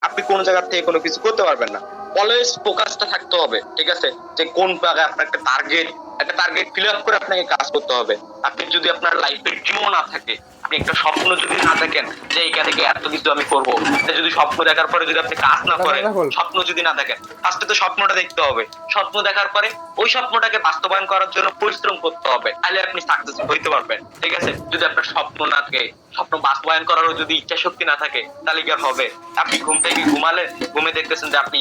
আপনি কোনো জায়গা থেকে কোনো কিছু করতে পারবেন না। অলওয়েজ ফোকাসটা থাকতে হবে, ঠিক আছে, যে কোন জায়গায় আপনার একটা টার্গেট ফিল আপ করে আপনাকে কাজ করতে হবে। আপনি যদি আপনার লাইফের ড্রিম না থাকে, আপনি একটা স্বপ্ন যদি না দেখেন যে এইখান থেকে এত কিছু আমি করবো, যদি স্বপ্ন দেখার পরে যদি আপনি কাজ না করেন, স্বপ্ন যদি না দেখেন, ফার্স্টে তো স্বপ্নটা দেখতে হবে। স্বপ্ন দেখার পরে ওই স্বপ্নটাকে বাস্তবায়ন করার জন্য পরিশ্রম করতে হবে, তাহলে আপনি সাকসেস হইতে পারবেন, ঠিক আছে। যদি আপনার স্বপ্ন না থাকে, স্বপ্ন বাস্তবায়ন করারও যদি ইচ্ছা শক্তি না থাকে, তাহলে কি আর হবে? আপনি ঘুম থেকে ঘুমালেন, ঘুমে দেখতেছেন যে আপনি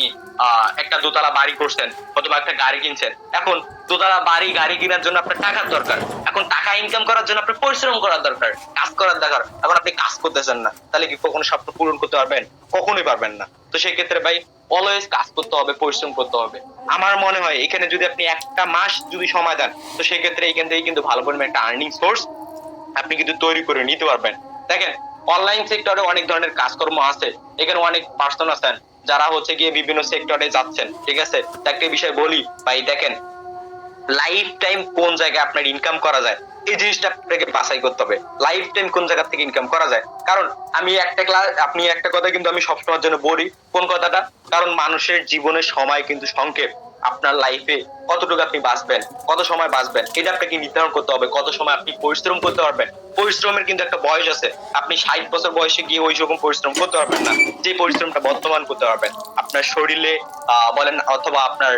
একটা দোতলা বাড়ি করছেন অথবা একটা গাড়ি কিনছেন। এখন দোতলা বাড়ি গাড়ি কেনার জন্য আপনার টাকার দরকার, এখন টাকা ইনকাম করার জন্য আপনার পরিশ্রম করার দরকার, কাজ করার দরকার। এখন আপনি কাজ করতেছেন না, তাহলে কি কখনো স্বপ্ন পূরণ করতে পারবেন? কখনোই পারবেন না। তো সেই ক্ষেত্রে ভাই অলওয়েজ কাজ করতে হবে, পরিশ্রম করতে হবে। আমার মনে হয় এখানে যদি আপনি একটা মাস যদি সময় দেন, তো সেই ক্ষেত্রে এখান থেকে কিন্তু ভালো পরিমাণে একটা আর্নিং সোর্স আপনি কিন্তু তৈরি করে নিতে পারবেন। দেখেন, অনলাইন সেক্টরে অনেক ধরনের কাজকর্ম আছে। এখানে অনেক পার্সন আছেন যারা হচ্ছে গিয়ে বিভিন্ন সেক্টরে যাচ্ছেন, ঠিক আছে। একটা বিষয় বলি ভাই, দেখেন, লাইফ টাইম কোন জায়গায় আপনার ইনকাম করা যায়, এই জিনিসটা আপনাকে বাছাই করতে হবে। লাইফ টাইম কোন জায়গা থেকে ইনকাম করা যায়, কারণ আপনি একটা কথা কিন্তু আমি সবসময়ের জন্য বলি, কোন কথাটা, কারণ মানুষের জীবনের সময় কিন্তু সংক্ষেপ। আপনার লাইফে কতটুকু আপনি বাঁচবেন, কত সময় বাঁচবেন, এটা আপনাকে নির্ধারণ করতে হবে। কত সময় আপনি পরিশ্রম করতে পারবেন, পরিশ্রমের কিন্তু একটা বয়স আছে। আপনি 60 বছর বয়সে গিয়ে ওই রকম পরিশ্রম করতে পারবেন না যে পরিশ্রমটা বর্তমান করতে পারবেন। আপনার শরীরে বলেন অথবা আপনার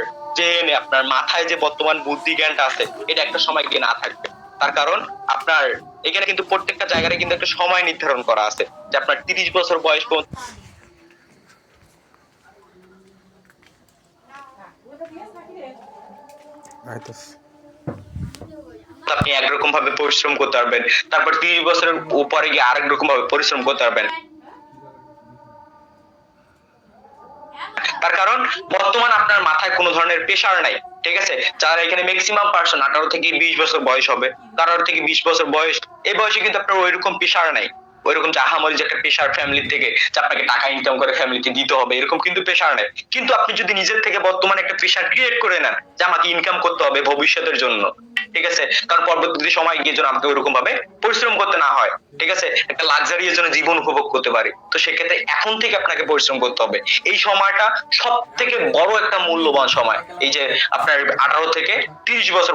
আপনার মাথায় যে বর্তমান বুদ্ধি জ্ঞানটা আছে, এটা একটা সময় গিয়ে না থাকবে। তার কারণ আপনার এখানে কিন্তু প্রত্যেকটা জায়গায় কিন্তু একটা সময় নির্ধারণ করা আছে, যে আপনার 30 বছর বয়স পর্যন্ত আপনি একরকম ভাবে পরিশ্রম করতে পারবেন, তারপর 30 বছরের উপরে গিয়ে আরেক রকম ভাবে পরিশ্রম করতে পারবেন। তার কারণ বর্তমান আপনার মাথায় কোনো ধরনের প্রেশার নাই, ঠিক আছে। যারা এখানে ম্যাক্সিমাম পার্সন 18 থেকে 20 বছর বয়স হবে, 18 থেকে 20 বছর বয়স, এই বয়সে কিন্তু আপনার ওইরকম প্রেশার নাই, ওইরকম যে আহামরি যে একটা প্রেশার ফ্যামিলি থেকে যে আপনাকে টাকা ইনকাম করে ফ্যামিলিতে দিতে হবে, এরকম কিন্তু প্রেশার নেই। কিন্তু আপনি যদি নিজের থেকে বর্তমানে একটা প্রেশার ক্রিয়েট করে নেন যে আমাকে ইনকাম করতে হবে ভবিষ্যতের জন্য, ঠিক আছে, কারণ পরবর্তী সময় গিয়ে যেন আমাকে ওইরকম ভাবে পরিশ্রম করতে না হয়, ঠিক আছে, একটা লাক্সারিয়াস যেন জীবন উপভোগ করতে পারি। তো সেক্ষেত্রে এখন থেকে আপনাকে পরিশ্রম করতে হবে। এই সময়টা সব থেকে বড় একটা মূল্যবান সময়, এই যে আপনার 18 থেকে 30 বছর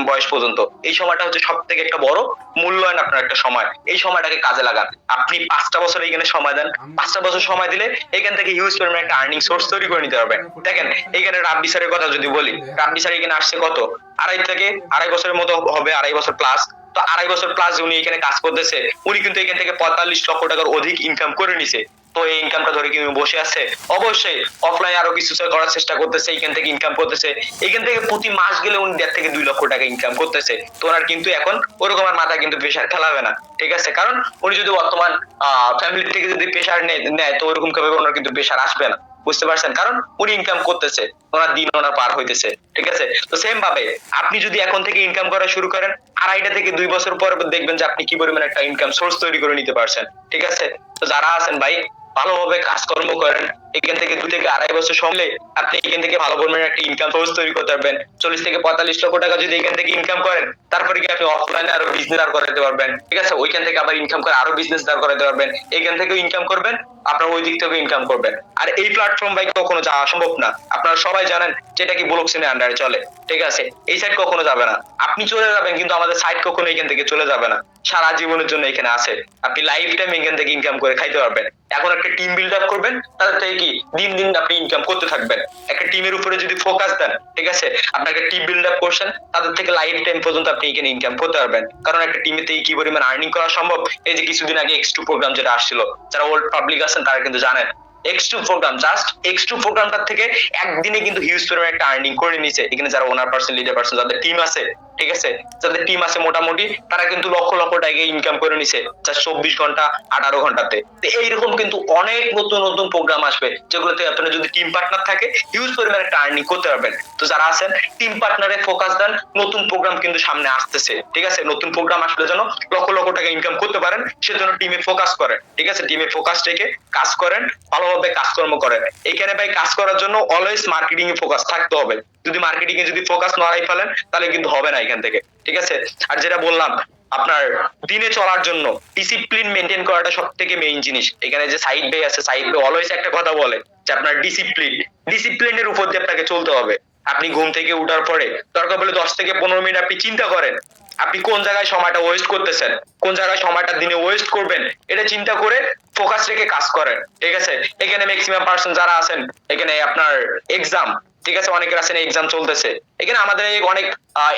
বয়স পর্যন্ত, এই সময়টা হচ্ছে সব থেকে একটা বড় মূল্যায়ন আপনার একটা সময়। এই সময়টাকে কাজে লাগান। আপনি 5টা বছর এখানে সময় দেন, 5টা বছর সময় দিলে এখান থেকে হিউজ পরিমাণে একটা আর্নিং সোর্স তৈরি করে নিতে পারবেন। দেখেন, এখানে রাব্বি স্যারের কথা যদি বলি, রাব্বি স্যার এখানে আসছে কত, 2.5 বছরের মতো হবে, 2.5 বছর প্লাস। তো 2.5 বছর প্লাস উনি এখানে কাজ করতেছে, উনি কিন্তু এখান থেকে 45 লক্ষ টাকার অধিক ইনকাম করে নিছে। তো এই ইনকামটা ধরে কি বসে আছে? অবশ্যই অফলাইন আরো কিছু করার চেষ্টা করতেছে, এখান থেকে ইনকাম করতেছে। এখান থেকে প্রতি মাস গেলে উনি 1.5 থেকে 2 লক্ষ টাকা ইনকাম করতেছে। তো ওনার কিন্তু এখন ওরকম আর মাথায় কিন্তু প্রেশার খেলাবে না, ঠিক আছে, কারণ উনি যদি বর্তমান ফ্যামিলি থেকে যদি প্রেশার নেয়, তো ওরকম ভাবে ওনার কিন্তু প্রেশার আসবে না, বুঝতে পারছেন, কারণ উনি ইনকাম করতেছে, ওনার দিন ওনার পার হইতেছে, ঠিক আছে। তো সেম ভাবে আপনি যদি এখন থেকে ইনকাম করা শুরু করেন, 2.5 থেকে 2 বছর পর দেখবেন যে আপনি কি পরিমাণ একটা ইনকাম সোর্স তৈরি করে নিতে পারছেন, ঠিক আছে। তো যারা আছেন ভাই, ভালোভাবে কাজকর্ম করেন, এখান থেকে 2 থেকে 2.5 বছর সমলে আপনি এখান থেকে ভালো পরিমাণে একটা ইনকাম সোর্স তৈরি করতে পারবেন। 40 থেকে 45 লক্ষ টাকা যদি এখান থেকে ইনকাম করেন, তারপরে কি আপনি অফলাইনে আরো বিজনেস দাঁড় করাতে পারবেন, ঠিক আছে, ওইখান থেকে আবার ইনকাম করে আরো বিজনেস দাঁড় করাতে পারবেন, এখান থেকেও ইনকাম করবেন, আপনার ওই দিক থেকে ইনকাম করবেন। আর এই প্ল্যাটফর্ম ভাই কখনো যাওয়া সম্ভব না, আপনারা সবাই জানেন যেটা কি ব্লক চেনের আন্ডারে চলে, ঠিক আছে। এই সাইড কখনো যাবে না, আপনি চলে যাবেন কিন্তু আমাদের সাইড কখনো এখান থেকে চলে যাবে না, সারা জীবনের জন্য এখানে আছে। আপনি লাইফ টাইম এখান থেকে ইনকাম করে খাইতে পারবেন। এখন একটা টিম বিল্ড আপ করবেন, তাদের থেকে কি দিন দিন আপনি ইনকাম করতে থাকবেন। একটা টিমের উপরে যদি ফোকাস দেন, ঠিক আছে, আপনাকে টিম বিল্ড আপ করছেন, তাদের থেকে লাইফ টাইম পর্যন্ত আপনি এখানে ইনকাম করতে পারবেন। কারণ একটা টিমে থেকে কি পরিমাণ আর্নিং করা সম্ভব, এই যে কিছুদিন আগে X2 প্রোগ্রাম যেটা আসছিল, যারা ওল্ড পাবলিক আছেন তারা কিন্তু জানেন, X2 প্রোগ্রাম, জাস্ট X2 প্রোগ্রামটার থেকে একদিনে কিন্তু হিউজ পরিমাণে একটা আর্নিং করে নিছে এখানে যারা ওনার পার্সন, লিডার পার্সন, যাদের টিম আছে, ঠিক আছে, যাদের টিম আছে মোটামুটি, তারা কিন্তু লক্ষ লক্ষ টাকা ইনকাম করে নিছে জাস্ট 24 ঘন্টা 18 ঘন্টাতে। তো এইরকম কিন্তু অনেক নতুন নতুন প্রোগ্রাম আসবে, যেগুলোতে আপনার যদি টিম পার্টনার থাকে হিউজ পরিমাণে একটা আর্নিং করতে পারবেন। তো যারা আছেন টিম পার্টনারে ফোকাস দেন, নতুন প্রোগ্রাম কিন্তু সামনে আসতেছে, ঠিক আছে, নতুন প্রোগ্রাম আসলে যেন লক্ষ লক্ষ টাকা ইনকাম করতে পারেন, সেজন্য টিমে ফোকাস করেন, ঠিক আছে, টিমে ফোকাস রেখে কাজ করেন, ভালোভাবে কাজকর্ম করেন। এখানে ভাই কাজ করার জন্য অলওয়েজ মার্কেটিং এ ফোকাস থাকতে হবে। যদি মার্কেটিং এ যদি ফোকাস না রাই ফেলেন, তাহলে কিন্তু হবে না এখান থেকে, ঠিক আছে। আর যেটা বললাম, আপনার দিনে চলার জন্য ডিসিপ্লিন মেনটেন করাটা সবথেকে মেইন জিনিস। এখানে যে সাইড বে আছে, সাইড বে অলওয়েজ একটা কথা বলে যে আপনার ডিসিপ্লিনের উপর দিয়ে আপনাকে চলতে হবে। আপনি ঘুম থেকে উঠার পরে দরকার পড়লে 10 থেকে 15 মিনিট আপনি চিন্তা করেন আপনি কোন জায়গায় সময়টা ওয়েস্ট করতেছেন, কোন জায়গায় সময়টা দিনে ওয়েস্ট করবেন, এটা চিন্তা করে ফোকাস রেখে কাজ করেন। ঠিক আছে? এখানে ম্যাক্সিমাম পার্সন যারা আছেন, এখানে আপনার এক্সাম, ঠিক আছে, অনেকের আছেন এক্সাম চলতেছে। এখানে আমাদের অনেক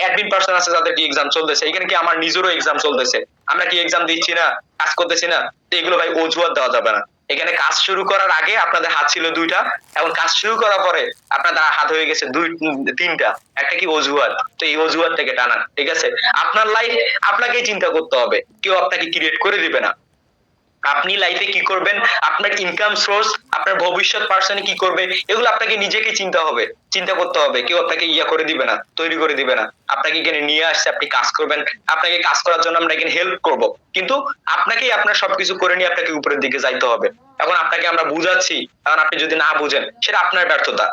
অ্যাডমিন পার্সন আছে যাদের কি এক্সাম চলতেছে। এখানে কি আমার নিজেরও এক্সাম চলতেছে, আমরা কি এক্সাম দিচ্ছি না, কাজ করতেছি না? তো এগুলো ভাই অজুহাত দেওয়া যাবে না। এখানে কাজ শুরু করার আগে আপনাদের হাত ছিল 2টা, এখন কাজ শুরু করার পরে আপনাদের হাত হয়ে গেছে 3টা। একটা কি অজুহাত? তো এই অজুহাত থেকে টানা। ঠিক আছে? আপনার লাইফ আপনাকেই চিন্তা করতে হবে, কেউ আপনাকে ক্রিয়েট করে দিবে না। আপনি লাইফে কি করবেন, আপনার ইনকাম সোর্স, আপনার ভবিষ্যৎ পার্সনে কি করবে, এগুলো আপনাকে নিজেকে চিন্তা করতে হবে। কেউ আপনাকে ইয়া করে দিবে না, তৈরি করে দিবে না। আপনাকে এখানে নিয়ে আসছে, আপনি কাজ করবেন, আপনাকে কাজ করার জন্য আমরা এখানে হেল্প করব, কিন্তু আপনাকেই আপনার সবকিছু করে নিয়ে আপনাকে উপরের দিকে যাইতে হবে। এখন আপনাকে আমরা বুঝাচ্ছি, এখন আপনি যদি না বুঝেন সেটা আপনার ব্যর্থতা,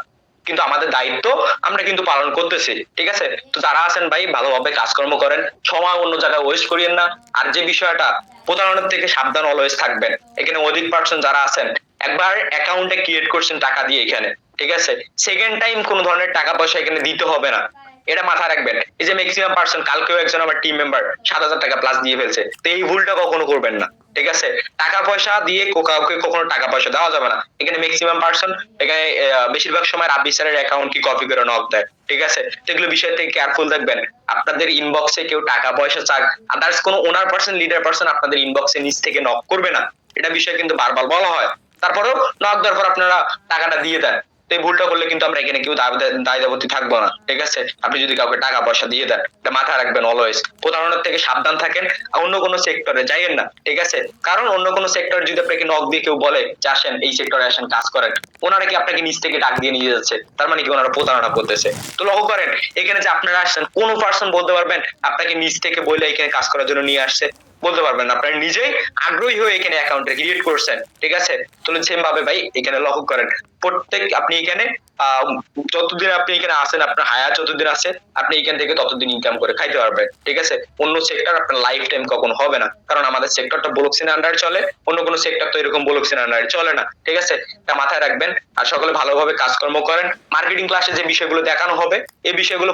কিন্তু আমাদের দায়িত্ব আমরা কিন্তু পালন করতেছি। ঠিক আছে? তো যারা আছেন ভাই ভালোভাবে কাজকর্ম করেন, সময় অন্য জায়গায় ওয়েস্ট করিয়েন না। আর যে বিষয়টা, প্রতারণার থেকে সাবধান অলওয়েজ থাকবেন। এখানে অধিক পার্সন যারা আছেন, একবার অ্যাকাউন্টে ক্রিয়েট করছেন টাকা দিয়ে এখানে, ঠিক আছে, সেকেন্ড টাইম কোনো ধরনের টাকা পয়সা এখানে দিতে হবে না, এটা মাথায় রাখবেন। এই যে ম্যাক্সিমাম পার্সন, কালকেও একজন আমার টিম মেম্বার 7,000 টাকা প্লাস দিয়ে ফেলছে। তো এই ভুলটা কখনো করবেন না। ঠিক আছে? টাকা পয়সা দিয়ে কাউকে কখনো টাকা পয়সা দেওয়া যাবে না। এখানে ম্যাক্সিমাম পার্সন, এখানে বেশিরভাগ সময় রাব্বি স্যারের অ্যাকাউন্ট কি কপি করে নক দেয়। ঠিক আছে? তো এগুলো বিষয় থেকে কেয়ারফুল থাকবেন। আপনাদের ইনবক্সে কেউ টাকা পয়সা চাক, আদার্স কোনো ওনার পার্সন, লিডার পার্সন আপনাদের ইনবক্সে নিচ থেকে নক করবে না, এটা বিষয় কিন্তু বারবার বলা হয়। তারপরেও নক দেওয়ার পর আপনারা টাকাটা দিয়ে দেন। তো এই ভুলটা করলে কিন্তু আমরা এখানে কেউ দায় দায়বদ্ধ থাকবো না। ঠিক আছে? আপনি যদি কাউকে টাকা পয়সা দিয়ে দেন, এটা মাথায় রাখবেন অলওয়েজ। প্রতারণার থেকে সাবধান থাকেন, অন্য কোনো সেক্টরে যাইয়েন না। ঠিক আছে? কারণ অন্য কোনো সেক্টর যদি আপনাকে নক দিয়ে কেউ বলে যে আসেন এই সেক্টরে আসেন কাজ করেন, ওনারা কি আপনাকে নিচ থেকে ডাক দিয়ে নিয়ে যাচ্ছে, তার মানে কি ওনারা প্রতারণা করতেছে। তো লক্ষ্য করেন এখানে যে আপনারা আসছেন, কোন পার্সন বলতে পারবেন আপনাকে নিচ থেকে বলে এখানে কাজ করার জন্য নিয়ে আসছে? বলতে পারবেন না। আপনারা নিজেই আগ্রহী হয়ে এখানে অ্যাকাউন্টে ক্রিয়েট করছেন। ঠিক আছে? তো সেম ভাবে ভাই এখানে লক্ষ্য করেন, প্রত্যেক আপনি এখানে যতদিন আপনি এখানে আছেন, আপনার হায়াত যতদিন আছে, আপনি এখান থেকে ততদিন ইনকাম করে খাইতে পারবেন। ঠিক আছে? অন্য সেক্টর আপনার লাইফ টাইম কখনো হবে না, কারণ আমাদের সেক্টরটা ব্লকচেন আন্ডারে চলে, অন্য কোনো সেক্টর তো এরকম ব্লকচেন আন্ডারে চলে না। ঠিক আছে? এটা মাথায় রাখবেন। আর সকলে ভালোভাবে কাজকর্ম করেন। মার্কেটিং ক্লাসে যে বিষয়গুলো দেখানো হবে, এই বিষয়গুলো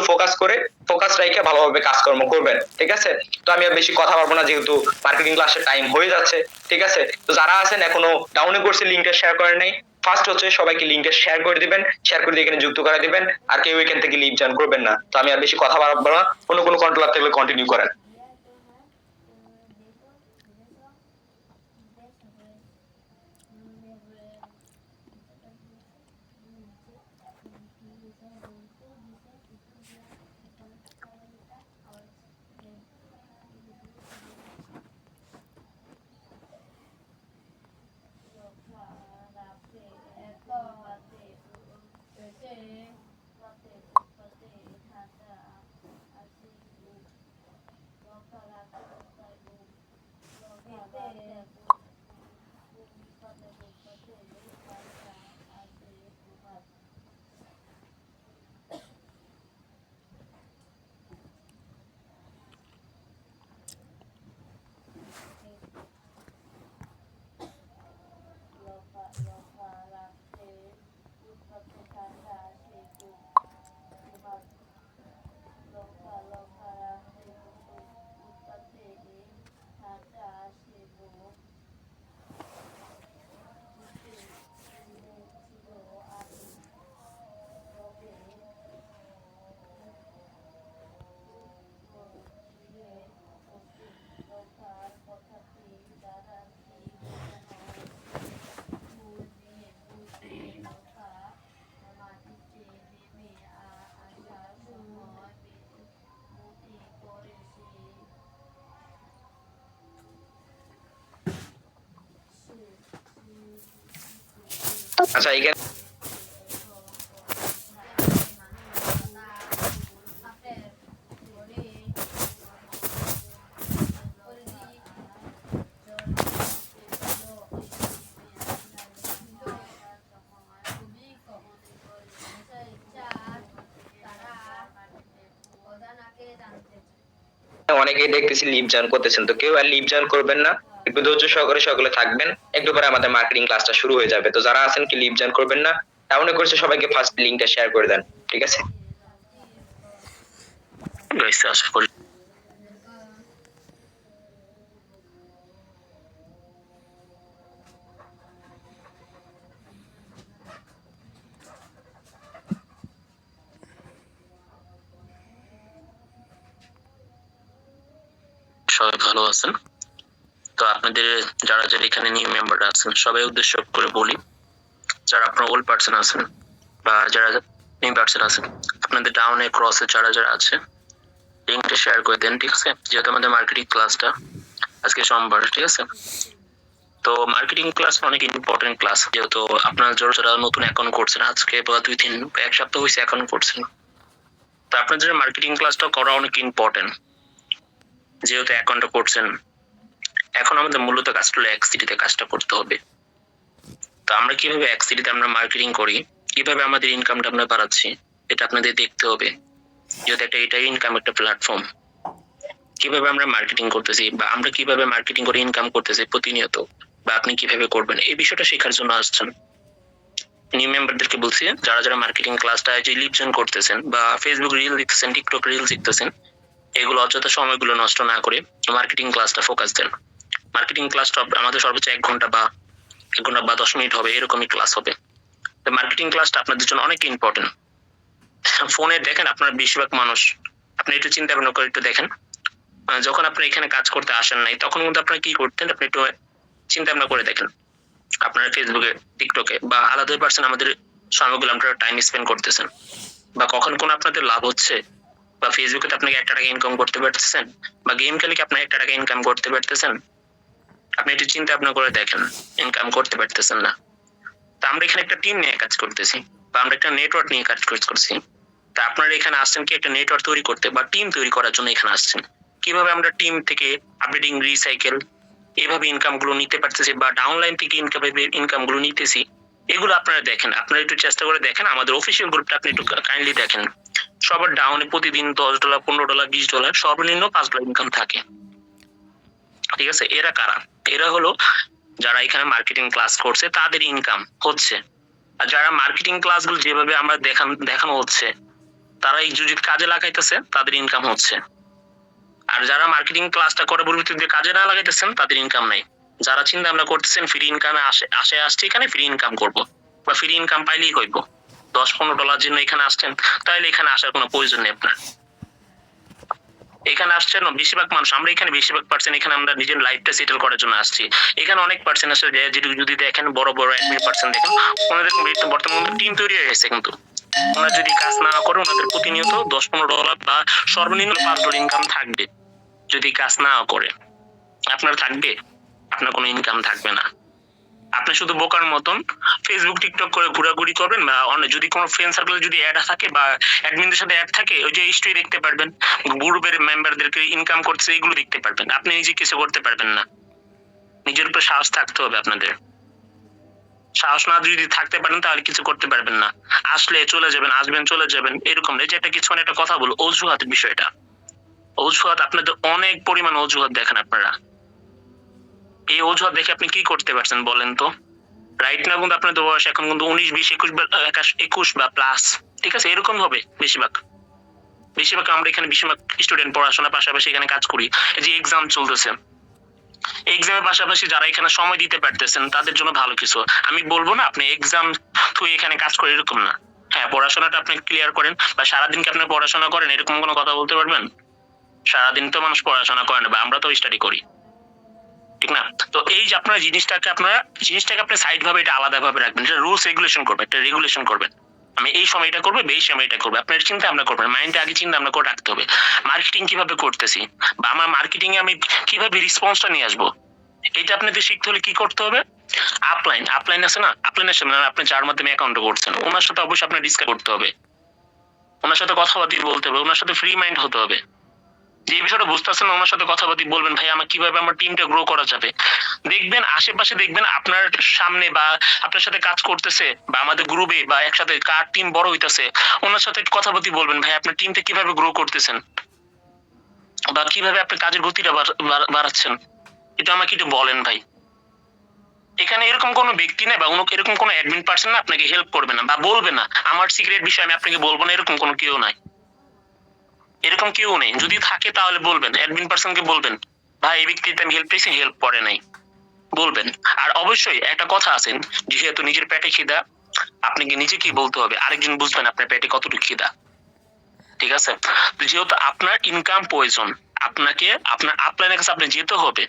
ফোকাস রেখে ভালোভাবে কাজকর্ম করবেন। ঠিক আছে? তো আমি আর বেশি কথা বলবো না, যেহেতু মার্কেটিং ক্লাসের টাইম হয়ে যাচ্ছে। ঠিক আছে? তো যারা আছেন এখনো ডাউনে কোর্সে লিংকটা শেয়ার করেন নাই, ফার্স্ট হচ্ছে সবাইকে লিংকটা শেয়ার করে দিবেন, শেয়ার করে দিয়ে এখানে যুক্ত করে দিবেন। আর কেউ এখান থেকে লিভ জয়েন করবেন না। তো আমি আর বেশি কথা বাড়াবো না, অন্য কোনো কন্ট্রোলার থাকলে কন্টিনিউ করেন। আচ্ছা, এখানে অনেকেই দেখতেছি লিভ জয়েন করতেছেন, তো কেউ আর লিভ জয়েন করবেন না, একটু ধৈর্য সহকারে সকলে থাকবেন, একটু পরে আমাদের মার্কেটিং ক্লাসটা শুরু হয়ে যাবে। তো যারা আছেন কি লিভ জয়েন করবেন না, এমন করছে সবাইকে ফার্স্ট লিংকটা শেয়ার করে দেন, ঠিক আছে? গাইস আশা করি সবাই ভালো আছেন। তো আপনাদের যারা যারা এখানে নিউ মেম্বার আছেন সবাই উদ্দেশ্য করে বলি, যারা আপনার ওল্ড পার্সন আছেন বা যারা নিউ পার্সন আছেন, আপনাদের ডাউনে ক্রসে যারা যারা আছে লিঙ্কটা শেয়ার করে দেন, ঠিক আছে? যেহেতু আমাদের মার্কেটিং ক্লাসটা আজকে সোমবার, ঠিক আছে? তো মার্কেটিং ক্লাস অনেক ইম্পর্টেন্ট ক্লাস, যেহেতু আপনারা যারা যারা নতুন অ্যাকাউন্ট করছেন, আজকে বা 2-3 এক সপ্তাহ হয়েছে অ্যাকাউন্ট করছেন, তো আপনাদের মার্কেটিং ক্লাসটা করা অনেক ইম্পর্টেন্ট। যেহেতু অ্যাকাউন্টটা করছেন, এখন আমাদের মূলত কাজটা হলো এক্সিটিতে কাজটা করতে হবে। তো আমরা কিভাবে এক্সিটিতে আমরা মার্কেটিং করি, কিভাবে আমাদের ইনকামটা আমরা বাড়াচ্ছি, এটা আপনাদের দেখতে হবে। যেহেতু এটা ইনকাম একটা প্ল্যাটফর্ম, কিভাবে আমরা মার্কেটিং করতেছি বা আমরা কিভাবে মার্কেটিং করে ইনকাম করতেছি প্রতিনিয়ত, বা আপনি কিভাবে করবেন, এই বিষয়টা শেখার জন্য আসছেন। নিউ মেম্বারদেরকে বলছি, যারা যারা মার্কেটিং ক্লাসটা যে লিভ জয়েন করতেছেন বা ফেসবুক রিল দেখতেছেন, টিকটক রিল দেখতেছেন, এগুলো অযথা সময়গুলো নষ্ট না করে মার্কেটিং ক্লাসটা ফোকাস দেন। মার্কেটিং ক্লাসটা আমাদের সর্বোচ্চ 1 ঘন্টা বা 10 মিনিট হবে, এরকমই ক্লাস হবে। মার্কেটিং ক্লাসটা আপনাদের জন্য অনেক ইম্পর্টেন্ট। ফোনে দেখেন আপনার বেশিরভাগ মানুষ, আপনি একটু চিন্তা ভাবনা করে একটু দেখেন, যখন আপনি এখানে কাজ করতে আসেন নাই তখন কিন্তু আপনারা কি করতেন, আপনি একটু চিন্তা ভাবনা করে দেখেন। আপনারা ফেসবুকে, টিকটকে বা আলাদা পার্সন আমাদের সময়গুলো আপনারা টাইম স্পেন্ড করতেছেন, বা কখন কোন আপনাদের লাভ হচ্ছে, বা ফেসবুকে আপনি 1 টাকা ইনকাম করতে পারতেছেন, বা গেম খেলে কি আপনি 1 টাকা ইনকাম করতে পারতেছেন? আপনি একটু চিন্তা ভাবনা করে দেখেন, ইনকাম করতে পারতেছেন না। তা আমরা এখানে একটা টিম নিয়ে কাজ করতেছি, বা আমরা একটা নেটওয়ার্ক নিয়ে কাজ করছি। তা আপনারা এখানে আসছেন কি একটা নেটওয়ার্ক তৈরি করতে বা টিম তৈরি করার জন্য এখানে আসছেন। কিভাবে আমরা টিম থেকে আপডেটিং, রিসাইকেল, এভাবে ইনকাম গুলো নিতে পারতেছি, বা ডাউনলাইন থেকে ইনকাম গুলো নিতেছি, এগুলো আপনারা দেখেন। আপনারা একটু চেষ্টা করে দেখেন, আমাদের অফিসিয়াল গ্রুপটা আপনি একটু কাইন্ডলি দেখেন। সবার ডাউনে প্রতিদিন $10, $15, $20, সর্বনিম্ন $5 ইনকাম থাকে, ঠিক আছে? এরা কারা? এরা হলো যারা এখানে মার্কেটিং ক্লাস করছে, তাদের ইনকাম হচ্ছে। আর যারা মার্কেটিং ক্লাসগুলো যেভাবে আমরা দেখানো হচ্ছে, তারা এই যদি কাজে লাগাইতেছে, তাদের ইনকাম হচ্ছে। আর যারা মার্কেটিং ক্লাসটা করে পরবর্তীতে কাজে না লাগাইতেছেন, তাদের ইনকাম নাই। যারা চিন্তা ভাবনা করতেছেন ফ্রি ইনকামে আসছে এখানে ফ্রি ইনকাম করব, বা ফ্রি ইনকাম পাইলেই হইব, $10-15 জন্য এখানে আসছেন, তাহলে এখানে আসার কোনো প্রয়োজন নেই আপনার। এখানে আসছেন বেশিরভাগ মানুষ, আমরা এখানে বেশিরভাগ পার্সেন্ট এখানে আমরা নিজের লাইফটা সেটেল করার জন্য আসছি। এখানে অনেক পার্সেন্ট আছে যদি দেখেন, বড় বড় অ্যাডমিন পার্সেন্ট দেখেন, ওনাদের বর্তমানে টিম তৈরি হয়ে গেছে, কিন্তু ওনারা যদি কাজ না করে ওনাদের প্রতিনিয়ত $10-15 বা সর্বনিম্ন $5 ইনকাম থাকবে। যদি কাজ না করে আপনার থাকবে, আপনার কোনো ইনকাম থাকবে না। আপনি শুধু বোকার মতন ফেসবুক, টিকটক করে ঘোরাঘুরি করবেন, বা যদি কোনো ফ্রেন্ড সার্কেলে যদি অ্যাড থাকে বা অ্যাডমিনদের সাথে অ্যাড থাকে, ওই যে হিস্ট্রি দেখতে পারবেন, গ্রুপের মেম্বারদেরকে ইনকাম করছে, এগুলো দেখতে পারবেন। আপনি নিজে কিছু করতে পারবেন না। নিজের উপর সাহস থাকতে হবে আপনাদের। সাহস না যদি থাকতে পারেন তাহলে কিছু করতে পারবেন না। আসলে চলে যাবেন, আসবেন চলে যাবেন, এরকম এই যে একটা কিছু একটা কথা বল, অজুহাত বিষয়টা, অজুহাত আপনাদের অনেক পরিমাণ অজুহাত দেখেন আপনারা। এই অজুহাত দেখে আপনি কি করতে পারছেন বলেন তো? রাইট না, কিন্তু আপনাদের বয়স এখন কিন্তু 19, 20, 21 বা প্লাস, ঠিক আছে? এরকম হবে বেশিরভাগ। আমরা এখানে বেশিরভাগ স্টুডেন্ট পড়াশোনার পাশাপাশি এখানে কাজ করি। এই যে এক্সাম চলতেছে, এক্সামের পাশাপাশি যারা এখানে সময় দিতে পারতেছেন, তাদের জন্য ভালো কিছু। আমি বলবো না আপনি এক্সাম থুই এখানে কাজ করে, এরকম না। হ্যাঁ, পড়াশোনাটা আপনি ক্লিয়ার করেন, বা সারাদিন কি আপনি পড়াশোনা করেন, এরকম কোনো কথা বলতে পারবেন? সারাদিন তো মানুষ পড়াশোনা করে না, বা আমরা তো স্টাডি করি, ঠিক না? তো এই যে আপনারা জিনিসটাকে আপনি সাইড ভাবে এটা আলাদা ভাবে রাখবেন, এটা রুলস রেগুলেশন করবেন, একটা রেগুলেশন করবেন। আমি এই সময়টা করবো, এই সময়টা করবো, আপনার চিন্তা ভাবনা করবেন, মাইন্ডে আগে চিন্তা ভাবনা করে রাখতে হবে। মার্কেটিং কিভাবে করতেছি, বা আমার মার্কেটিং এ আমি কিভাবে রেসপন্সটা নিয়ে আসবো, এটা আপনাদের শিখতে হলে কি করতে হবে? আপলাইন আছে না, আপলাইনের সামনে আপনি যার মাধ্যমে অ্যাকাউন্ট করছেন, ওনার সাথে অবশ্যই আপনার ডিসকাস করতে হবে, ওনার সাথে কথাবার্তা বলতে হবে, ওনার সাথে ফ্রি মাইন্ড হতে হবে। যে বিষয়টা বুঝতেছেন ওনার সাথে কথাবার্তা বলবেন, ভাই আমার কিভাবে আমার টিমটা গ্রো করা যাবে। দেখবেন আশেপাশে, দেখবেন আপনার সামনে বা আপনার সাথে কাজ করতেছে, বা আমাদের গ্রুপে বা একসাথে কার টিম বড় হইতেছে, ওনার সাথে কথাবার্তা বলবেন, ভাই আপনার টিমটা কিভাবে গ্রো করতেছেন। বা কিভাবে আপনি কাজের গতিটা বাড়াচ্ছেন, এটা আমাকে একটু বলেন ভাই। এখানে এরকম কোনো ব্যক্তি নাই বা এরকম কোনো অ্যাডমিন পার্সন না আপনাকে হেল্প করবে না বা বলবে না আমার সিক্রেট বিষয় আমি আপনাকে বলবো না, এরকম কোনো কেউ নাই। এরকম কেউ নেই। যদি থাকে তাহলে বলবেন, অ্যাডমিন পার্সনকে বলবেন ভাই এই ব্যক্তিতে আমি হেল্প পেয়েছি, হেল্প করে নাই, বলবেন। আর অবশ্যই একটা কথা আছে, যেহেতু নিজের পেটে খিদা, আপনাকে নিজেকেই বলতে হবে, আরেকজন বুঝবেন আপনার পেটে কতটুকু খিদা। ঠিক আছে? তো যেহেতু আপনার ইনকাম প্রয়োজন, আপনাকে আপনার আপলাইনের কাছে আপনি যেতে হবে।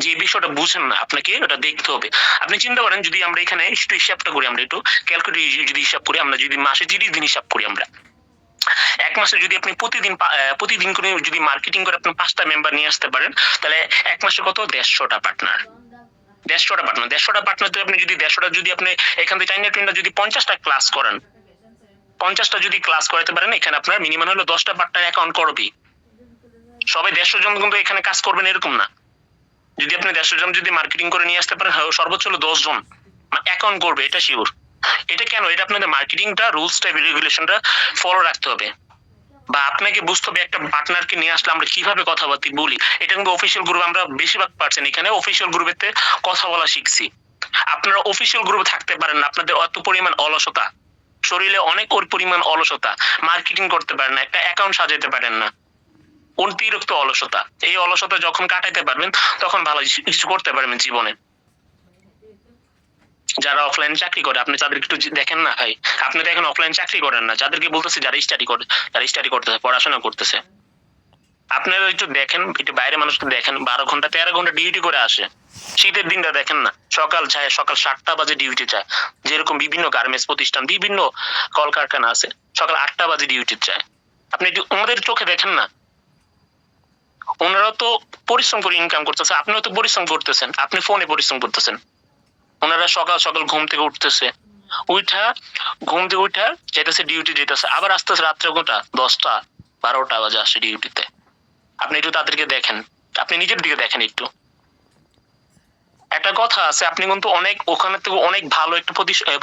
যে বিষয়টা বুঝেন না আপনাকে ওটা দেখতে হবে। আপনি চিন্তা করেন যদি আমরা এখানে একটু হিসাবটা করি, আমরা একটু ক্যালকুলেট যদি হিসাব করি, আমরা যদি মাসে 30 দিন হিসাব করি, আমরা এক মাসে যদি আপনি প্রতিদিন করে যদি মার্কেটিং করে আপনি 5টা মেম্বার নিয়ে আসতে পারেন, তাহলে এক মাসে কত 150টা পার্টনার। 150টা পার্টনার আপনি যদি 150টা যদি আপনি এখান থেকে চাইনা টুইনটা যদি 50টা ক্লাস করেন, 50টা যদি ক্লাস করাতে পারেন, এখানে আপনার মিনিমাম হলো 10টা পার্টনার অ্যাকাউন্ট করবে। সবাই 150 জন কিন্তু এখানে কাজ করবেন এরকম না। যদি আপনি 150 জন যদি মার্কেটিং করে নিয়ে আসতে পারেন, সর্বোচ্চ হলো 10 জন অ্যাকাউন্ট করবে, এটা শিওর। এটা কেন? এটা আপনাদের মার্কেটিংটা রুলসটা রেগুলেশনটা ফলো রাখতে হবে, বা আপনাকে বুঝতে হবে একটা পার্টনারকে নিয়ে আসলে আমরা কিভাবে কথাবার্তা বলি। এটা কিন্তু অফিসিয়াল গ্রুপ আমরা বেশিরভাগ পারছেন এখানে অফিসিয়াল গ্রুপেতে কথা বলা শিখছি। আপনারা অফিসিয়াল গ্রুপে থাকতে পারেন না, আপনাদের অত পরিমাণ অলসতা, শরীরে অনেক ওর পরিমাণ অলসতা, মার্কেটিং করতে পারেন না, একটা অ্যাকাউন্ট সাজাতে পারেন না, অতিরিক্ত অলসতা। এই অলসতা যখন কাটাইতে পারবেন তখন ভালো কিছু করতে পারবেন জীবনে। যারা অফলাইন চাকরি করে আপনি তাদের একটু দেখেন না ভাই, আপনি তো এখন অফলাইন চাকরি করেন না, যাদেরকে বলতেছে যারা স্টাডি করতেছে, পড়াশোনা করতেছে, আপনারা একটু দেখেন, একটু বাইরে মানুষকে দেখেন, 12 ঘন্টা 13 ঘন্টা ডিউটি করে আসে। শীতের দিনটা দেখেন না, সকাল 7টা বাজে ডিউটি যায়। যেরকম বিভিন্ন গার্মেন্টস প্রতিষ্ঠান, বিভিন্ন কলকারখানা আছে, সকাল 8টা বাজে ডিউটি যায়। আপনি একটু ওনাদের চোখে দেখেন না, ওনারা তো পরিশ্রম করে ইনকাম করতেছে, আপনিও তো পরিশ্রম করতেছেন, আপনি ফোনে পরিশ্রম করতেছেন। ওনারা সকাল সকাল ঘুম থেকে উঠতেছে, ঘুম থেকে উঠা যেতেছে ডিউটি যেতেছে, আবার আস্তে আস্তে রাত্রে 10টা 12টা বাজে আসে ডিউটিতে। আপনি একটু তাদেরকে দেখেন, আপনি নিজের দিকে দেখেন একটু। একটা কথা আছে, আপনি কিন্তু অনেক ওখানে থেকে অনেক ভালো একটা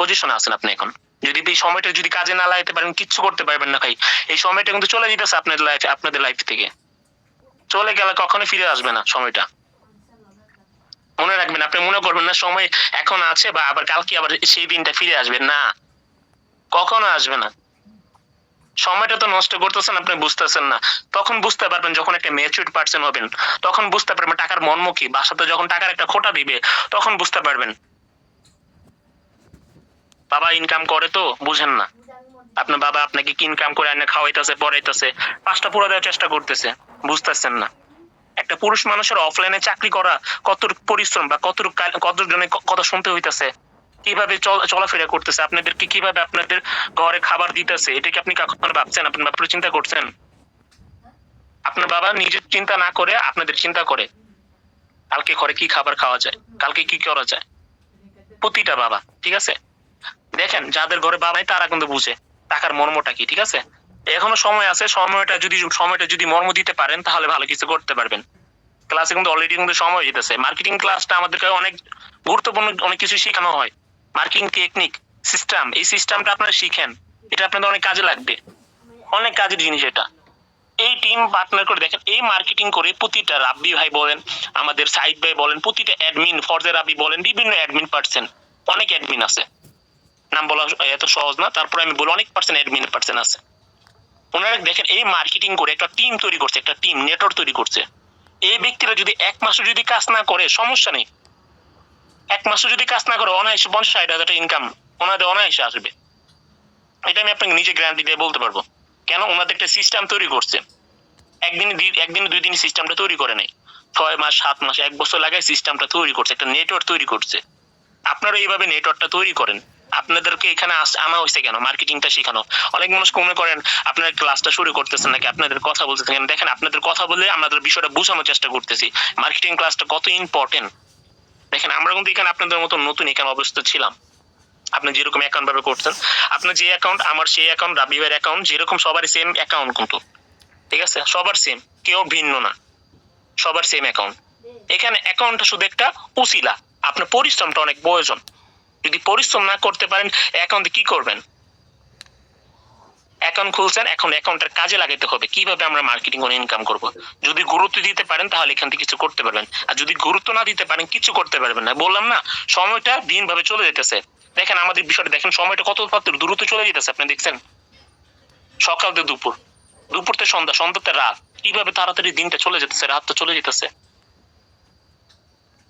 পজিশনে আছেন আপনি এখন। যদি এই সময়টা যদি কাজে না লাগাইতে পারেন, কিচ্ছু করতে পারবেন না ভাই। এই সময়টা কিন্তু চলে যেতেছে আপনাদের লাইফ থেকে, চলে গেলে কখনো ফিরে আসবে না সময়টা। মনে রাখবেন, আপনি মনে করবেন না সময় এখন আছে বা আবার কালকে আবার সেই দিনটা ফিরে আসবে না, কখনো আসবে না। সময়টা তো নষ্ট করতেছেন, আপনি বুঝতেছেন না। তখন বুঝতে পারবেন যখন একটা ম্যাচিউরড পার্সন হবেন, তখন বুঝতে পারবেন টাকার মর্ম কি। বাসাতে যখন টাকার একটা খোঁটা দিবে তখন বুঝতে পারবেন। বাবা ইনকাম করে তো বুঝেন না, আপনার বাবা আপনাকে কি ইনকাম করে এনে খাওয়াইতেছে, পড়াইতেছে, 5টা পুরো দেওয়ার চেষ্টা করতেছে, বুঝতেছেন না। একটা পুরুষ মানুষের অফলাইনে চাকরি করা কতটুকু পরিশ্রম বা কতজনের কথা শুনতে হইতেছে, কিভাবে চলাফেরা করতেছে, আপনাদেরকে কিভাবে আপনাদের ঘরে খাবার দিতেছে, এটা কি আপনি কখনো ভাবছেন? আপনার ব্যাপারে চিন্তা করছেন? আপনার বাবা নিজের চিন্তা না করে আপনাদের চিন্তা করে, কালকে ঘরে কি খাবার খাওয়া যায়, কালকে কি করা যায়, প্রতিটা বাবা। ঠিক আছে? দেখেন যাদের ঘরে বাবা নাই তারা কিন্তু বুঝে টাকার মর্মটা কি। ঠিক আছে? এখনো সময় আছে, সময়টা যদি মর্ম দিতে পারেন তাহলে ভালো কিছু করতে পারবেন। ক্লাসে কিন্তু অলরেডি কিন্তু সময় দিতেছে। মার্কেটিং ক্লাসটা আমাদেরকে অনেক গুরুত্বপূর্ণ, অনেক কিছু শেখানো হয়। মার্কেটিং টেকনিক, সিস্টেম, এই সিস্টেমটা আপনারা শিখেন, এটা আপনাদের অনেক কাজে লাগবে, অনেক কাজের জিনিস এটা। এই টিম পার্টনার করে দেখেন, এই মার্কেটিং করে প্রতিটা রাব্বি ভাই বলেন, আমাদের সাইদ ভাই বলেন, প্রতিটা অ্যাডমিন, ফরজে রাব্বি বলেন, বিভিন্ন অ্যাডমিন পার্সন, অনেক অ্যাডমিন আছে, নাম বলা এত সহজ না, তারপরে আমি বলি অনেক অ্যাডমিন পার্সন আছে। ওনারা দেখেন এই মার্কেটিং করে একটা টিম তৈরি করছে, একটা টিম নেটওয়ার্ক তৈরি করছে। এই ব্যক্তিরা যদি 1 মাসও যদি কাজ না করে সমস্যা নেই, 1 মাসও যদি কাজ না করে অনায়াসে 50-60 হাজার টাকা ইনকাম ওনাদের অনায়াসে আসবে। এটা আমি আপনাকে নিজে গ্যারান্টি দিয়ে বলতে পারবো। কেন? ওনাদের একটা সিস্টেম তৈরি করছে, একদিন 2 দিন সিস্টেমটা তৈরি করে নাই, 6 মাস 7 মাস 1 বছর লাগায় সিস্টেমটা তৈরি করছে, একটা নেটওয়ার্ক তৈরি করছে। আপনারা এইভাবে নেটওয়ার্কটা তৈরি করেন। আপনাদেরকে এখানে আনা হয়েছে কেন? মার্কেটিংটা শেখানো। অনেক মানুষ মনে করেন আপনারা ক্লাসটা শুরু করতেছেন নাকি আপনাদের কথা বলতেছেন। দেখেন আপনাদের কথা বলে আমাদের বিষয়টা বোঝানোর চেষ্টা করতেছি, মার্কেটিং ক্লাসটা কত ইম্পর্টেন্ট। দেখেন আমরা কিন্তু এখানে আপনাদের মতো নতুন এখানে অবস্থা ছিলাম। আপনি যেরকম অ্যাকাউন্ট ভাবে করছেন, আপনার যে অ্যাকাউন্ট আমার সেই অ্যাকাউন্ট, রাবি ভাইয়ের অ্যাকাউন্ট যেরকম, সবারই সেম অ্যাকাউন্ট কিন্তু। ঠিক আছে? সবার সেম, কেউ ভিন্ন না, সবার সেম অ্যাকাউন্ট। এখানে অ্যাকাউন্টটা শুধু একটা উসিলা, আপনার পরিশ্রমটা অনেক প্রয়োজন। যদি পরিশ্রম না করতে পারেন অ্যাকাউন্টে কি করবেন? অ্যাকাউন্ট খুলছেন, এখন অ্যাকাউন্টের কাজে লাগাতে হবে। কিভাবে আমরা মার্কেটিং করে ইনকাম করব। যদি গুরুত্ব দিতে পারেন তাহলে এখান থেকে কিছু করতে পারবেন। আর যদি গুরুত্ব না দিতে পারেন কিছু করতে পারবেন না। বললাম না, সময়টা দিন ভাবে চলে যেতেছে। দেখেন আমাদের বিষয়টা দেখেন, সময়টা কত দ্রুত চলে যেতেছে, আপনি দেখছেন? সকাল থেকে দুপুর, দুপুর থেকে সন্ধ্যা, সন্ধ্যা থেকে রাত, কিভাবে তাড়াতাড়ি দিনটা চলে যেতেছে, রাতটা চলে যেতেছে।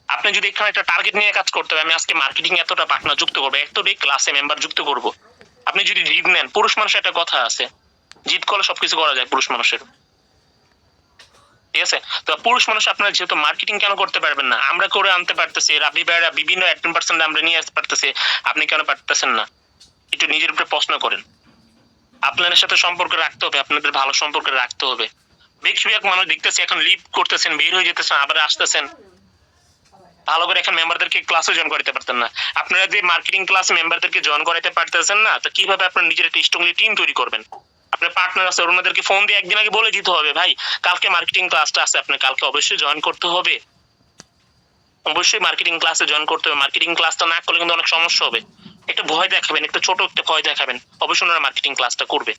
আপনি যদি এখানে একটা টার্গেট নিয়ে কাজ করতে হবে, আমি আজকে মার্কেটিং এতটা পার্টনার যুক্ত করবো, এতটাই ক্লাসে মেম্বার যুক্ত করব। আপনি যদি লিড নেন, পুরুষ মানুষের একটা কথা আছে, জিদ করলে সবকিছু করা যায় পুরুষ মানুষের, ঠিক আছে? তো পুরুষ মানুষ আপনারা যেহেতু মার্কেটিং কেন করতে পারবেন না, আমরা করে আনতে পারতেছি, রাবি ভাইরা বিভিন্ন অ্যাডমিন পার্সন আমরা নিয়ে আসতে পারতেছি, আপনি কেন পারতেছেন না? একটু নিজের উপরে প্রশ্ন করেন। আপনাদের সাথে সম্পর্ক রাখতে হবে, আপনাদের ভালো সম্পর্ক রাখতে হবে। বেশিরভাগ মানুষ দেখতেছি এখন লিভ করতেছেন, বের হয়ে যেতেছেন, আবার আসতেছেন। ভালো করে এখন মেম্বারদেরকে ক্লাসে জয়েন করতে পারতেন না। আপনারা যে মার্কেটিং ক্লাস মেম্বারদেরকে জয়েন করাতে পারতেছেন না, তো কিভাবে আপনার নিজের একটা স্ট্রংলি টিম তৈরি করবেন? আপনার পার্টনার আছে, ওনাদেরকে ফোন দিয়ে একদিন আগে বলে দিতে হবে, ভাই কালকে মার্কেটিং ক্লাসটা আছে, আপনি কালকে অবশ্যই জয়েন করতে হবে। অবশ্যই মার্কেটিং ক্লাসে জয়েন করতে হবে। মার্কেটিং ক্লাসটা না করলে কিন্তু অনেক সমস্যা হবে। একটা ভয় দেখাবেন, একটা ছোট একটা ভয় দেখাবেন, অবশ্যই ওনারা মার্কেটিং ক্লাসটা করবে।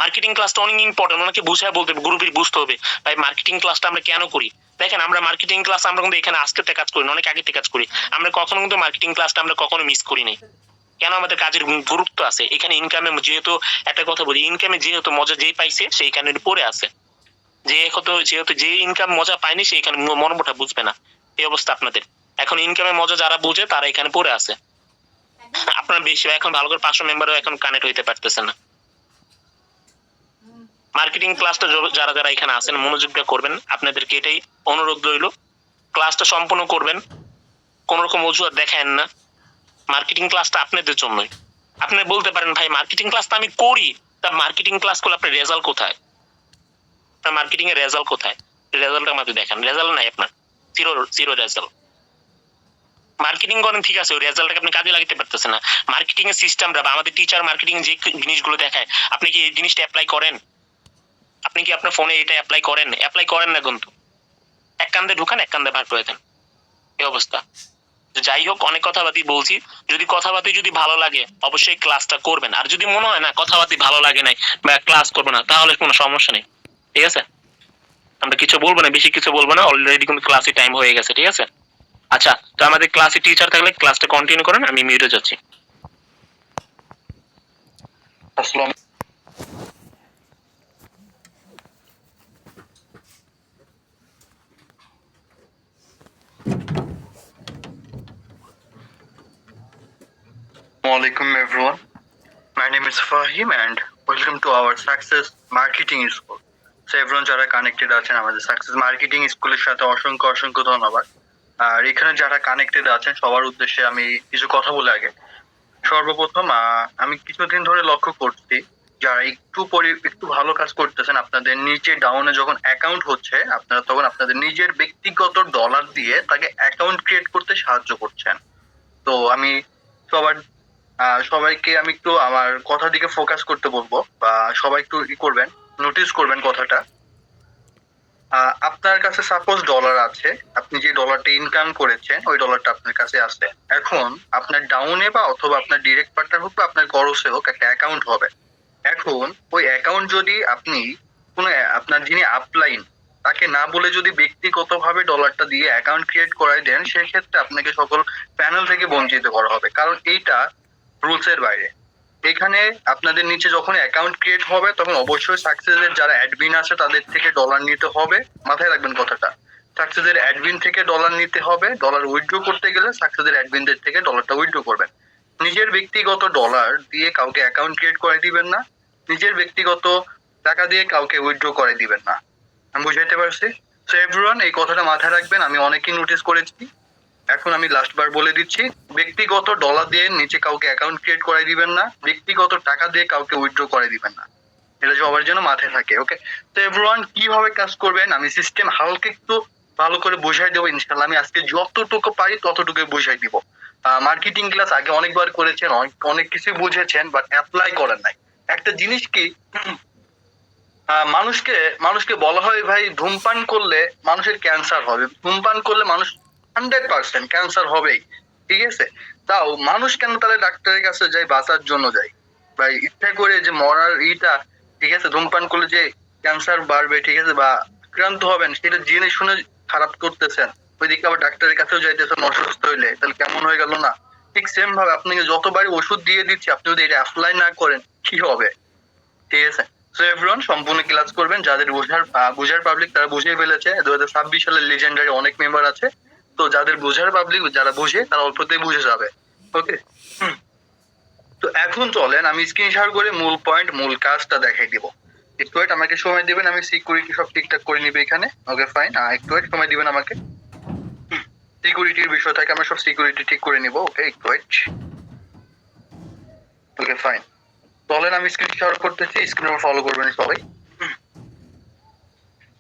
মার্কেটিং ক্লাসটা অনেক ইম্পর্টেন্ট, ওনাকে বুঝায় বলতে হবে, গ্রুপের বুঝতে হবে, ভাই মার্কেটিং ক্লাসটা আমরা কেন করি। দেখেন আমরা মার্কেটিং ক্লাস আমরা কিন্তু এখানে আজকে থেকে কাজ করি না, অনেক আগে থেকে কাজ করি। আমরা কখনো কিন্তু মার্কেটিং ক্লাসটা আমরা কখনো মিস করি নাই। কেন? আমাদের কাজের গুরুত্ব আছে এখানে। ইনকামে যেহেতু একটা কথা বলি, ইনকামে যেহেতু মজা যে পাইছে সেই এখানে পড়ে আছে, যেহেতু যে ইনকাম মজা পায়নি সে এখানে মর্মটা বুঝবে না। এই অবস্থা আপনাদের। এখন ইনকামের মজা যারা বুঝে তারা এখানে পড়ে আছে। আপনারা বেশি এখন ভালো করে 500 মেম্বারও এখন কানেক্ট হইতে পারতেছে না। মার্কেটিং ক্লাসটা যারা যারা এখানে আছেন মনোযোগ দিয়ে করবেন, আপনাদেরকে এটাই অনুরোধ রইল। ক্লাসটা সম্পূর্ণ করবেন, কোন রকম অজুহাত দেখায়েন না। মার্কেটিং ক্লাসটা আপনাদের জন্যই। আপনি বলতে পারেন ভাই মার্কেটিং ক্লাসটা আমি করি, তা মার্কেটিং ক্লাস করলে আপনার রেজাল্ট কোথায়? আপনার মার্কেটিং এর রেজাল্ট কোথায়? রেজাল্টটা আমাদের দেখান। রেজাল্ট নাই আপনার, জিরো জিরো রেজাল্ট। মার্কেটিং করেন ঠিক আছে, ওই রেজাল্টটাকে আপনি কাজে লাগাতে পারতেছেন না। মার্কেটিং এর সিস্টেমটা বা আমাদের টিচার মার্কেটিং যে জিনিসগুলো দেখায়, আপনি কি এই জিনিসটা অ্যাপ্লাই করেন? আপনি কি আপনার ফোনে এটা অ্যাপ্লাই করেন? অ্যাপ্লাই করেন না কিন্তু। এক কান্দে ঢুকান, এক কান্দে বার করে দেন, এই অবস্থা। যাই হোক, অনেক কথাবার্তি বলছি। যদি কথাবার্তি যদি ভালো লাগে অবশ্যই ক্লাসটা করবেন, আর যদি মনে হয় না কথাবার্তি ভালো লাগে নাই বা ক্লাস করবো না, তাহলে কোনো সমস্যা নেই, ঠিক আছে? আমরা কিছু বলবো না, বেশি কিছু বলবো না, অলরেডি কিন্তু ক্লাসে টাইম হয়ে গেছে, ঠিক আছে? আচ্ছা, তো আমাদের ক্লাসে টিচার থাকলে ক্লাসটা কন্টিনিউ করেন, আমি মিউটে যাচ্ছি। আসসালামু Assalamualaikum everyone. My name is Fahim and welcome to our Success Marketing School. So everyone যারা কানেক্টেড আছেন আমাদের সাকসেস মার্কেটিং স্কুলের সাথে অসংখ্য অসংখ্য ধন্যবাদ। আর এখানে যারা কানেক্টেড আছেন সবার উদ্দেশ্যে আমি কিছু কথা বলে আগে। সর্বপ্রথম আমি কিছুদিন ধরে লক্ষ্য করছি যারা একটু ভালো কাজ করতেছেন, আপনাদের নিচে ডাউনে যখন অ্যাকাউন্ট হচ্ছে আপনারা তখন আপনাদের নিজের ব্যক্তিগত ডলার দিয়ে তাকে অ্যাকাউন্ট ক্রিয়েট করতে সাহায্য করছেন। তো আমি সবার সবাইকে আমি একটু আমার কথা দিকে ফোকাস করতে বলবো, বা সবাই একটু করবেন, নোটিস করবেন কথাটা। আপনার কাছে সাপোজ ডলার আছে, আপনি যে ডলারটা ইনকাম করেছেন ওই ডলারটা আপনার কাছে আছে। এখন আপনার ডাউনে বা অথবা আপনার ডিরেক্ট পার্টনার হোক বা আপনার গরসে হোক একটা অ্যাকাউন্ট হবে। এখন ওই অ্যাকাউন্ট যদি আপনি কোনো আপনার যিনি আপলাইন তাকে না বলে যদি ব্যক্তিগতভাবে ডলারটা দিয়ে অ্যাকাউন্ট ক্রিয়েট করাই দেন, সেক্ষেত্রে আপনাকে সকল প্যানেল থেকে বঞ্চিত করা হবে, কারণ এইটা রুলসের বাইরে। এখানে আপনাদের নিচে যখন অ্যাকাউন্ট ক্রিয়েট হবে তখন অবশ্যই সাকসেসের যারা অ্যাডমিন আছে তাদের থেকে ডলার নিতে হবে। মাথায় রাখবেন কথাটা, সাকসেসের অ্যাডমিন থেকে ডলার নিতে হবে। ডলার উইথড্র করতে গেলে সাকসেসের অ্যাডমিনদের থেকে ডলারটা উইথড্র করবেন। নিজের ব্যক্তিগত ডলার দিয়ে কাউকে অ্যাকাউন্ট ক্রিয়েট করে দিবেন না, নিজের ব্যক্তিগত টাকা দিয়ে কাউকে উইথড্র করে দিবেন না। আমি বুঝাইতে পারছি? সো এভরিওয়ান এই কথাটা মাথায় রাখবেন। আমি অনেকেই নোটিস করেছি, এখন আমি লাস্ট বার বলে দিচ্ছি, ব্যক্তিগত ডলার দিয়ে নিচে কাউকে অ্যাকাউন্ট ক্রিয়েট করে দিবেন না, ব্যক্তিগত টাকা দিয়ে কাউকে উইথড্র করে দিবেন না। এটা সবার জন্য মাথায় থাকে, ওকে? তো এভরিওয়ান কিভাবে কাজ করবেন আমি সিস্টেম হালকা একটু ভালো করে বুঝাই দেবো ইনশাআল্লাহ। আমি আজকে যতটুকু পারি ততটুকু বুঝাই দিব। মার্কেটিং ক্লাস আগে অনেকবার করেছেন, অনেক কিছু বুঝেছেন, বাট অ্যাপ্লাই করেন নাই। একটা জিনিস কি, মানুষকে বলা হয় ভাই ধূমপান করলে মানুষের ক্যান্সার হবে, ধূমপান করলে মানুষ 100% ক্যান্সার হবেই, ঠিক আছে? তাও মানুষ কেন তাহলে ডাক্তারের কাছে যায়? বাঁচার জন্য যায়। বা ইচ্ছা করে যে মরার ঠিক আছে, ধূমপান করলে যে ক্যান্সার বাড়বে, ঠিক আছে, বা আক্রান্ত হবেন, সেটা জেনে শুনে খারাপ করতেছেন, ওইদিকে আবার ডাক্তারের কাছেও যাইতেছেন অসুস্থ হইলে, তাহলে কেমন হয়ে গেল না? ঠিক সেম ভাবে আপনাকে যতবারই ওষুধ দিয়ে দিচ্ছি, আপনি যদি এটা অ্যাপ্লাই না করেন কি হবে? ঠিক আছে। সো এভরিওয়ান, সম্পূর্ণ ক্লাস করবেন। যাদের বুঝার পাবলিক তারা বুঝে ফেলেছে, 2026 সালের লেজেন্ডারি অনেক মেম্বার আছে। তো যাদের বুঝার পাবলিক, যারা বুঝে তারা অল্পতেই বুঝে যাবে। ওকে, তো এখন চলেন আমি স্ক্রিন শেয়ার করে মূল পয়েন্ট, মূল কাজটা দেখাই দিব। একটু ওয়েট, আমাকে সময় দিবেন, আমি সিকিউরিটি সব ঠিকঠাক করে নিবে এখানে। ওকে ফাইন, একটু ওয়েট, সময় দিবেন আমাকে। সিকিউরিটির বিষয় থাকে, আমরা সব সিকিউরিটি ঠিক করে নিব। ওকে, একটু ওয়েট। ওকে ফাইন, চলেন আমি স্ক্রিন শেয়ার করতেছি, স্ক্রিন ফলো করবেন সবাই।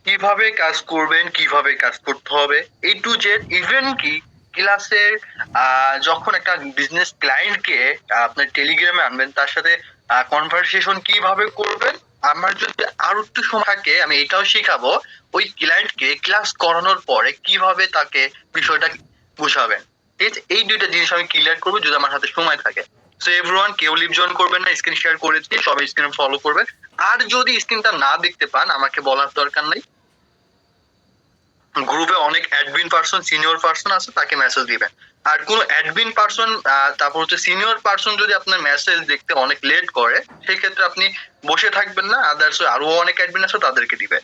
কিভাবে কাজ করবেন, কিভাবে কাজ করতে হবে, A to Z, ইভেন কি ক্লাসের যখন একটা বিজনেস ক্লায়েন্টকে আপনার টেলিগ্রামে আনবেন, তার সাথে কনভারসেশন কিভাবে করবেন, আমার যদি আরো একটু সময় থাকে আমি এটাও শিখাবো ওই ক্লায়েন্টকে ক্লাস করানোর পরে কিভাবে তাকে বিষয়টা বুঝাবেন। ঠিক আছে, এই দুইটা জিনিস আমি ক্লিয়ার করবো যদি আমার হাতে সময় থাকে। সো এভরিওয়ান, কেউ লিভ জয়েন করবেন না, স্ক্রিন শেয়ার করেছি, সবাই স্ক্রিন ফলো করবেন। আর যদি স্ক্রিনটা না দেখতে পান, আমাকে বলার দরকার নাই, গ্রুপে অনেক অ্যাডমিন পারসন, সিনিয়র পারসন আছে, তাকে মেসেজ দিবেন। আর কোন অ্যাডমিন পারসন তারপর হচ্ছে সিনিয়র পারসন যদি আপনার মেসেজ দেখতে অনেক লেট করে, সেই ক্ষেত্রে আপনি বসে থাকবেন না, আদার্স আরো অনেক অ্যাডমিন আছে তাদেরকে দিবেন।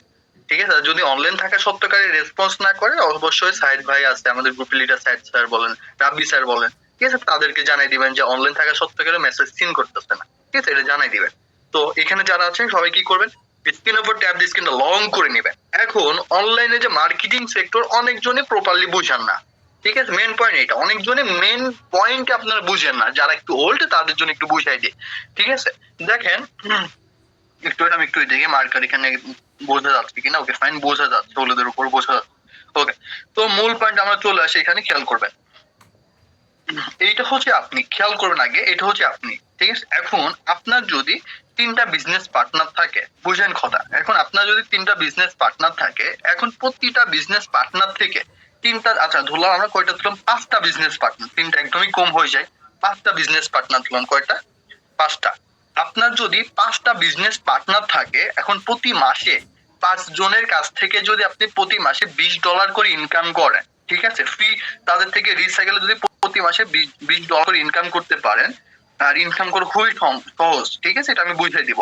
ঠিক আছে, যদি অনলাইন থাকা সত্যকারে রেসপন্স না করে, অবশ্যই সাইদ ভাই আছে আমাদের গ্রুপ লিডার, সাইদ স্যার বলেন, রাব্বি স্যার বলেন, ঠিক আছে, তাদেরকে জানাই দিবেন যে অনলাইন থাকা সত্যকারে মেসেজ সিন করতেছে না। ঠিক আছে, এটা জানাই দিবেন। তো এখানে যারা আছেন সবাই কি করবেন, স্ক্রিনের উপর ট্যাব দিয়ে স্ক্রিনটা লং করে নেবেন। এখন অনলাইনে যে মার্কেটিং সেক্টর অনেকজনে প্রপারলি বুঝেন না। ঠিক আছে, মেন পয়েন্ট এটা, অনেকজনে মেন পয়েন্ট আপনারা বুঝেন না, যারা একটু ওল্ড তাদের জন্য একটু বুঝাই দিই। ঠিক আছে, দেখেন একটু আমি একটু দেখি মার্কার এখানে বোঝা যাচ্ছে কিনা। ওকে ফাইন, বোঝা যাচ্ছে, হলুদের উপর বোঝা যাচ্ছে। ওকে, তো মূল পয়েন্ট আমরা চলে আসি এখানে, খেয়াল করবেন। এইটা হচ্ছে আপনি খেয়াল করবেন আগে, এটা হচ্ছে আপনি। ঠিক আছে, এখন আপনার যদি 3টা বিজনেস পার্টনার থাকে, বুঝেন কথা, এখন আপনার যদি 3টা বিজনেস পার্টনার থাকে, এখন প্রতিটা বিজনেস পার্টনার থেকে 3টা, আচ্ছা ধরলাম আমরা কয়টা ধরলাম, 5টা বিজনেস পার্টনার, 3টা একদমই কম হয়ে যায়, 5টা বিজনেস পার্টনার ধরলাম, কয়টা, 5টা। আপনার যদি 5টা বিজনেস পার্টনার থাকে, এখন প্রতি মাসে 5 জনের কাছ থেকে যদি আপনি প্রতি মাসে $20 করে ইনকাম করেন, ঠিক আছে, ফ্রি তাদের থেকে রিসাইকেলে যদি প্রতি মাসে $20 করে ইনকাম করতে পারেন, আর ইনকাম করে খুবই সহজ। ঠিক আছে, এটা আমি বুঝিয়ে দিব।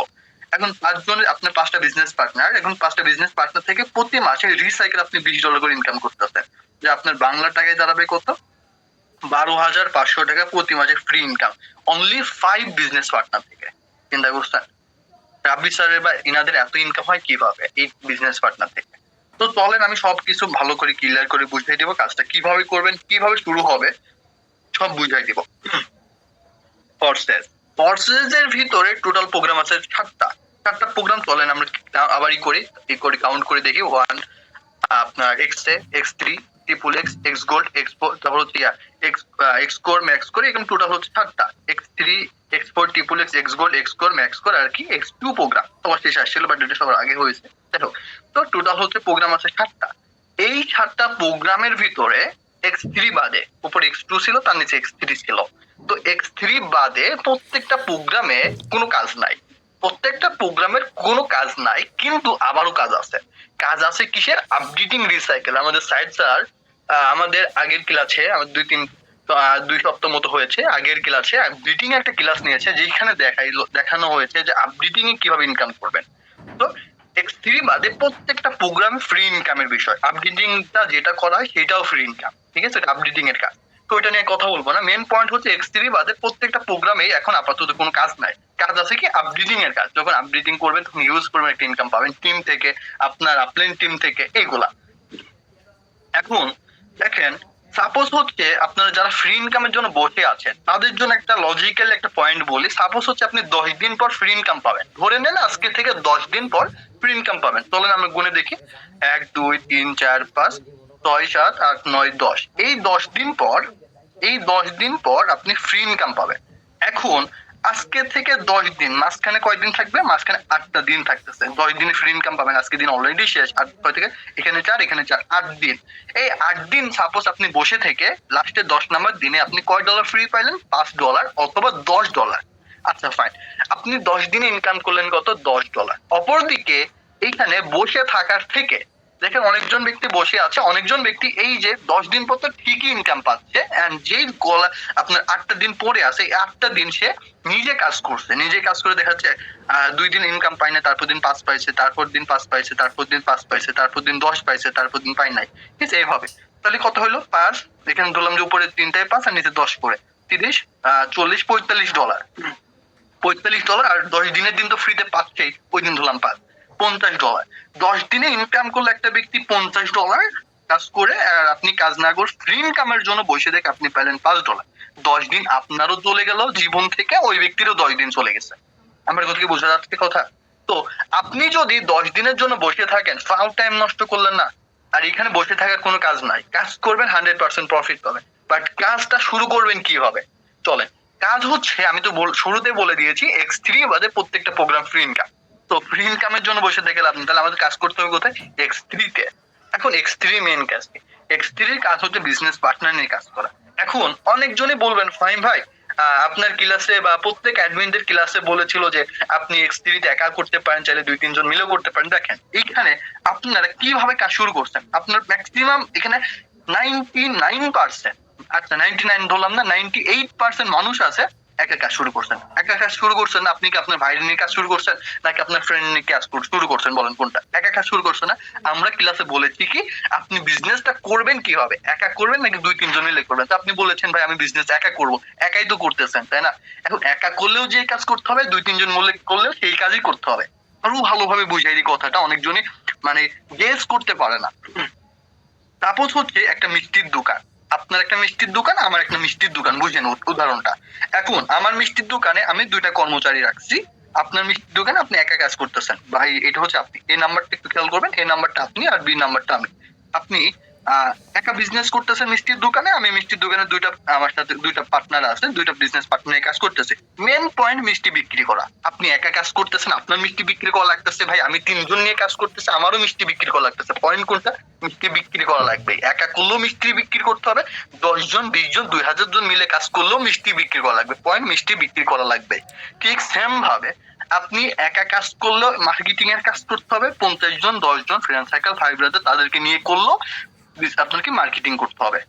এখন 5 জনের আপনার 5টা বিজনেস পার্টনার, এখন 5টা বিজনেস পার্টনার থেকে প্রতি মাসে রিসাইকেল আপনি $20 করে ইনকাম করতেছেন, যে আপনার বাংলা টাকায় দাঁড়াবে কত, 12,500 টাকা প্রতি মাসে free income, only 5 business partner থেকে। চিন্তা করছেন রাব্বি স্যারের বা ইনাদের এত ইনকাম হয় কিভাবে এই বিজনেস পার্টনার থেকে? তো চলেন আমি সবকিছু ভালো করে ক্লিয়ার করে বুঝিয়ে দিব, কাজটা কিভাবে করবেন, কিভাবে শুরু হবে, সব বুঝাই দিব। ফর্সেসের ভিতরে টোটাল প্রোগ্রাম আছে 7টা প্রোগ্রাম। চলেন আমরা আবারই করি, কাউন্ট করে দেখি। 1 আপনার X3 triple X gold X4, তারপর হচ্ছে X কোর ম্যাক্স করে, এখানে টোটাল হচ্ছে 7টা, X3 X4 triple X gold X core max করে আর কি X2 প্রোগ্রাম তোমার শেষ আসছিল, বাট এটা সবার আগে হয়েছে। দেখো, তো টোটাল হচ্ছে প্রোগ্রাম আছে 7টা। এই 7টা প্রোগ্রামের ভিতরে X3 বাদে, উপর X2 ছিল, তার নিচে X3 ছিল, তো X3 বাদে প্রত্যেকটা প্রোগ্রামে কোনো কাজ নাই, প্রত্যেকটা প্রোগ্রামের কোনো কাজ নাই, কিন্তু আবারও কাজ আছে। কাজ আছে কিসের, আপডেটিং রিসাইকেল। আমাদের সাইড স্যার আমাদের আগের ক্লাসে, আমাদের 2 সপ্তাহ মতো হয়েছে, আগের ক্লাসে আপডেটিং একটা ক্লাস নিয়েছে, যেখানে দেখানো হয়েছে যে আপডেটিং এ কিভাবে ইনকাম করবেন। তো X3 বাদে প্রত্যেকটা প্রোগ্রামে ফ্রি ইনকামের বিষয়, আপডেটিংটা যেটা করা হয় সেটাও ফ্রি ইনকাম। ঠিক আছে, এটা আপডেটিং এর কাজ, তো এটা নিয়ে কথা বলবো না। মেন পয়েন্ট হচ্ছে X3 বাদে প্রত্যেকটা প্রোগ্রামে এখন আপাতত কোনো কাজ নাই, কাজ আছে কি আপডেটিং এর কাজ। যখন আপডেটিং করবেন তখন ইউজ করবেন, একটা ইনকাম পাবেন টিম থেকে, আপনার আপলাইন টিম থেকে, এইগুলা। এখন দেখেন, সাপোজ হচ্ছে আপনারা যারা ফ্রি ইনকামের জন্য বসে আছেন, তাদের জন্য একটা লজিক্যাল একটা পয়েন্ট বলি। সাপোজ হচ্ছে আপনি 10 দিন পর ফ্রি ইনকাম পাবেন, ধরে নেন আজকে থেকে 10 দিন পর ফ্রি ইনকাম পাবেন। চলেন আমরা গুনে দেখি, 1 2 3 4 5 6 7 8 9 10। এই 10 দিন পর আপনি ফ্রি ইনকাম পাবেন। এখন আজকে থেকে 10 দিন, মাঝখানে কয়দিন থাকবে, মাঝখানে 8টা দিন থাকতেছে, 10 দিনে ফ্রি ইনকাম পাবেন। আজকে দিন অলরেডি শেষ, 8 থেকে এখানে 4 এখানে 4, 8 দিন। এই 8 দিন সাপোজ আপনি বসে থেকে লাস্টে 10 নাম্বার দিনে আপনি কয় ডলার ফ্রি পাইলেন, $5 অথবা $10। আচ্ছা ফাইন, আপনি 10 দিনে ইনকাম করলেন কত? $10। অপরদিকে এইখানে বসে থাকার থেকে দেখেন অনেকজন ব্যক্তি বসে আছে, অনেকজন ব্যক্তি এই যে 10 দিন পর তো ঠিকই ইনকাম পাচ্ছে, এন্ড যেই গলা আপনার 8টা দিন পরে আছে, এই 8টা দিন সে নিজে কাজ করছে, নিজে কাজ করে দেখা যাচ্ছে 2 দিন ইনকাম পায় না, তারপর দিন 5 পাইছে, তারপর দিন 5 পাইছে, তারপর দিন 5 পাইছে, তারপর দিন 10 পাইছে, তারপর দিন পাই নাই, ঠিক আছে? এইভাবে তাহলে কত হলো? 5, এখানে ধরলাম যে উপরে 3টায় 5 আর নিচে 10 করে 30, 40, $45, $45, আর 10 দিনের দিন তো ফ্রিতে পাচ্ছেই, ওই দিন ধরলাম $50। 10 দিনে ইনকাম করলে একটা ব্যক্তি $50 কাজ করে, আর আপনি কাজ না করে ফ্রি ইনকামের জন্য বসে দেখে আপনি পেলেন $5। 10 দিন আপনারও চলে গেল জীবন থেকে, ওই ব্যক্তিরও 10 দিন চলে গেছে। আমার কথা কি বোঝা যাচ্ছে কথা? তো আপনি যদি 10 দিনের জন্য বসে থাকেন, ফাউ টাইম নষ্ট করলেন না। আর এখানে বসে থাকার কোনো কাজ নাই, কাজ করবেন 100% প্রফিট পাবেন, বাট কাজটা শুরু করবেন কিভাবে? চলেন, কাজ হচ্ছে আমি তো শুরুতে বলে দিয়েছি X3 বাদে প্রত্যেকটা প্রোগ্রাম ফ্রি ইনকাম। তো ফ্রি ইনকামের জন্য বসে থেকে লাভ নেই, তাহলে আমাদের কাজ করতে হবে কোথায়? X3 তে। এখন X3 মেইন কাজ কি? X3 এর কাজ হচ্ছে বিজনেস পার্টনার নিয়ে কাজ করা। এখন অনেকজনই বলবেন ফাহিম ভাই, আপনার ক্লাসে বা প্রত্যেক অ্যাডমিনদের ক্লাসে বলেছিল যে আপনি X3 তে একা করতে পারেন, চাইলে 2-3 জন মিলেও করতে পারেন। দেখেন এইখানে আপনারা কিভাবে কাজ শুরু করছেন, আপনার ম্যাক্সিমাম এখানে 99%, আচ্ছা 99 ধরলাম না, 98% মানুষ আছে একা কাজ শুরু করছেন। একা কাজ শুরু করছেন না, আপনি কি আপনার ভাইয়ের নিয়ে কাজ শুরু করছেন নাকি আপনার ফ্রেন্ড নিয়ে কাজ শুরু করছেন? বলেন কোনটা? একা কাজ শুরু করছেন না। আমরা ক্লাসে বলেছি কি আপনি বিজনেসটা করবেন কিভাবে, একা করবেন নাকি 2-3 জন মিলে করবেন? তো আপনি বলেছেন ভাই আমি বিজনেস একা করব, একাই তো করতেছেন তাই না? এখন একা করলেও যে কাজ করতে হবে, 2-3 জন মিলে করলেও সেই কাজই করতে হবে। আরো ভালোভাবে বুঝাই দিই কথাটা, অনেকজনই মানে গেস করতে পারে না। সাপোজ হচ্ছে একটা মিষ্টির দোকান, আপনার একটা মিষ্টির দোকান, আমার একটা মিষ্টির দোকান, বুঝেন উদাহরণটা। এখন আমার মিষ্টির দোকানে আমি 2টা কর্মচারী রাখছি, আপনার মিষ্টির দোকানে আপনি একা কাজ করতেছেন। ভাই এটা হচ্ছে আপনি, এই নাম্বারটা একটু খেয়াল করবেন, এই নাম্বারটা আপনি আর বি নাম্বারটা আমি। আপনি একা বিজনেস করতেছেন মিষ্টির দোকানে, আমি মিষ্টির দোকানে আমার সাথে 2টা পার্টনার আছে, 2টা বিজনেস পার্টনার কাজ করতেছে। মেন পয়েন্ট মিষ্টি বিক্রি করা। আপনি একা কাজ করতেছেন, আপনার মিষ্টি বিক্রি করা লাগতেছে, ভাই আমি 3 জন নিয়ে কাজ করতেছি, আমারও মিষ্টি বিক্রি করা লাগতেছে। পয়েন্ট কোনটা? মিষ্টি বিক্রি করা লাগবে। একা করলেও মিষ্টি বিক্রি করতে হবে, 10 জন 20 জন 2000 জন মিলে কাজ করলেও মিষ্টি বিক্রি করা লাগবে। পয়েন্ট মিষ্টি বিক্রি করা লাগবে। ঠিক সেম ভাবে আপনি একা কাজ করলেও মার্কেটিং এর কাজ করতে হবে, 50 জন 10 জন ফ্রেন্ড সার্কেল ভাই ব্রাদার তাদেরকে নিয়ে করলেও আপনাকে মার্কেটিং করতে হবে।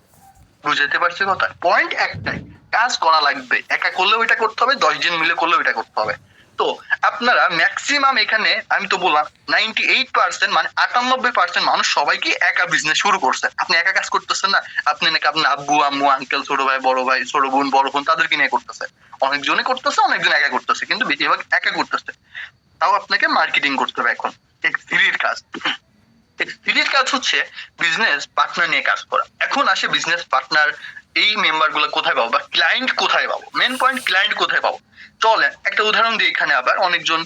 বুঝতে পারছি কথা? পয়েন্ট একটাই, কাজ করা লাগবে। একা করলেও এটা করতে হবে, 10 জন মিলে করলেও এটা করতে হবে। তো আপনারা ম্যাক্সিমাম এখানে আমি তো বললাম 98% মানে 98% মানুষ সবাই কি একা বিজনেস শুরু করছে। আপনি একা কাজ করতেছেন না, আপনি নাকি আপনার আব্বু আম্মু আঙ্কেল ছোট ভাই ছোট বোন বড় বোন তাদেরকে নিয়ে করতেছে। অনেকজনে করতেছে, অনেকজন একা করতেছে, কিন্তু বেশিরভাগ একা করতেছে। তাও আপনাকে মার্কেটিং করতে হবে। এখন X3 কাজ, X3 কাজ হচ্ছে বিজনেস পার্টনার নিয়ে কাজ করা। এখন আসে বিজনেস পার্টনার, এই মেম্বার গুলো কোথায় পাবো বা ক্লায়েন্ট কোথায় পাবো? মেন পয়েন্ট ক্লায়েন্ট কোথায় পাবো? চলেন একটা উদাহরণ দিই, এখানে আবার অনেকজন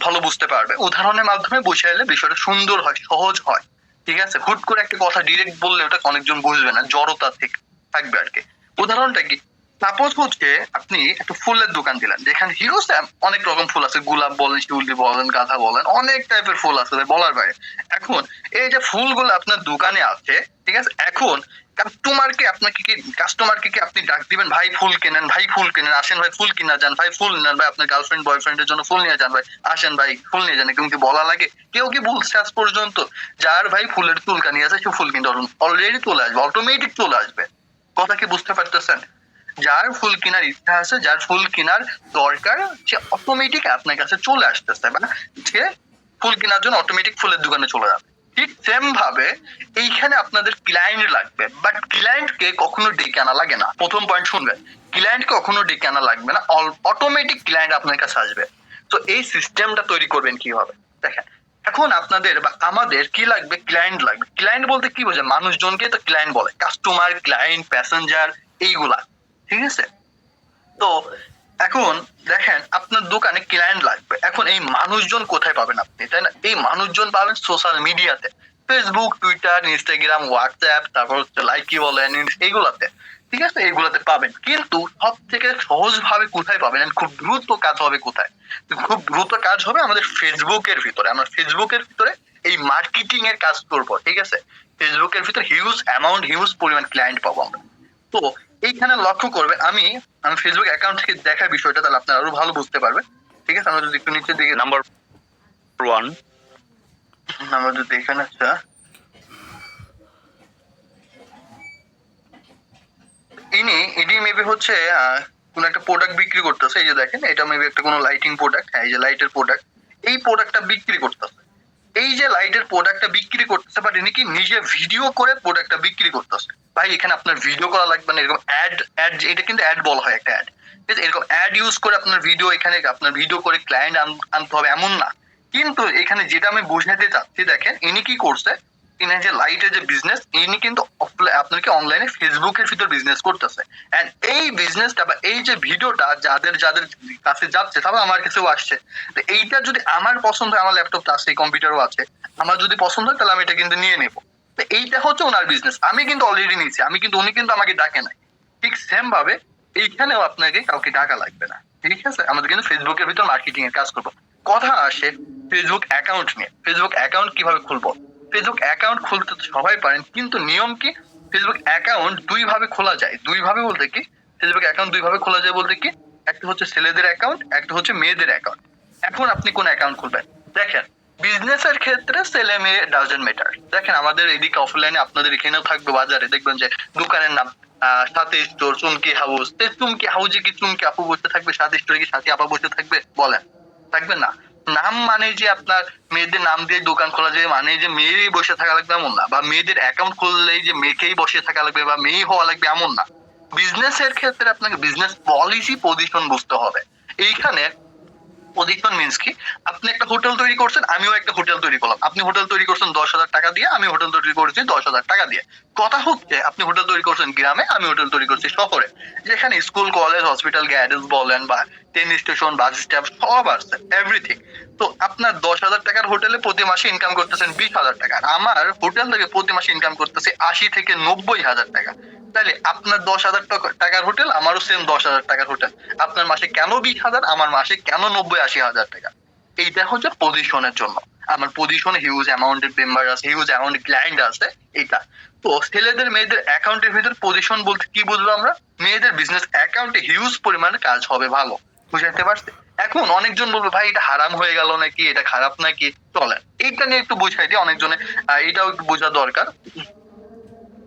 ভালো বুঝতে পারবে। উদাহরণের মাধ্যমে বুঝাইলে বিষয়টা সুন্দর হয়, সহজ হয়। ঠিক আছে, হুট করে একটা কথা ডিরেক্ট বললে ওটা অনেকজন বুঝবে না, জড়তা থেকে থাকবে আর কি। উদাহরণটা কি? সাপোজ হচ্ছে আপনি একটা ফুলের দোকান দিলেন, যেখানে হিরো অনেক রকম ফুল আছে, গোলাপ বলেন, শিউলি বলেন, গাঁদা বলেন, অনেক টাইপের ফুল আছে বলার বাইরে। এখন এই যে ফুলগুলো আপনার দোকানে আছে, ঠিক আছে, এখন কাস্টমারকে কি আপনি ডাক দিবেন, ভাই ফুল কেনেন, ভাই ফুল কেনেন, আসেন ভাই ফুল কিনা যান, ভাই ফুল নেন, ভাই আপনার গার্লফ্রেন্ড বয়ফ্রেন্ডের জন্য ফুল নিয়ে যান, ভাই আসেন ভাই ফুল নিয়ে যান, কেউ কি বলা লাগে? কেউ কি বলছে আজ পর্যন্ত? যার ভাই ফুলের চুলকানি আছে সে ফুল কিনতে অলরেডি চলে আসবে, অটোমেটিক চলে আসবে। কথা কি বুঝতে পারতেছেন? যার ফুল কেনার ইচ্ছা আছে, যার ফুল কেনার দরকার, সে অটোমেটিক আপনার কাছে চলে আসতেছে, মানে সে ফুল কেনার জন্য অটোমেটিক ফুলের দোকানে চলে যাবে। ঠিক সেম ভাবে এইখানে আপনাদের ক্লায়েন্ট লাগবে, বাট ক্লায়েন্টকে কখনো ডেকে আনা লাগে না। প্রথম পয়েন্ট শুনবেন, ক্লায়েন্টকে কখনো ডেকে আনা লাগবে না, অটোমেটিক ক্লায়েন্ট আপনার কাছে আসবে। তো এই সিস্টেমটা তৈরি করবেন কিভাবে? দেখেন, এখন আপনাদের বা আমাদের কি লাগবে? ক্লায়েন্ট লাগবে। ক্লায়েন্ট বলতে কি বোঝে? মানুষজনকে তো ক্লায়েন্ট বলে, কাস্টমার, ক্লায়েন্ট, প্যাসেঞ্জার, এইগুলা। ঠিক আছে, তো এখন দেখেন আপনার দোকানে ক্লায়েন্ট লাগবে, এখন এই মানুষজন কোথায় পাবেন আপনি, তাই না? এই মানুষজন পাবেন সোশ্যাল মিডিয়াতে, ফেসবুক, টুইটার, ইনস্টাগ্রাম, হোয়াটসঅ্যাপ, তারপর হচ্ছে লাইকি বলেন, এইগুলাতে। ঠিক আছে, এইগুলাতে পাবেন, কিন্তু সব থেকে সহজ ভাবে কোথায় পাবেন, খুব দ্রুত কাজ হবে কোথায়? খুব দ্রুত কাজ হবে আমাদের ফেসবুকের ভিতরে। আমরা ফেসবুকের ভিতরে এই মার্কেটিং এর কাজ করবো। ঠিক আছে, ফেসবুকের ভিতরে হিউজ পরিমাণ ক্লায়েন্ট পাবো আমরা। তো এইখানে লক্ষ্য করবেন, আমি ফেসবুক অ্যাকাউন্ট থেকে দেখা বিষয়টা, তাহলে আপনারা আরো ভালো বুঝতে পারবেন। ঠিক আছে, আমরা যদি একটু নিচের দিকে নাম্বার 1, আমরা যদি এখানে ইনি মেবি হচ্ছে কোন একটা প্রোডাক্ট বিক্রি করতেছে। এই যে দেখেন, এটা মেবি একটা কোনো লাইটিং প্রোডাক্ট। হ্যাঁ, এই যে লাইটের প্রোডাক্ট, এই প্রোডাক্টটা বিক্রি করতেছে। এই যে লাইটের প্রোডাক্টটা বিক্রি করতেছে, বাট ইনি কি নিজে ভিডিও করে প্রোডাক্টটা বিক্রি করতেছে। ভাই এখানে আপনার ভিডিও করা লাগবে না, এরকম অ্যাড, এটা কিন্তু অ্যাড বলা হয়, একটা অ্যাড। ঠিক আছে, এরকম অ্যাড ইউজ করে আপনার ভিডিও, এখানে আপনার ভিডিও করে ক্লায়েন্ট আনতে হবে এমন না। কিন্তু এখানে যেটা আমি বোঝাতে চাচ্ছি, দেখেন ইনি কি করছে, ইনি যে লাইটের যে বিজনেস, ইনি কিন্তু আপনার কি অনলাইনে ফেসবুকের ভিতর বিজনেস করতেছে। এন্ড এই বিজনেসটা বা এই যে ভিডিওটা যাদের যাদের কাছে যাচ্ছে, তারপর আমার কাছেও আসছে, তো এইটা যদি আমার পছন্দ হয়, আমার ল্যাপটপটা আছে, কম্পিউটারও আছে, আমার যদি পছন্দ হয় তাহলে আমি এটা কিন্তু নিয়ে নেবো। তো এইটা হচ্ছে ওনার বিজনেস, আমি কিন্তু অলরেডি নিয়েছি, উনি কিন্তু আমাকে ডাকে নাই। ঠিক সেম ভাবে এইখানেও আপনাকে কাউকে ডাকা লাগবে না। ঠিক আছে, আমাদের কিন্তু ফেসবুকের ভিতর মার্কেটিং এর কাজ করবো। কথা আসে ফেসবুক অ্যাকাউন্ট নিয়ে। ফেসবুক অ্যাকাউন্ট কিভাবে খুলবো? ফেসবুক অ্যাকাউন্ট খুলতে তো সবাই পারেন, কিন্তু নিয়ম কি? ফেসবুক অ্যাকাউন্ট দুই ভাবে খোলা যায়। দুই ভাবে বলতে কি, ফেসবুক অ্যাকাউন্ট দুই ভাবে খোলা যায় বলতে কি, একটা হচ্ছে ছেলেদের অ্যাকাউন্ট, একটা হচ্ছে মেয়েদের অ্যাকাউন্ট। এখন আপনি কোন অ্যাকাউন্ট খুলবেন? দেখেন, বিজনেসের ক্ষেত্রে ছেলে মেয়ে ডাজন্ট ম্যাটার। দেখেন আমাদের এদিকে অফলাইনে, আপনাদের এখানেও থাকবে, বাজারে দেখবেন যে দোকানের নাম সাথী স্টোর, চুমকি হাউস। চুমকি হাউসে কি চুমকি আপু বসে থাকবে? সাথী স্টোরে কি সাথী আপা বসে থাকবে? বলেন, থাকবে না। নাম মানে যে আপনার মেয়েদের নাম দিয়ে দোকান খোলা যায় মানে যে মেয়েরই বসে থাকা লাগবে এমন না, বা মেয়েদের অ্যাকাউন্ট খুললেই যে মেয়েকেই বসে থাকা লাগবে বা মেয়ে হওয়া লাগবে এমন না। বিজনেসের ক্ষেত্রে আপনাকে বিজনেস পলিসি, পজিশন বুঝতে হবে। এইখানে পজিশন মিন্স কি, আপনি একটা হোটেল তৈরি করছেন, আমিও একটা হোটেল তৈরি করলাম। আপনি হোটেল তৈরি করছেন 10,000 টাকা দিয়ে, আমি হোটেল তৈরি করেছি 10,000 টাকা দিয়ে। কথা হচ্ছে আপনি হোটেল তৈরি করছেন গ্রামে, আমি হোটেল তৈরি করছি শহরে, যেখানে স্কুল, কলেজ, হসপিটাল, গ্যারেজ বলেন বা ট্রেন স্টেশন, বাস স্ট্যান্ড সব আছে, এভরিথিং। তো আপনার 10,000 টাকার হোটেলে প্রতি মাসে ইনকাম করতেছেন 20,000 টাকা, আমার হোটেল থেকে প্রতি মাসে ইনকাম করতেছে 80 থেকে 90,000 টাকা। তাহলে আপনার 10,000 টাকার হোটেল, আমারও সেম 10,000 টাকার হোটেল। আপনার মাসে কেন 20,000, আমার মাসে কেন 90-80,000 টাকা? এইটা হচ্ছে পজিশনের জন্য। আমার পজিশনে হিউজ অ্যামাউন্টের মেম্বার আছে, হিউজ অ্যামাউন্টের ক্লায়েন্ট আছে, এইটা। তো ছেলেদের মেয়েদের অ্যাকাউন্টের ভিতর পজিশন বলতে কি বুঝবো আমরা? মেয়েদের বিজনেস অ্যাকাউন্টে হিউজ পরিমাণে কাজ হবে ভালো, বুঝাতে পারছি? এখন অনেকজন বলবে ভাই এটা হারাম হয়ে গেল নাকি, এটা খারাপ নাকি? চলেন এইটা নিয়ে একটু বুঝাই দিই অনেকজনে, এটাও একটু বোঝা দরকার।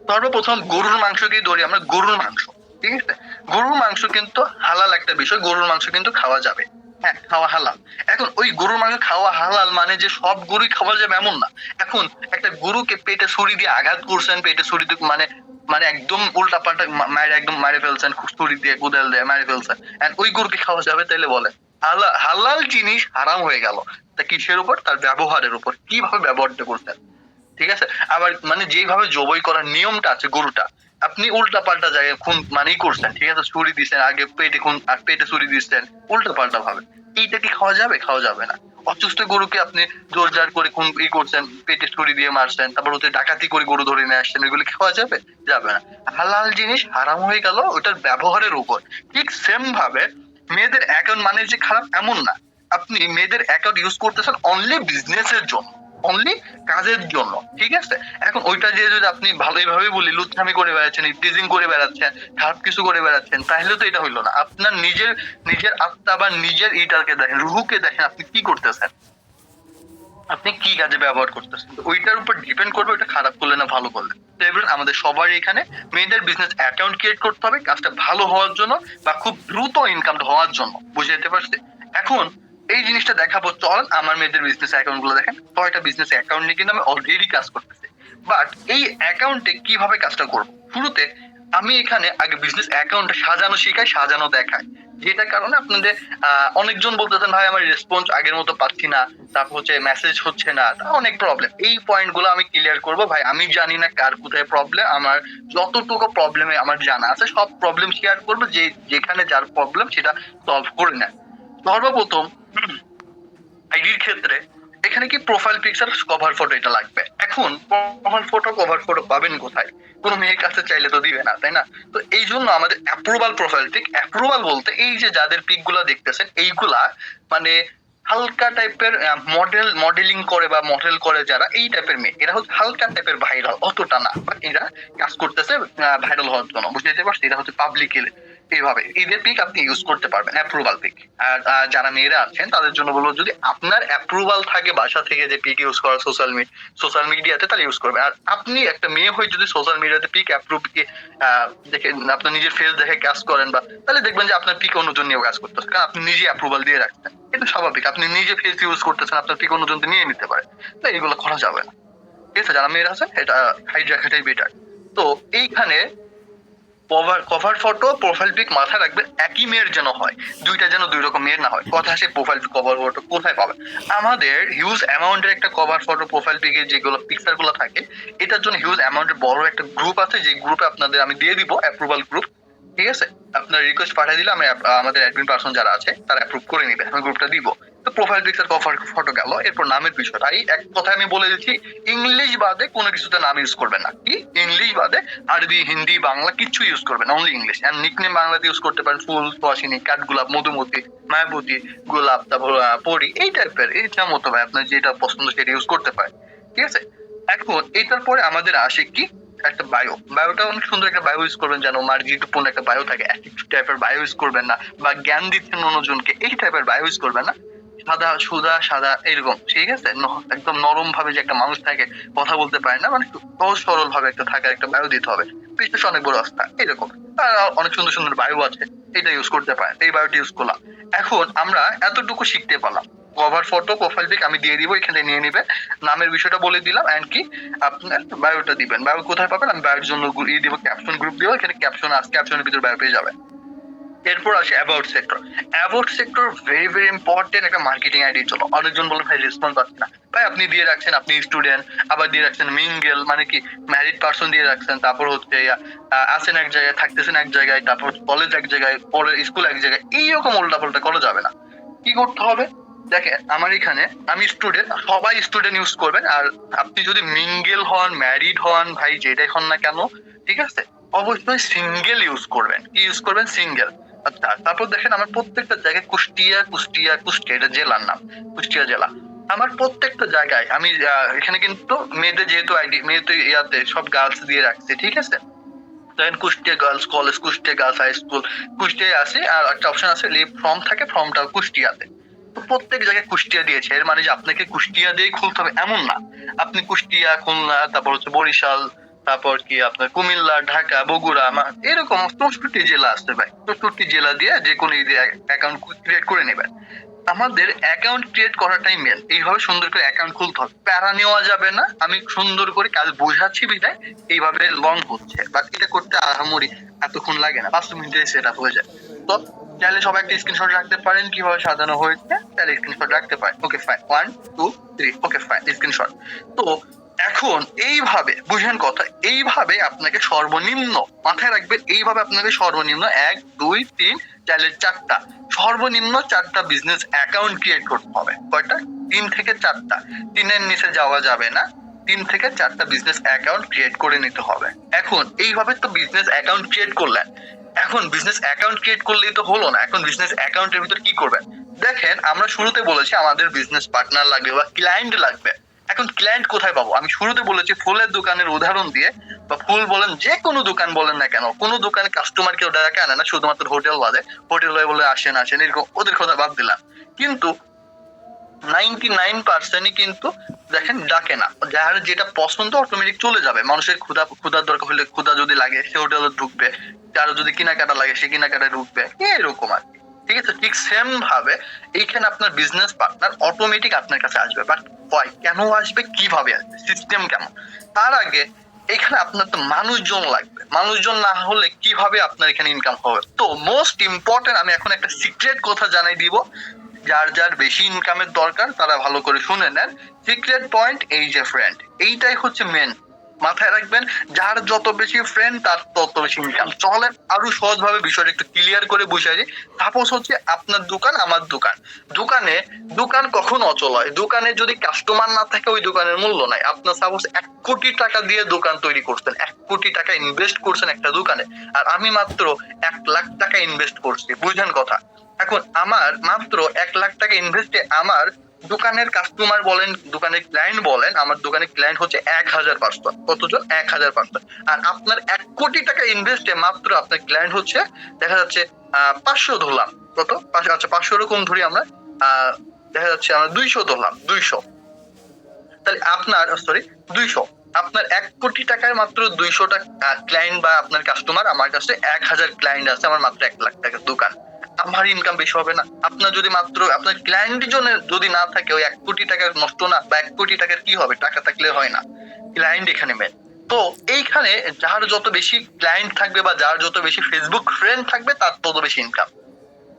সর্বপ্রথম গরুর মাংসকেই ধরি আমরা, গরুর মাংস। ঠিক আছে, গরুর মাংস কিন্তু হালাল একটা বিষয়, গরুর মাংস কিন্তু খাওয়া যাবে। হ্যাঁ, খাওয়া হালাল। এখন ওই গরুর মাংস খাওয়া হালাল মানে যে সব গরুই খাওয়া যাবে এমন না। এখন একটা গরুকে পেটে ছুরি দিয়ে আঘাত করছেন, পেটে ছুরি দিয়ে মানে মানে একদম উল্টা পাল্টা মায়ের একদম মারে ফেলছেন, ছুরি দিয়ে কোদাল দিয়ে মারে ফেলছেন, ওই গরুকে খাওয়া যাবে? তাইলে বলে হালাল জিনিস হারাম হয়ে গেল। তা কিসের উপর? তার ব্যবহারের উপর, কিভাবে ব্যবহারটা করতেন। ঠিক আছে, আবার মানে যেভাবে জবাই করার নিয়মটা আছে গরুটা, আপনি উল্টা পাল্টা জায়গায় খুন মানেই করছেন। ঠিক আছে, ছুরি দিচ্ছেন আগে পেটে, খুন আর পেটে ছুরি দিচ্ছেন উল্টা পাল্টা ভাবে, এইটা কি খাওয়া যাবে? খাওয়া যাবে না। অসুস্থ গরুকে আপনি জোর জার করে খুন করছেন, পেটে ছুরি দিয়ে মারছেন, তারপর হচ্ছে ডাকাতি করে গরু ধরে নিয়ে আসছেন, এগুলো কি খাওয়া যাবে? যাবে না। হালাল জিনিস হারাম হয়ে গেল ওটার ব্যবহারের উপর। ঠিক সেম ভাবে মেয়েদের অ্যাকাউন্ট মানে যে খারাপ এমন না। আপনি মেয়েদের অ্যাকাউন্ট ইউজ করতেছেন অনলি বিজনেসের জন্য, অনলি কাজের জন্য। ঠিক আছে, এখন ওইটা যে যদি আপনি ভালোভাবে বলি লুচ্ছামি করে বেড়াচ্ছেন, টিজিং করে বেড়াচ্ছেন, খারাপ কিছু করে বেড়াচ্ছেন, তাহলে তো এটা হইলো না। আপনার নিজের নিজের আত্মা বা নিজের ইটাকে দেখেন, রুহুকে দেখেন, আপনি কি করতেছেন, আপনি কি কাজে ব্যবহার করতেছেন, ওইটার উপর ডিপেন্ড করবে ওইটা খারাপ করলে না ভালো করলে। তো এবার আমাদের সবার এখানে মেয়েদের বিজনেস অ্যাকাউন্ট ক্রিয়েট করতে হবে কাজটা ভালো হওয়ার জন্য বা খুব দ্রুত ইনকাম হওয়ার জন্য, বুঝতে পারছি? এখন এই জিনিসটা দেখাবো, চল আমার মেয়েদের বিজনেস অ্যাকাউন্ট গুলো দেখেন। 6টা বিজনেস অ্যাকাউন্ট নিয়ে কিন্তু আমি অলরেডি কাজ করতেছি, বাট এই অ্যাকাউন্টে কিভাবে কাজটা করবো? শুরুতে আমি এখানে আগে বিজনেস অ্যাকাউন্ট সাজানো শিখাই, সাজানো দেখাই, যেটা কারণে আপনাদের অনেকজন বলতেছেন ভাই আমার রেসপন্স আগের মতো পাচ্ছি না, তারপর হচ্ছে মেসেজ হচ্ছে না, অনেক প্রবলেম। এই পয়েন্ট গুলো আমি ক্লিয়ার করবো। ভাই আমি জানি না কার কোথায় প্রবলেম, আমার যতটুকু প্রবলেমে আমার জানা আছে সব প্রবলেম শেয়ার করবো, যে যেখানে যার প্রবলেম সেটা সলভ করে নেয়। সর্বপ্রথম আইডির ক্ষেত্রে এখানে কি প্রোফাইল পিকচার, কভার ফটো এটা লাগবে। এখন প্রোফাইল ফটো, কভার ফটো পাবেন কোথায়? কোনো মেয়ের কাছে চাইলে তো দিবে না, তাই না? তো এই জন্য আমাদের অ্যাপ্রুভাল প্রোফাইল পিক, অ্যাপ্রুভাল বলতে এই যে যাদের পিক গুলা দেখতেছেন এইগুলা মানে হালকা টাইপের মডেলিং করে বা মডেল করে যারা, এই টাইপের মেয়ে, এরা হচ্ছে হালকা টাইপের ভাইরাল, অতটা না, বাট এরা কাজ করতেছে ভাইরাল হওয়ার জন্য, বুঝতে পারছি? এটা হচ্ছে পাবলিক, এইভাবে এদের পিক আপনি ইউজ করতে পারবেন, অ্যাপ্রুভাল পিক। আর যারা মেয়েরা আছেন তাদের জন্য বলবো, যদি আপনার অ্যাপ্রুভাল থাকে বাসা থেকে যে পিক ইউজ করা সোশ্যাল মিডিয়াতে, তাহলে ইউজ করবেন। আর আপনি একটা মেয়ে হয়ে যদি সোশ্যাল মিডিয়াতে পিক অ্যাপ্রুভ দেখে আপনার নিজের ফেস দেখে কাজ করেন, বা তাহলে দেখবেন যে আপনার পিক অন্যজন নিয়েও কাজ করতেছে, কারণ আপনি নিজে অ্যাপ্রুভাল দিয়ে রাখছেন। এটা স্বাভাবিক, আপনি নিজে ফেস ইউজ করতেছেন, আপনার পিক অন্যজন নিয়ে নিতে পারে, তো এগুলো করা যাবে না। ঠিক আছে, যারা মেয়েরা আছেন এটা হাইড রাখাটাই বেটার। তো এইখানে কভার ফটো প্রোফাইল পিক মাথায় রাখবেন একই মেয়ের যেন হয়, দুইটা যেন দুই রকম মেয়ের না হয়। কথা আসে প্রোফাইল কভার ফটো কোথায় পাবেন? আমাদের হিউজ অ্যামাউন্টের একটা কভার ফটো প্রোফাইল পিকের যেগুলো পিকচার গুলো থাকে, এটার জন্য হিউজ অ্যামাউন্টের বড় একটা গ্রুপ আছে, যে গ্রুপে আপনাদের আমি দিয়ে দিব অ্যাপ্রুভাল গ্রুপ। ঠিক আছে, আপনার রিকোয়েস্ট পাঠিয়ে দিলে আমি আমাদের অ্যাডমিন পারসন যারা আছে তারা অ্যাপ্রুভ করে নিবে, আমি গ্রুপটা দিব। তো প্রোফাইল পিকচার কভার ফটো গেল, এরপর নামের বিষয়টা এই এক কথায় আমি বলে দিচ্ছি, ইংলিশ বাদে কোনো কিছুতে নাম ইউজ করবেন না। কি ইংলিশ বাদে? আরবি, হিন্দি, বাংলা কিচ্ছু ইউজ করবেন, অনলি ইংলিশ। এন্ড নিকনেম বাংলাতে ইউজ করতে পারেন, ফুল, সুহাসিনী, কাঠগোলাপ, মধুমতি, মায়াবতী, গোলাপ, তারপর পরি, এই টাইপের, এইটা মতো ভাই আপনার যেটা পছন্দ সেটা ইউজ করতে পারেন। ঠিক আছে, এখন এটার পরে আমাদের আসে কি একটা বায়োটা অনেক সুন্দর একটা বায়ো ইউজ করবেন, যেন মার্জিতপূর্ণ একটা বায়ো থাকে। অ্যাটিটিউড টাইপের বায়ো ইউজ করবেন না, বা জ্ঞান দিচ্ছেন অন্যজনকে এই টাইপের বায়ো ইউজ করবেন না। সাদা এরকম, ঠিক আছে, একদম নরম ভাবে যে একটা মানুষ থাকে, কথা বলতে পারে না, মানে সহজ সরল ভাবে একটা থাকার একটা বায়ো দিতে হবে। বিশেষ অনেক বড় রাস্তা এরকম, অনেক সুন্দর সুন্দর বায়ো আছে, এটা ইউজ করতে পারেন। এই বায়োটি ইউজ করলাম। এখন আমরা এতটুকু শিখতে পারলাম। কভার ফটো প্রোফাইল পিক আমি দিয়ে দিব, এখানে নিয়ে নিবে। নামের বিষয়টা বলে দিলাম, এন্ড কি আপনার বায়োটা দিবেন। বায়ো কোথায় পাবেন? আমি বায়োর জন্য দিব, ক্যাপশন গ্রুপ দিব, এখানে ক্যাপশন আছে, ক্যাপশনের ভিতরে বায়ো পেয়ে যাবেন। এরপর আসে about sector. About sector very very important একটা মার্কেটিং আইডির জন্য। অনেকজন বলে ভাই রেসপন্স পাচ্ছি না। ভাই আপনি দিয়ে রাখছেন আপনি স্টুডেন্ট, আবার দিয়ে রাখছেন মিঙ্গেল, মানে কি ম্যারিড পার্সন দিয়ে রাখছেন, তারপর হচ্ছে আছেন এক জায়গায়, থাকতেছেন এক জায়গায়, তারপর কলেজ এক জায়গায়, পরে স্কুল এক জায়গায়, এইরকম উল্টাপাল্টা করা যাবে না। কি করতে হবে? দেখেন আমার এখানে আমি স্টুডেন্ট, সবাই স্টুডেন্ট ইউজ করবেন। আর আপনি যদি মিঙ্গেল হন, ম্যারিড হন, ভাই যেটাই হন না কেন, ঠিক আছে, অবশ্যই সিঙ্গেল ইউজ করবেন। কি ইউজ করবেন? সিঙ্গেল। আচ্ছা, তারপর দেখেন আমার প্রত্যেকটা জায়গায় কুষ্টিয়া, এটা জেলার নাম, কুষ্টিয়া জেলা। আমার প্রত্যেকটা জায়গায় আমি এখানে কিন্তু মেয়েদের যেহেতু আইডি, মেয়েদের ইয়াতে সব গার্লস দিয়ে রাখছি, ঠিক আছে। দেখেন Kushtia girls college, Kushtia girls high school, কুষ্টিয়ায় আছে। আর একটা অপশন আছে লিভ ফর্ম থাকে, ফর্মটা কুষ্টিয়াতে। তো প্রত্যেক জায়গায় কুষ্টিয়া দিয়েছে, এর মানে যে আপনাকে কুষ্টিয়া দিয়েই খুলতে হবে এমন না। আপনি কুষ্টিয়া, খুলনা, তারপর হচ্ছে বরিশাল, তারপর কি আপনার কুমিল্লা, ঢাকা, বগুড়া, এরকম 64টি জেলা আসতে পারে। 64টি জেলা দিয়ে যে কোনো অ্যাকাউন্ট ক্রিয়েট করে নেবেন। আমাদের অ্যাকাউন্ট ক্রিয়েট করাটাই মেন। এইভাবে সুন্দর করে অ্যাকাউন্ট খুলতে হবে, প্যারা নেওয়া যাবে না। আমি সুন্দর করে কাজ বোঝাচ্ছি বিধায় এইভাবে লং হচ্ছে, বাট এটা করতে আহামরি এতক্ষণ লাগে না, 5 মিনিটে সেট আপ হয়ে যায়। তো চাইলে সবাই একটা স্ক্রিনশট রাখতে পারেন কিভাবে সাজানো হয়েছে, চাইলে স্ক্রিনশট রাখতে পারেন। Okay fine, 1 2 3, okay fine, screenshot. তো এখন এইভাবে বুঝেন কথা, এইভাবে আপনাকে সর্বনিম্ন মাথায় রাখবেন, এইভাবে আপনাকে সর্বনিম্ন 1 2 3 চাইলে 4টা, সর্বনিম্ন 4টা বিজনেস অ্যাকাউন্ট ক্রিয়েট করতে হবে। কয়টা? 3 থেকে 4টা, 3-এর নিচে যাওয়া যাবে না। 3 থেকে 4টা বিজনেস অ্যাকাউন্ট ক্রিয়েট করে নিতে হবে। এখন এইভাবে তো বিজনেস অ্যাকাউন্ট ক্রিয়েট করলেন, এখন বিজনেস অ্যাকাউন্ট ক্রিয়েট করলেই তো হলো না, এখন বিজনেস অ্যাকাউন্টের ভিতর কি করবেন? দেখেন আমরা শুরুতে বলেছি আমাদের বিজনেস পার্টনার লাগবে বা ক্লায়েন্ট লাগবে। এখন ক্লায়েন্ট কোথায় পাবো? আমি শুরুতে বলেছি ফুলের দোকানের উদাহরণ দিয়ে, বা ফুল বলেন যে কোনো দোকান বলেন না কেন, কোনো দোকানে কাস্টমার কেউ ডাকে আনে না, শুধুমাত্র হোটেল বাদে। হোটেল বলে আসেন এরকম, ওদের কথা বাদ দিলাম। কিন্তু 99% কিন্তু দেখেন ডাকে না। যার যেটা পছন্দ অটোমেটিক চলে যাবে। মানুষের ক্ষুধার দরকার হলে, ক্ষুধা যদি লাগে সে হোটেলে ঢুকবে, কারো যদি কেনাকাটা লাগে সে কেনাকাটায় ঢুকবে, এরকম আর কি। ঠিক আছে, ঠিক সেম ভাবে এইখানে আপনার বিজনেস পার্টনার অটোমেটিক আপনার কাছে আসবে। বাট কেন আসবে, কিভাবে আসবে, সিস্টেম কেমন? তার আগে এখানে আপনার তো মানুষজন লাগবে। মানুষজন না হলে কিভাবে আপনার এখানে ইনকাম হবে? তো মোস্ট ইম্পর্টেন্ট, আমি এখন একটা সিক্রেট কথা জানাই দিব। যার যার বেশি ইনকামের দরকার তারা ভালো করে শুনে নেন। সিক্রেট পয়েন্ট, এই যে ফ্রেন্ড, এইটাই হচ্ছে মেন। মাথায় রাখবেন, যার যত বেশি ফ্রেন্ড তার তত বেশি ইনকাম। চলেন আরো সহজ ভাবে বিষয়টা একটু ক্লিয়ার করে বুঝাই দিই। সাপোজ হচ্ছে আপনার দোকান, আমার দোকান। দোকান কখন অচল হয়? দোকানে যদি কাস্টমার না থাকে ওই দোকানের মূল্য নাই। আপনার সাপোজ 1 কোটি টাকা দিয়ে দোকান তৈরি করছেন, 1 কোটি টাকা ইনভেস্ট করছেন একটা দোকানে, আর আমি মাত্র 1 লাখ টাকা ইনভেস্ট করছি। বুঝেন কথা? এখন আমার মাত্র 1 লাখ টাকা ইনভেস্টে আমার দোকানের কাস্টমার বলেন, দোকানের ক্লায়েন্ট বলেন, আমার দোকানের ক্লায়েন্ট হচ্ছে 1000 পার্সন। কতজন? 1000 পার্সন। আর আপনার 1 কোটি টাকা ইনভেস্টে মাত্র আপনার ক্লায়েন্ট হচ্ছে দেখা যাচ্ছে 500 ধরলাম, কত? আচ্ছা 500 এরকম ধরি আমরা, দেখা যাচ্ছে আমরা 200 ধরলাম, 200। তাহলে আপনার 200, আপনার 1 কোটি টাকায় মাত্র 200টা ক্লায়েন্ট বা আপনার কাস্টমার, আমার কাছে 1000 ক্লায়েন্ট আছে, আমার মাত্র 1 লাখ টাকার দোকান। আমার ইনকাম বেশি হবে না? আপনার যদি মাত্র আপনার ক্লায়েন্ট যদি না থাকে, ওই 1 কোটি টাকা নষ্ট না, বা 1 কোটি টাকার কি হবে? টাকা থাকলে হয় না, ক্লায়েন্ট এখানে মেন। তো এইখানে যার যত বেশি ক্লায়েন্ট থাকবে বা যার যত বেশি ফেসবুক ফ্রেন্ড থাকবে, তার তত বেশি ইনকাম।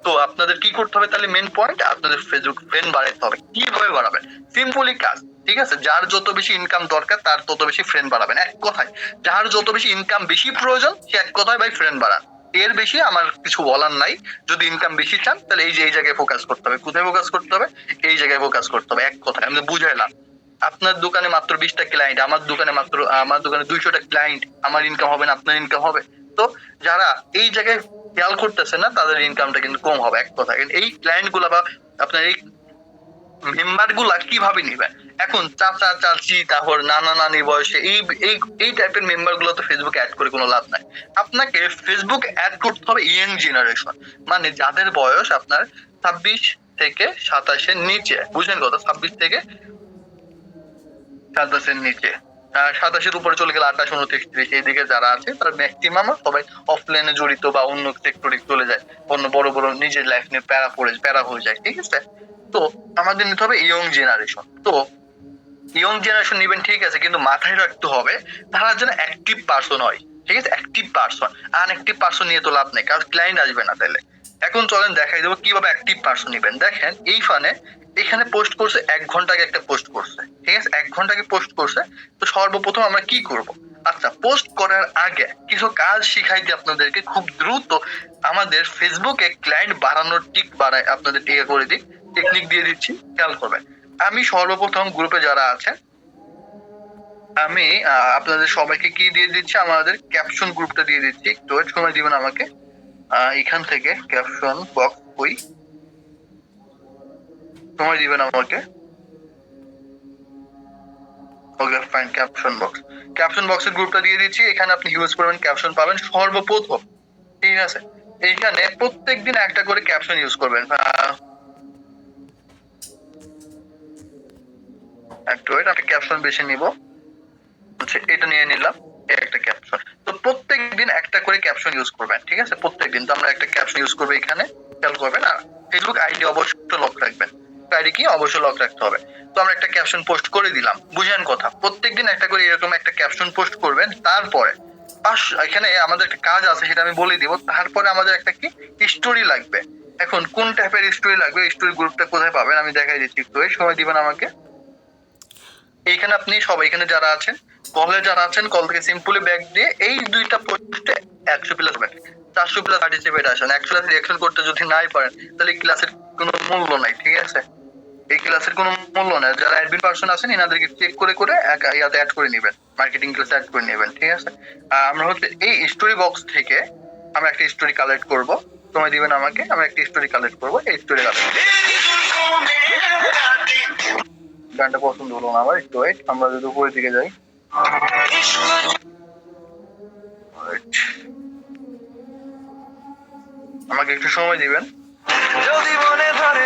তো আপনাদের কি করতে হবে তাহলে? মেন পয়েন্ট, আপনাদের ফেসবুক ফ্রেন্ড বাড়াতে হবে। কিভাবে বাড়াবেন? সিম্পলি কাজ, ঠিক আছে? যার যত বেশি ইনকাম দরকার তার তত বেশি ফ্রেন্ড বাড়াবেন। এক কথায়, যার যত বেশি ইনকাম বেশি প্রয়োজন, সে এক কথায় ভাই ফ্রেন্ড বাড়ান। এর বেশি আমার কিছু বলার নাই। যদি ইনকাম বেশি চান তাহলে এই জায়গায় ফোকাস করতে হবে। কোথায় ফোকাস করতে হবে? এই জায়গায় ফোকাস করতে হবে। এক কথায় আমি বুঝাইলাম। আপনার দোকানে মাত্র 20টা ক্লায়েন্ট, আমার দোকানে 200টা ক্লায়েন্ট, আমার ইনকাম হবে না, আপনার ইনকাম হবে। তো যারা এই জায়গায় খেয়াল করতেছে না, তাদের ইনকামটা কিন্তু কম হবে। এক কথা, এই ক্লায়েন্ট গুলা বা আপনার এই মেম্বার গুলা কিভাবে নিবেন? এখন চাচা চাচি, তারপর নানা নানি বয়সে এই টাইপের মেম্বার গুলো তো ফেসবুকে অ্যাড করে কোনো লাভ নাই। আপনাকে ফেসবুক অ্যাড করতে হবে ইয়ং জেনারেশন, মানে যাদের বয়স আপনার 26 থেকে 27 এর নিচে। বুঝলেন কথা? 26 থেকে 27 এর নিচে। 27 উপরে চলে গেলে 28, 29, 30 এইদিকে যারা আছে তারা ম্যাক্সিমাম সবাই অফলাইনে জড়িত বা অন্য সেক্টরে চলে যায়, অন্য বড় বড় নিজের লাইফ নিয়ে প্যারা হয়ে যায়, ঠিক আছে? তো আমাদের নিতে হবে ইয়ং জেনারেশন। তো ইয়ং জেনারেশন নিবেন, ঠিক আছে, কিন্তু মাথায় রাখতে হবে তারা যেন অ্যাক্টিভ পার্সন হয়, ঠিক আছে? অ্যাক্টিভ পার্সন, আনঅ্যাক্টিভ পার্সন নিয়ে তো লাভ নেই, কারণ ক্লায়েন্ট আসবে না। তাহলে এখন চলেন দেখাই দেবো কিভাবে অ্যাক্টিভ পার্সন নিবেন। দেখেন এখানে পোস্ট করছে 1 ঘন্টা আগে, একটা পোস্ট করছে, ঠিক আছে? 1 ঘন্টা আগে পোস্ট করছে। তো সর্বপ্রথম আমরা কি করব? আচ্ছা, পোস্ট করার আগে কিছু কাজ শিখাই দিই আপনাদেরকে খুব দ্রুত। আমাদের ফেসবুকে ক্লায়েন্ট বাড়ানোর আপনাদের করে দিই, টেকনিক দিয়ে দিচ্ছি, খেয়াল করবেন। আমি সর্বপ্রথম গ্রুপে যারা আছেন, আমি আপনাদের সবাইকে কি দিয়ে দিচ্ছি? আমাদের ক্যাপশন গ্রুপটা দিয়ে দিচ্ছি। একটু সময় দিবেন আমাকে। এখান থেকে ক্যাপশন বক্স সময় দিবেন আমাকে। ওকে ফাইন, ক্যাপশন বক্সের গ্রুপটা দিয়ে দিচ্ছি। এখানে আপনি ইউজ করবেন, ক্যাপশন পাবেন সর্বপ্রথম, ঠিক আছে? এইখানে প্রত্যেকদিন একটা করে ক্যাপশন ইউজ করবেন। একটা ক্যাপশন বেছে নিব, এটা নিয়ে নিলাম, একটা ক্যাপশন। তো প্রত্যেকদিন একটা করে ক্যাপশন ইউজ করবেন, ঠিক আছে? প্রত্যেকদিন তো আমরা একটা ক্যাপশন ইউজ করবো। এখানে খেয়াল করবেন। আর ফেসবুক আইডি অবশ্যই লক রাখবেন, আইডি কি অবশ্যই লক রাখতে হবে। তো আমরা একটা ক্যাপশন পোস্ট করে দিলাম, বুঝেন কথা? প্রত্যেকদিন একটা করে এরকম একটা ক্যাপশন পোস্ট করবেন। তারপরে এখানে আমাদের একটা কাজ আছে, সেটা আমি বলে দিব। তারপরে আমাদের একটা কি স্টোরি লাগবে। এখন কোন টাইপের স্টোরি লাগবে, স্টোরি গ্রুপটা কোথায় পাবেন আমি দেখাই দিচ্ছি। একটু সময় দিবেন আমাকে। এইখানে আপনি সবাই, এখানে যারা আছেন, কলে যারা আছেন, কল থেকে সিম্পলি ব্যাক দিয়ে এই 2টা পোস্টে 100 প্লাস 400 প্লাস পার্টিসিপেট আসেন। 100 প্লাস রিঅ্যাকশন করতে যদি নাই পারেন, তাহলে ক্লাসের কোনো মূল্য নাই, ঠিক আছে? এই ক্লাসের কোনো মূল্য নাই। যারা অ্যাডমিন পার্সন আছেন, এনাদেরকে চেক করে ইয়াতে অ্যাড করে নেবেন, মার্কেটিং ক্লাসে অ্যাড করে নেবেন, ঠিক আছে? আমরা হচ্ছে এই স্টোরি বক্স থেকে আমরা একটা স্টোরি কালেক্ট করব। সময় দিবেন আমাকে, আমরা একটা স্টোরি কালেক্ট করব। এই স্টোরি গানটা পছন্দ হলো না আমার, একটু ওয়েট, আমরা যদি উপরের দিকে যাই। আমাকে একটু সময় দিবেন। যদি মনে ধরে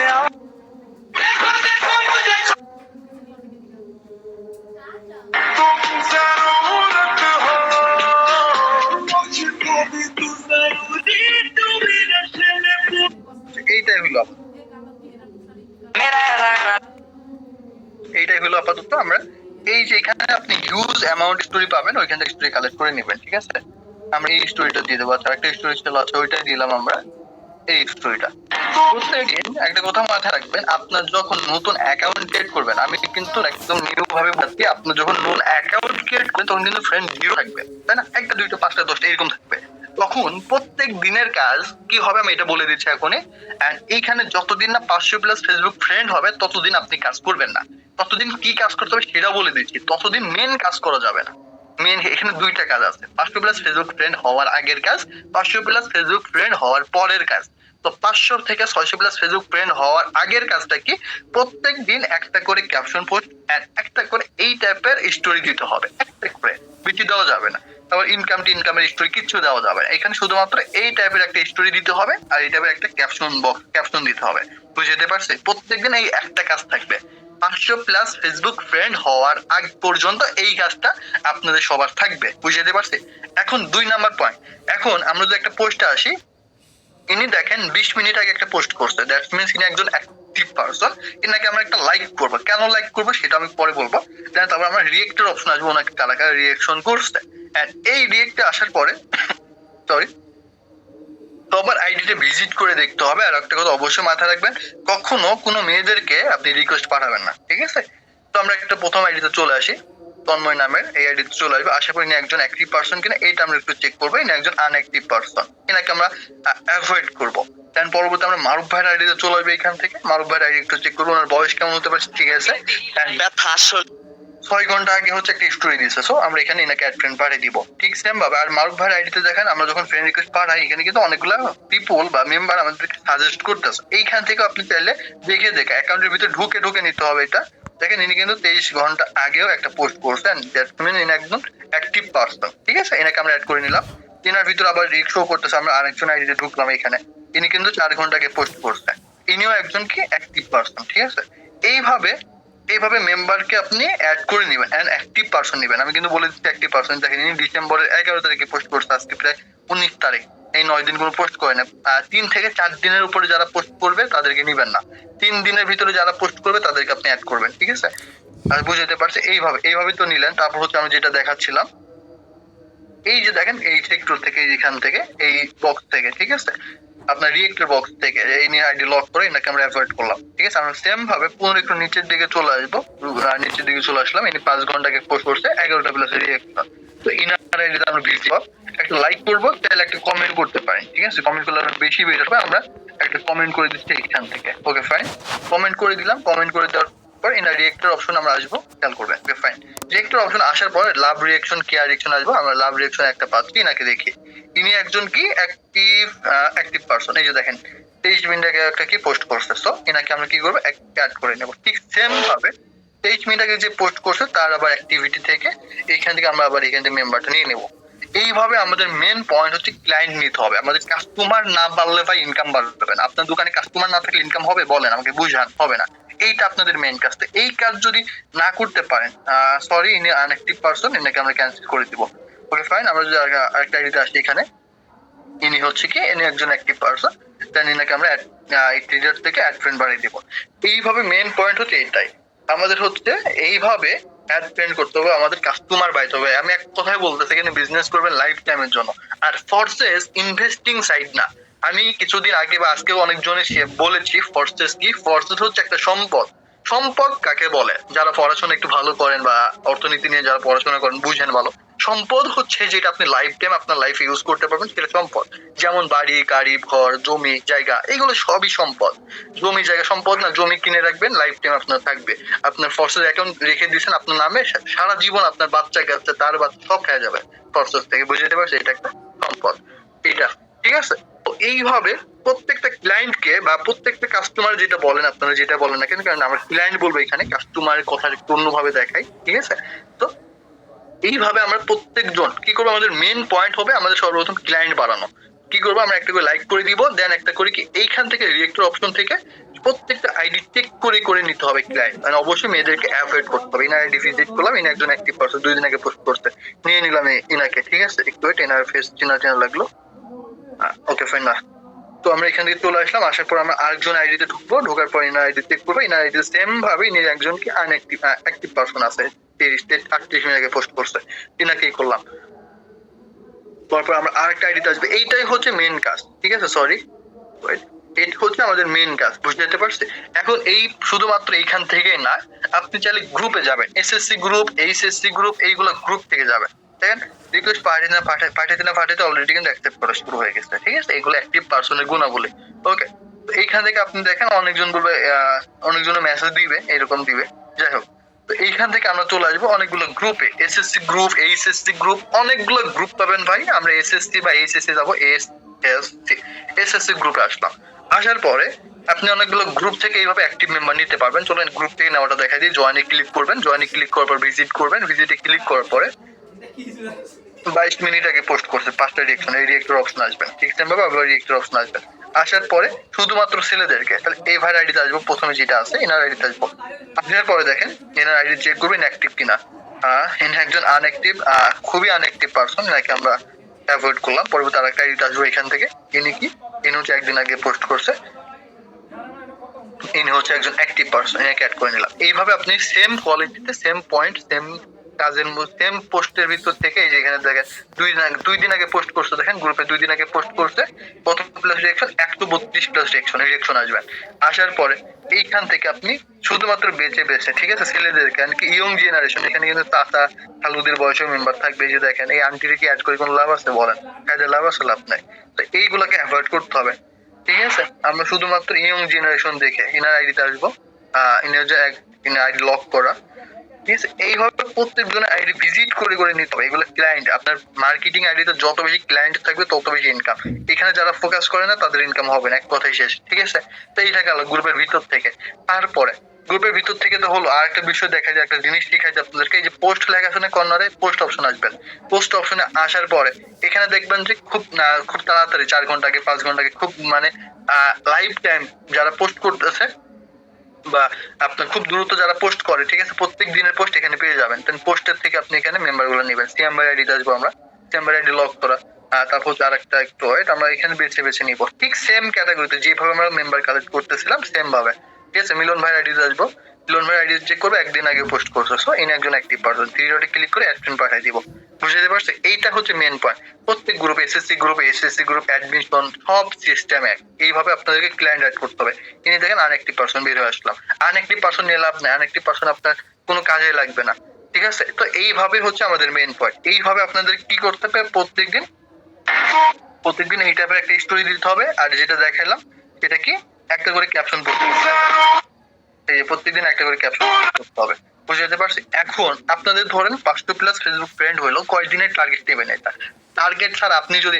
এইটাই হলো আপাতত। আমরা এই যে এখানে আপনি হিউজ অ্যামাউন্ট স্টোরি পাবেন, ওইখান থেকে স্টোরি কালেক্ট করে নেবেন, ঠিক আছে? আমরা এই স্টোরিটা দিয়ে দেবো। আচ্ছা, একটা স্টোরি ছিল, আছে ওইটাই দিলাম আমরা, এই স্টোরিটা। প্রত্যেকদিন একটা কথা মাথায় রাখবেন, আপনার যখন নতুন অ্যাকাউন্ট ক্রিয়েট করবেন, আমি কিন্তু একদম নিউ ভাবে বলছি, আপনার যখন নতুন অ্যাকাউন্ট ক্রিয়েট করবেন তখন কিন্তু ফ্রেন্ড জিরো থাকবে, তাই না? 1টা 2টা 5টা 10টা এরকম থাকবে। তখন প্রত্যেক দিনের কাজ কি হবে আমি এটা বলে দিচ্ছি এখনই। এন্ড এইখানে যতদিন না 500 প্লাস ফেসবুক ফ্রেন্ড হবে, ততদিন আপনি কাজ করবেন না। ততদিন কি কাজ করতে হবে সেটা বলে দিচ্ছি। ততদিন মেন কাজ করা যাবে না। মেন এখানে দুইটা কাজ আছে, 500 প্লাস ফেসবুক ফ্রেন্ড হওয়ার আগের কাজ, 500 প্লাস ফেসবুক ফ্রেন্ড হওয়ার পরের কাজ। তো 500 থেকে 600 প্লাস ফেসবুক ফ্রেন্ড হওয়ার আগের কাজটা কি, প্রত্যেক দিন একটা করে ক্যাপশন পোস্ট এন্ড একটা করে এই টাইপের স্টোরি দিতে হবে, একটা করে, বেশি দেওয়া যাবে না। তারপর ইনকামের স্টোরি কিচ্ছু দেওয়া যাবে না, এখানে শুধুমাত্র এই টাইপের একটা স্টোরি দিতে হবে আর এই টাইপের একটা ক্যাপশন দিতে হবে। বুঝতে পারছি? প্রত্যেকদিন এই একটা কাজ থাকবে। 500 প্লাস ফেসবুক ফ্রেন্ড হওয়ার আগ পর্যন্ত এই কাজটা আপনাদের সবার থাকবে। বুঝতে পারছি? এখন 2 নাম্বার পয়েন্ট, এখন আমরা যদি একটা পোস্টে আসি, ইনি দেখেন 20 মিনিট আগে একটা পোস্ট করছে, দ্যাটস মিন্স ইনি একজন অ্যাক্টিভ পারসন। এনাকে আমরা একটা লাইক করবো, কেন লাইক করবো সেটা আমি পরে বলবো। দেন তারপর আমরা রিয়েক্টের অপশন আসবো, ওনাকে কারা কারা রিয়েকশন করছে। এন্ড এই রিয়েক্টে আসার পরে সরি, সবার আইডিতে ভিজিট করে দেখতে হবে। আর একটা কথা অবশ্যই মাথায় রাখবেন, কখনো কোনো মেয়েদেরকে আপনি রিকোয়েস্ট পাঠাবেন না, ঠিক আছে? তো আমরা একটা প্রথম আইডিতে চলে আসি, তন্ময় নামের এই আইডিতে চলে আসবে। আশা করি ইনি একজন অ্যাক্টিভ পারসন কিনা এইটা আমরা একটু চেক করবো। ইনি একজন আনঅ্যাক্টিভ পারসন, এনাকে আমরা অ্যাভয়েড করবো। দেন পরবর্তী আমরা মারুফ ভাইয়ের আইডিতে চলে আসবে, এখান থেকে মারুফ ভাইয়ের আইডি একটু চেক করবো, ওনার বয়স কেমন হতে পারে, ঠিক আছে? 6 ঘন্টা আগে হচ্ছে একটা স্টোরি দিয়েছে, সো আমরা এখানে এনাকে অ্যাড ফ্রেন্ড পাঠিয়ে দিব। ঠিক সেম ভাবে আর মারুফ ভাইয়ের আইডিতে দেখেন, আমরা যখন ফ্রেন্ড রিকোয়েস্ট পাঠাই এখানে কিন্তু অনেকগুলো পিপল বা মেম্বার আমাদেরকে সাজেস্ট করতেছে। এইখান থেকে আপনি চাইলে দেখে অ্যাকাউন্টের ভিতরে ঢুকে নিতে হবে। এটা দেখেন ইনি কিন্তু 23 ঘন্টা আগেও একটা পোস্ট করছেন, দ্যাট মিন ইনি একজন অ্যাক্টিভ পারসন, ঠিক আছে? এনাকে আমরা অ্যাড করে নিলাম। এনার ভিতরে আবার রিক শো করতেছে, আমরা আরেকজন আইডিতে ঢুকলাম এখানে, ইনি কিন্তু 4 ঘন্টা আগে পোস্ট করছেন, ইনিও একজন কি অ্যাক্টিভ পারসন, ঠিক আছে? এইভাবে মেম্বারকে আপনি অ্যাড করে নেবেন এন্ড অ্যাক্টিভ পারসন নেবেন। আমি কিন্তু বলে দিচ্ছি অ্যাক্টিভ পারসন। দেখেন ইনি ডিসেম্বরের 11 তারিখে পোস্ট করছে, আজকে প্রায় 19 তারিখ, এই 9 দিন কোনো পোস্ট করে না। 3 থেকে 4 দিনের উপরে যারা পোস্ট করবে তাদেরকে নিবেন না, 3 দিনের ভিতরে যারা পোস্ট করবে তাদেরকে আপনি অ্যাড করবেন, ঠিক আছে? আর বুঝতে পারছি? এইভাবে তো নিলেন। তারপর হচ্ছে আমি যেটা দেখাচ্ছিলাম, এই যে দেখেন এই সেক্টর থেকে, এখান থেকে, এই বক্স থেকে, ঠিক আছে, আপনার রিয়েক্টর বক্স থেকে এই নিয়ে আইডি লক করে এনাকে আমরা অ্যাভয়েড করলাম, ঠিক আছে? আমরা সেম ভাবে পুরো একটু নিচের দিকে চলে আসবো, নিচের দিকে চলে আসলাম। ইনি 5 ঘন্টা আগে পোস্ট করছে, 11টা প্লাস রিয়েক্টর। তো ইনার আইডিতে আমরা ভিজিট একটা লাইক করবো, তাহলে একটা কমেন্ট করতে পারেন, ঠিক আছে? কমেন্ট করলে আরো বেশি বেটার হবে। আমরা একটা কমেন্ট করে দিচ্ছি এখান থেকে, ওকে ফাইন। কমেন্ট করে দিলাম। কমেন্ট করে দেওয়ার পর ইনার রিয়েক্টর অপশন আমরা আসবো, খেয়াল করবেন, ওকে ফাইন। রিয়েক্টর অপশন আসার পর লাভ রিয়েকশন, কেয়ার রিয়েকশন আসবো। আমরা লাভ রিয়েকশন একটা পাচ্ছি, ইনাকে দেখি ইনি একজন কি অ্যাক্টিভ পারসন। এই যে দেখেন 23 মিনিট আগে একটা কি পোস্ট করছে, তো এনাকে আমরা কি করবো, অ্যাড করে নেবো। ঠিক সেম ভাবে 23 মিনিট আগে যে পোস্ট করছে তার আবার অ্যাক্টিভিটি থেকে এখান থেকে আমরা আবার এখান থেকে মেম্বারটা নিয়ে নেবো। এইভাবে আমাদের মেন পয়েন্ট হচ্ছে ক্লায়েন্ট নিতে হবে। আমাদের কাস্টমার না বাড়লে ভাই ইনকাম বাড়বে না। আপনার দোকানে কাস্টমার না থাকলে ইনকাম হবে? বলেন আমাকে, বুঝান, হবে না। এইটা আপনাদের মেন কাজ। তো এই কাজ যদি না করতে পারেন, সরি, ইনি আনঅ্যাক্টিভ পারসন, এনাকে আমরা ক্যান্সেল করে দিব, ওকে ফাইন। আমরা যদি আরেকটা আইডিতে আসি, এখানে ইনি হচ্ছে কি, ইনি একজন অ্যাক্টিভ পারসন, দেন ইনাকে আমরা ট্রিগার থেকে অ্যাড ফ্রেন্ড বাড়িয়ে দিব। এইভাবে মেন পয়েন্ট হচ্ছে এটাই, আমাদের হচ্ছে এইভাবে অ্যাড ফ্রেন্ড করতে হবে, আমাদের কাস্টমার বাড়াইতে হবে। আমি এক কথায় বলতেছি, এখানে বিজনেস করবেন লাইফ টাইমের জন্য। আর ফোর্সেস ইনভেস্টিং সাইড না। আমি কিছুদিন আগে বা আজকেও অনেকজনের বলেছি, ফোর্সেস কি, ফোর্সেস হচ্ছে একটা সম্পদ। সম্পদ কাকে বলে? যারা পড়াশোনা একটু ভালো করেন বা অর্থনীতি নিয়ে যারা পড়াশোনা করেন বুঝেন ভালো। সম্পদ হচ্ছে যেটা আপনি লাইফ টাইম আপনার লাইফে ইউজ করতে পারবেন, সেটা সম্পদ। যেমন বাড়ি, গাড়ি, ঘর, জমি, জায়গা, এগুলো সবই সম্পদ। জমি জায়গা সম্পদ না, জমি কিনে রাখবেন, লাইফ টাইম আপনার থাকবে। আপনার ফোর্সেস অ্যাকাউন্ট রেখে দিয়েছেন আপনার নামে, সারা জীবন আপনার বাচ্চা কাচ্চা, তার বাচ্চা সব খেয়ে যাবে ফোর্সেস থেকে। বুঝতে পারছি? এটা একটা সম্পদ, এটা, ঠিক আছে? তো এইভাবে প্রত্যেকটা ক্লায়েন্টকে বা প্রত্যেকটা কাস্টমার, যেটা বলেন আপনারা, যেটা বলেন না কেন, কারণ আমরা ক্লায়েন্ট বলবো এখানে, কাস্টমারের কথা একটু অন্যভাবে দেখাই, ঠিক আছে? তো এইভাবে আমরা প্রত্যেকজন কি করবো, আমাদের মেন পয়েন্ট হবে আমাদের সর্বপ্রথম ক্লায়েন্ট বাড়ানো। কি করবো, আমরা একটা করে লাইক করে দিব, দেন একটা করে কি এইখান থেকে রিয়েক্টর অপশন থেকে প্রত্যেকটা আইডি চেক করে নিতে হবে ক্লায়েন্ট। মানে অবশ্যই মেয়েদেরকে অ্যাভয়েড করতে হবে। ইনার আইডি ভিজিট করলাম, ইনি একজন অ্যাক্টিভ পারসন, 2 দিন আগে পোস্ট করতে, নিয়ে নিলাম ইনাকে, ঠিক আছে? একটু ওয়েট, ইনার ফেস চেনা লাগলো, ওকে ফাইন না। তো আমরা এখান থেকে চলে আসলাম, আসার পর আমরা আরেকজন আইডিতে ঢুকবো, ঢোকার পর ইনার আইডি চেক করবো। ইনার আইডি সেম ভাবে ইনি একজন কি আনঅ্যাক্টিভ অ্যাক্টিভ পারসন আছে, 38 মিনিট আগে পোস্ট করছে, ইনাকেই করলাম। তারপর আমরা আরেকটা আইডিতে আসবে। এইটাই হচ্ছে মেন কাজ, ঠিক আছে? সরি, এটা হচ্ছে আমাদের মেন কাজ, বুঝতে পারছি? এখন এই শুধুমাত্র এইখান থেকেই না, আপনি চাইলে গ্রুপে যাবেন, এসএসসি গ্রুপ, এইচএসসি গ্রুপ, এইগুলো গ্রুপ থেকে যাবেন। দেখেন রিকোয়েস্ট পাঠাতে অলরেডি কিন্তু অ্যাকসেপ্ট করা শুরু হয়ে গেছে, ঠিক আছে? এগুলো অ্যাক্টিভ পারসনের গুণাবলী, ওকে? এইখান থেকে আপনি দেখেন অনেকজন বলবে, অনেকজন মেসেজ দিবে, এরকম দিবে, যাই হোক। তো এইখান থেকে আমরা চলে আসবো অনেকগুলো গ্রুপে, এসএসসি গ্রুপ, এইচএসসি গ্রুপ, অনেকগুলো গ্রুপ পাবেন ভাই। আমরা এসএসসি বা এইচএসসি যাবো, এসএসসি গ্রুপে আসলাম। আসার পরে আপনি অনেকগুলো গ্রুপ থেকে এইভাবে অ্যাক্টিভ মেম্বার নিতে পারবেন। চলেন গ্রুপ থেকে নেওয়াটা দেখা দিই। জয়েনে ক্লিক করবেন, জয়েনে ক্লিক করার পর ভিজিট করবেন, ভিজিটে ক্লিক করার পরে 22 মিনিট আগে পোস্ট করছে 5টা রিয়েকশন, এই রিয়েক্টর অপশন আসবেন, ঠিক আছে ভাবে আবার রিয়েক্টর অপশন আসবেন। আসার পরে শুধুমাত্র ছেলেদেরকে, তাহলে এই ভাইয়ের আইডিতে আসবো, প্রথমে যেটা আছে এনার আইডিতে আসবো। আসার পরে দেখেন এনার আইডি চেক করবেন অ্যাক্টিভ কিনা। ইনি একজন আনঅ্যাক্টিভ, খুবই আনঅ্যাক্টিভ পারসন, নাকি আমরা অ্যাভয়েড করলাম। পরবর্তী আরেকটা আইডিতে আসবো এখান থেকে। ইনি কি, ইনি হচ্ছে একদিন আগে পোস্ট করছে, ইনি হচ্ছে একজন অ্যাক্টিভ পারসন, এনাকে অ্যাড করে নিলাম। এইভাবে আপনি সেম কোয়ালিটিতে, সেম পয়েন্ট, সেম কাজের সেম পোস্টের ভিতর থেকে, এই যে এখানে দেখেন 2 দিন আগে পোস্ট করছে, দেখেন গ্রুপে 2 দিন আগে পোস্ট করছে, প্রথম প্লাস রিঅ্যাকশন 132 প্লাস রিঅ্যাকশন আসবেন। আসার পরে এইখান থেকে আপনি শুধুমাত্র বেছে বেছে, ঠিক আছে, ছেলেদের, কারণ কি ইয়ং জেনারেশন, এখানে কিন্তু চাচা খালুদের বয়সের মেম্বার থাকবে। এই যে দেখেন এই আন্টিকে কি অ্যাড করে কোনো লাভ আছে বলেন? কাজে লাভ আছে? লাভ নাই। তো এইগুলোকে অ্যাভয়েড করতে হবে, ঠিক আছে। আমরা শুধুমাত্র ইয়ং জেনারেশন দেখে ইনার আইডিতে আসবো। ইনার যে ইনার আইডি লক করা, ঠিক আছে। এইভাবে প্রত্যেকজনের আইডি ভিজিট করে করে নিতে হবে। এগুলো ক্লায়েন্ট, আপনার মার্কেটিং আইডিতে যত বেশি ক্লায়েন্ট থাকবে তত বেশি ইনকাম। এখানে যারা ফোকাস করে না তাদের ইনকাম হবে না, এক কথাই শেষ, ঠিক আছে। তো এইটা গেল গ্রুপের ভিতর থেকে। তারপরে গ্রুপের ভিতর থেকে তো হলো, আর একটা বিষয় দেখা যায়, একটা জিনিস শিখাই যায় আপনাদেরকে। এই যে পোস্ট লেখা আছে না কর্নারে, পোস্ট অপশন আসবেন। পোস্ট অপশনে আসার পরে এখানে দেখবেন যে খুব তাড়াতাড়ি 4 ঘন্টা আগে, 5 ঘন্টা আগে, খুব মানে লাইফ টাইম যারা পোস্ট করতেছে বা আপনার খুব দ্রুত যারা পোস্ট করে, ঠিক আছে, প্রত্যেক দিনের পোস্ট এখানে পেয়ে যাবেন। পোস্টের থেকে আপনি এখানে মেম্বার গুলো নেবেন। চেম্বার আইডি আসবো আমরা, চেম্বার আইডি লক করা। তারপর আরেকটা একটু ওয়েট, আমরা এখানে বেছে বেছে নিব, ঠিক সেম ক্যাটাগরিতে যেভাবে আমরা মেম্বার কালেক্ট করতেছিলাম সেম ভাবে, ঠিক আছে। মিলন ভাই আইডি আসবো, মিলন ভাই আইডি চেক করবো, একদিন আগে পোস্ট করছে, সো ইনি একজন অ্যাক্টিভ পারসন। 3 ডটে ক্লিক করে অ্যাড ফ্রেন্ড পাঠিয়ে দিব। বুঝতে পারছে? এইটা হচ্ছে মেন পয়েন্ট। প্রত্যেক গ্রুপ, এসএসসি গ্রুপ অ্যাডমিশন সব সিস্টেম এক। এইভাবে আপনাদেরকে ক্লায়েন্ট অ্যাড করতে হবে। ইনি দেখেন আনঅ্যাক্টিভ পারসন বের হয়ে আসলাম। আনঅ্যাক্টিভ পারসন নিয়ে লাভ নাই, আনঅ্যাক্টিভ পারসন আপনার কোনো কাজে লাগবে না, ঠিক আছে। তো এইভাবে হচ্ছে আমাদের মেন পয়েন্ট। এইভাবে আপনাদের কি করতে হবে, প্রত্যেকদিন এই টাইপের একটা স্টোরি দিতে হবে। আর যেটা দেখালাম সেটা কি, একটা করে ক্যাপশন করতে হবে। এই যে প্রত্যেকদিন একটা করে ক্যাপশন করতে হবে। বুঝতে পারছি? এখন আপনাদের ধরেন 500 প্লাস ফেসবুক ফ্রেন্ড হলো, কয়দিনের টার্গেট নেবেন? এটা টার্গেট ছাড়া আপনি যদি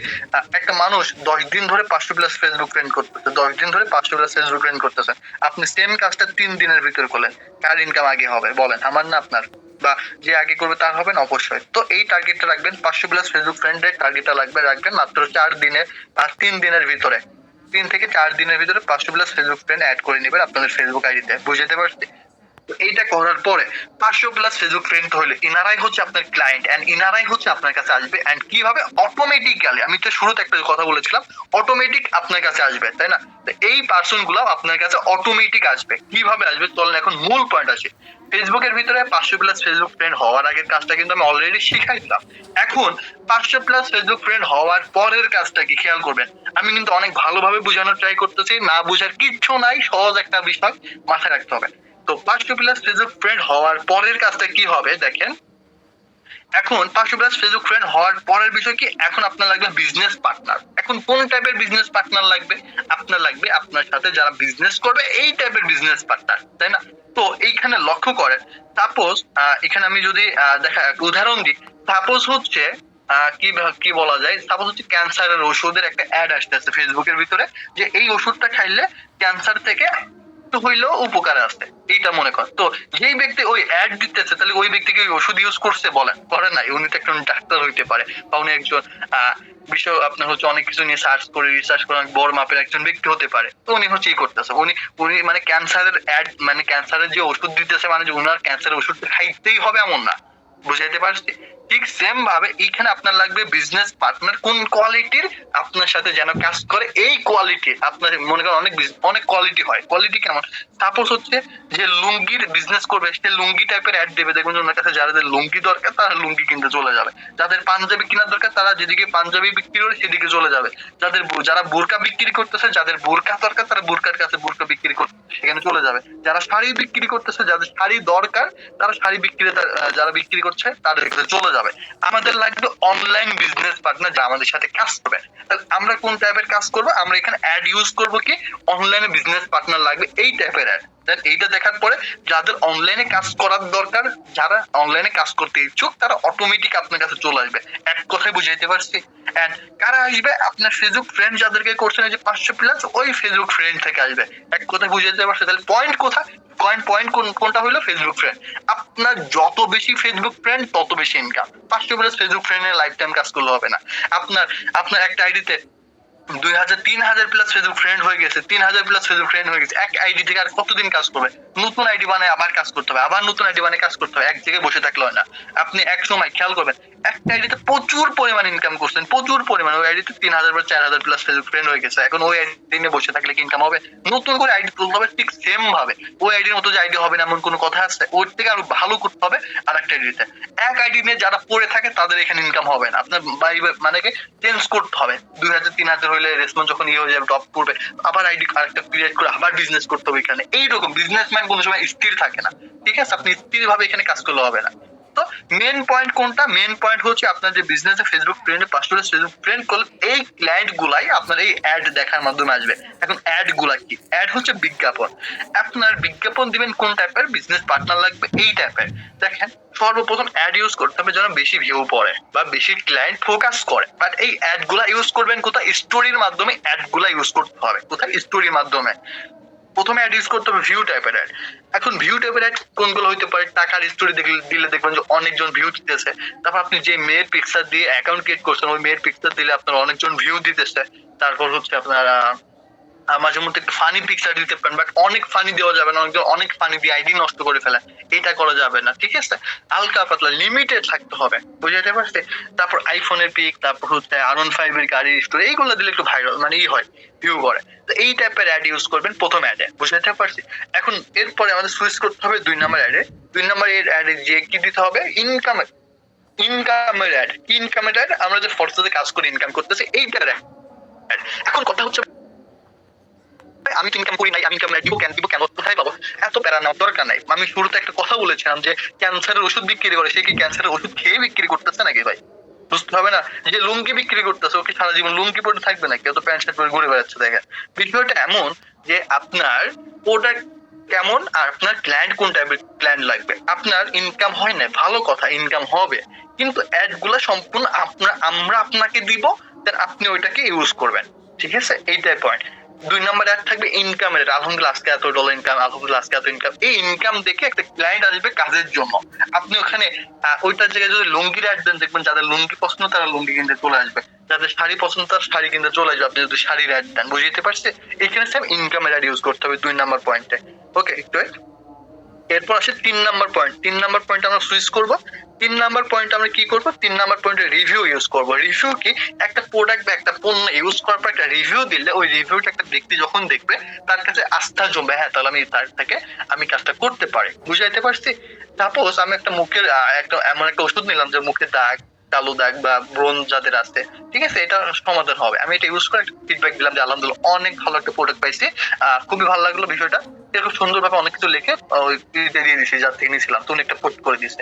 একটা মানুষ 10 দিন ধরে 500 প্লাস ফেসবুক ফ্রেন্ড করতেছে, 10 দিন ধরে 500 প্লাস ফেসবুক ফ্রেন্ড করতেছে, আপনি সেম কাজটা 3 দিনের ভিতর করলেন, কার ইনকাম আগে হবে বলেন? আমার না আপনার? বা যে আগে করবে তার হবে না? অবশ্যই। তো এই টার্গেটটা রাখবেন, 500 প্লাস ফেসবুক ফ্রেন্ডের টার্গেটটা রাখবেন মাত্র 4 দিনের আর 3 দিনের ভিতরে। 3 থেকে 4 দিনের ভিতরে 500 প্লাস ফেসবুক ফ্রেন্ড অ্যাড করে নেবেন আপনাদের ফেসবুক আইডিতে। বুঝতে পারছি? এইটা করার পরে 500 প্লাস ফেসবুক ফ্রেন্ড হলে ইনারাই হচ্ছে আপনার ক্লায়েন্ট, এন্ড ইনারাই হচ্ছে আপনার কাছে আসবে। এন্ড কিভাবে? অটোমেটিক্যালি, আমি তো শুরুতে একটা কথা বলেছিলাম, অটোমেটিক আপনার কাছে আসবে, তাই না? তো এই পার্সন গুলো আপনার কাছে অটোমেটিক আসবে। কিভাবে আসবে চলেন এখন মূল পয়েন্ট আসে। ফেসবুকের ভিতরে 500 প্লাস ফেসবুক ফ্রেন্ড হওয়ার আগের কাজটা কিন্তু আমি অলরেডি শিখাই দিলাম। এখন 500 প্লাস ফেসবুক ফ্রেন্ড হওয়ার পরের কাজটা কি খেয়াল করবেন। আমি কিন্তু অনেক ভালোভাবে বোঝানোর ট্রাই করতেছি, না বোঝার কিচ্ছু নাই, সহজ একটা বিষয় মাথায় রাখতে হবে। তো 500 প্লাস ফেসবুক ফ্রেন্ড হওয়ার পরের কাজটা কি হবে দেখেন। এখন 500 প্লাস ফেসবুক ফ্রেন্ড হওয়ার পরের বিষয় কি, এখন আপনার লাগবে বিজনেস পার্টনার। এখন কোন টাইপের বিজনেস পার্টনার লাগবে? আপনার লাগবে আপনার সাথে যারা বিজনেস করবে এই টাইপের বিজনেস পার্টনার, তাই না? তো এইখানে লক্ষ্য করেন, সাপোজ এখানে আমি যদি দেখা উদাহরণ দিই, সাপোজ হচ্ছে কি বলা যায়, সাপোজ হচ্ছে ক্যান্সারের ওষুধের একটা অ্যাড আসতেছে ফেসবুকের ভিতরে, যে এই ওষুধটা খাইলে ক্যান্সার থেকে একটু হইলেও উপকার আছে, এইটা মনে কর। তো যেই ব্যক্তি ওই অ্যাড দিতেছে, তাহলে ওই ব্যক্তিকে ওই ওষুধ ইউজ করছে বলেন? করে নাই। উনি তো একজন ডাক্তার হইতে পারে, বা উনি একজন বিষয় আপনার হচ্ছে অনেক কিছু নিয়ে রিসার্চ করে অনেক বড় মাপের একজন ব্যক্তি হতে পারে। তো উনি হচ্ছে ই করতেছে, উনি মানে ক্যান্সারের অ্যাড, মানে ক্যান্সারের যে ওষুধ দিতেছে, মানে যে উনার ক্যান্সারের ওষুধ খাইতেই হবে এমন না। বুঝাইতে পারছি? ঠিক সেম ভাবে এইখানে আপনার লাগবে বিজনেস পার্টনার, কোন কোয়ালিটির আপনার সাথে যেন কাজ করে। এই কোয়ালিটি আপনার মনে করেন অনেক কোয়ালিটি হয়। কোয়ালিটি কেমন? সাপোজ হচ্ছে যে লুঙ্গির বিজনেস করবে, সে লুঙ্গি টাইপের অ্যাড দেবে, দেখবেন ওনার কাছে যাদের লুঙ্গি দরকার তারা লুঙ্গি কিনতে চলে যাবে, যাদের পাঞ্জাবি কেনার দরকার তারা যেদিকে পাঞ্জাবি বিক্রি করে সেদিকে চলে যাবে, যারা বোরকা বিক্রি করতেছে, যাদের বোরকা দরকার তারা বোরকার কাছে বোরকা বিক্রি করতে সেখানে চলে যাবে, যারা শাড়ি বিক্রি করতেছে, যাদের শাড়ি দরকার তারা শাড়ি যারা বিক্রি করছে তাদের কাছে চলে যাবে। আমাদের লাগবে অনলাইন বিজনেস পার্টনার যারা আমাদের সাথে কাজ করবে। তাহলে আমরা কোন টাইপের কাজ করবো? আমরা এখানে অ্যাড ইউজ করবো কি, অনলাইনে বিজনেস পার্টনার লাগবে এই টাইপের অ্যাড। দেন এইটা দেখার পরে যাদের অনলাইনে কাজ করার দরকার, যারা অনলাইনে কাজ করতে ইচ্ছুক, তারা অটোমেটিক আপনার কাছে চলে আসবে। এক কথায় বুঝাইতে পারছি? এন্ড কারা আসবে? আপনার ফেসবুক ফ্রেন্ড যাদেরকে করছেন এই যে 500+, ওই ফেসবুক ফ্রেন্ড থেকে আসবে। এক কথায় বুঝাইতে পারছি? তাহলে পয়েন্ট কোথায়? পয়েন্ট কোনটা হলো? Facebook friend. আপনার যত বেশি ফেসবুক ফ্রেন্ড তত বেশি ইনকাম। 500+ ফেসবুক ফ্রেন্ডের লাইফ টাইম কাজ করলে হবে না। আপনার একটা আইডিতে 2000-3000+ ফেসবুক ফ্রেন্ড হয়ে গেছে, 3000+ ফেসবুক ফ্রেন্ড হয়ে গেছে। এক আইডি থেকে আর কতদিন কাজ করবে? নতুন আইডি বানায় আবার কাজ করতে হবে, আবার নতুন আইডি বানায় কাজ করতে হবে। এক জায়গায় বসে থাকলে হয় না। আপনি এক সময় খেয়াল করবেন, একটা আইডিতে প্রচুর পরিমাণ ইনকাম করছেন, প্রচুর পরিমাণ। ওই আইডিতে 3000 বা 4000+ ফেসবুক ফ্রেন্ড হয়ে গেছে। এখন ওই আইডি নিয়ে বসে থাকলে কি ইনকাম হবে? নতুন করে আইডি তুলতে হবে, ঠিক সেম ভাবে। ওই আইডির মতো যে আইডি হবে না এমন কোনো কথা আছে? ওর থেকে আরো ভালো করতে হবে আর একটা আইডিতে। এক আইডি নিয়ে যারা পড়ে থাকে তাদের এখানে ইনকাম হবে না। আপনার মানে চেঞ্জ করতে হবে। 2000-3000 হইলে রেসপন্স যখন হয়ে যাবে, টপ করবে, আবার আইডি আরেকটা ক্রিয়েট করে আবার বিজনেস করতে হবে এখানে। এইরকম বিজনেসম্যান কোনো সময় স্থির থাকে না, ঠিক আছে? আপনি স্থির ভাবে এখানে কাজ করলে হবে না। তো মেন পয়েন্ট কোনটা? মেন পয়েন্ট হচ্ছে আপনার যে বিজনেসে ফেসবুক ফ্রেন্ডে 500+ ফেসবুক ফ্রেন্ড করলে এই ক্লায়েন্ট গুলাই আপনার এই অ্যাড দেখার মাধ্যমে আসবে। এখন অ্যাড গুলা কি? অ্যাড হচ্ছে বিজ্ঞাপন। আপনার বিজ্ঞাপন দিবেন কোন টাইপের? বিজনেস পার্টনার লাগবে এই টাইপের। দেখেন, সর্বপ্রথম অ্যাড ইউজ করতে হবে যেন বেশি ভিউ পড়ে বা বেশি ক্লায়েন্ট ফোকাস করে। বাট এই অ্যাড গুলা ইউজ করবেন কোথায়? স্টোরির মাধ্যমে অ্যাড গুলা ইউজ করতে হবে। কোথায়? স্টোরির মাধ্যমে। প্রথমে অ্যাড ইউজ করতে হবে ভিউ টাইপের অ্যাড। এখন ভিউ টাইপের অ্যাড কোনগুলো হইতে পারে? টাকার স্টোরি দিলে দেখবেন যে অনেকজন ভিউ দিতেছে। তারপর আপনি যে মেয়ের পিকচার দিয়ে অ্যাকাউন্ট ক্রিয়েট করছেন, ওই মেয়ের পিকচার দিলে আপনার অনেকজন ভিউ দিতেছে। তারপর হচ্ছে আপনার মাঝে মধ্যে একটু ফানি পিকচার দিতে পারেন, বাট অনেক ফানি দেওয়া যাবে না। অনেক ফানি দিয়ে আইডি নষ্ট করে ফেলে, এটা করা যাবে না, ঠিক আছে? হালকা পাতলা লিমিটেড থাকতে হবে, বুঝাতে পারছি? তারপর আইফোনের পিক, তারপর হচ্ছে R15 এর গাড়ির স্টোরি, এইগুলো দিলে একটু ভাইরাল মানে হয়, ভিউ করে। তো এই টাইপের অ্যাড ইউজ করবেন প্রথম অ্যাডে, বুঝাতে পারছি? এখন এরপরে আমাদের সুইচ করতে হবে 2 নম্বর অ্যাডে। 2 নম্বর এর অ্যাডে যে কি দিতে হবে? ইনকামের অ্যাড। ইনকামের অ্যাড, আমরা যে ফোর্সে কাজ করে ইনকাম করতেছি এইটার অ্যাড। এখন কথা হচ্ছে, আমি তো ইনকাম করি নাই, আমি ইনকাম দিব কেন কোথায় পাবো? এত প্যারা নেওয়ার দরকার নাই। আমি শুরুতে একটা কথা বলেছিলাম যে ক্যান্সারের ওষুধ বিক্রি করে, সে কি ক্যান্সারের ওষুধ খেয়ে বিক্রি করতেছে নাকি ভাই? বুঝতে হবে না? যে লুঙ্গি বিক্রি করতেছে, ওকে সারা জীবন লুঙ্গি পরে থাকবে নাকি? ও তো প্যান্ট শার্ট পরে ঘুরে বেড়াচ্ছে। দেখেন, বিষয়টা এমন যে আপনার প্রোডাক্ট কেমন আর আপনার ক্লায়েন্ট কোন টাইপের ক্লায়েন্ট লাগবে। আপনার ইনকাম হয় না, ভালো কথা, ইনকাম হবে, কিন্তু অ্যাড গুলা সম্পূর্ণ আমরা আপনাকে দিব, দেন আপনি ওইটাকে ইউজ করবেন, ঠিক আছে? এইটাই পয়েন্ট। 2 নম্বর অ্যাড থাকবে ইনকামের। আলহামদুলিল্লাহ আজকে এত ডলার ইনকাম, আলহামদুলিল্লাহ আজকে এত ইনকাম। এই ইনকাম দেখে একটা ক্লায়েন্ট আসবে কাজের জন্য। আপনি ওখানে ওইটার জায়গায় যদি লুঙ্গির অ্যাড দেন, দেখবেন যাদের লুঙ্গি পছন্দ তারা লুঙ্গি কিনতে চলে আসবে, যাদের শাড়ি পছন্দ তারা শাড়ি কিনতে চলে আসবে। আপনি যদি শাড়ির অ্যাড দেন, বুঝতে পারছে? এখানে সেম ইনকামের অ্যাড ইউজ করতে হবে 2 নম্বর পয়েন্টে। ওকে, একটু এরপর আসে 3 নাম্বার পয়েন্ট। 3 নাম্বার পয়েন্ট আমরা সুইচ করব। 3 নাম্বার পয়েন্ট আমরা কি করব? 3 নাম্বার পয়েন্টে রিভিউ ইউজ করব। রিভিউ কি? একটা প্রোডাক্ট বা একটা পণ্য ইউজ করার পর একটা রিভিউ দিলে ওই রিভিউটা একটা ব্যক্তি যখন দেখবে তার কাছে আস্থা জমবে, হ্যাঁ তাহলে আমি তার থেকে আমি কাজটা করতে পারি। বুঝাইতে পারছি? সাপোজ আমি একটা মুখের একটা এমন একটা ওষুধ নিলাম যে মুখে দাগ, কালো দাগ বা ব্রণ যাদের আছে, ঠিক আছে, এটা সমাধান হবে। আমি এটা ইউজ করে একটা ফিডব্যাক দিলাম যে আলহামদুলিল্লাহ অনেক ভালো একটা প্রোডাক্ট পাইছি, খুবই ভালো লাগলো বিষয়টা। এরকম সুন্দরভাবে অনেক কিছু লিখে দিয়ে দিয়েছি, যার থেকে নিয়েছিলাম, তো উনি একটা পোস্ট করে দিয়েছে।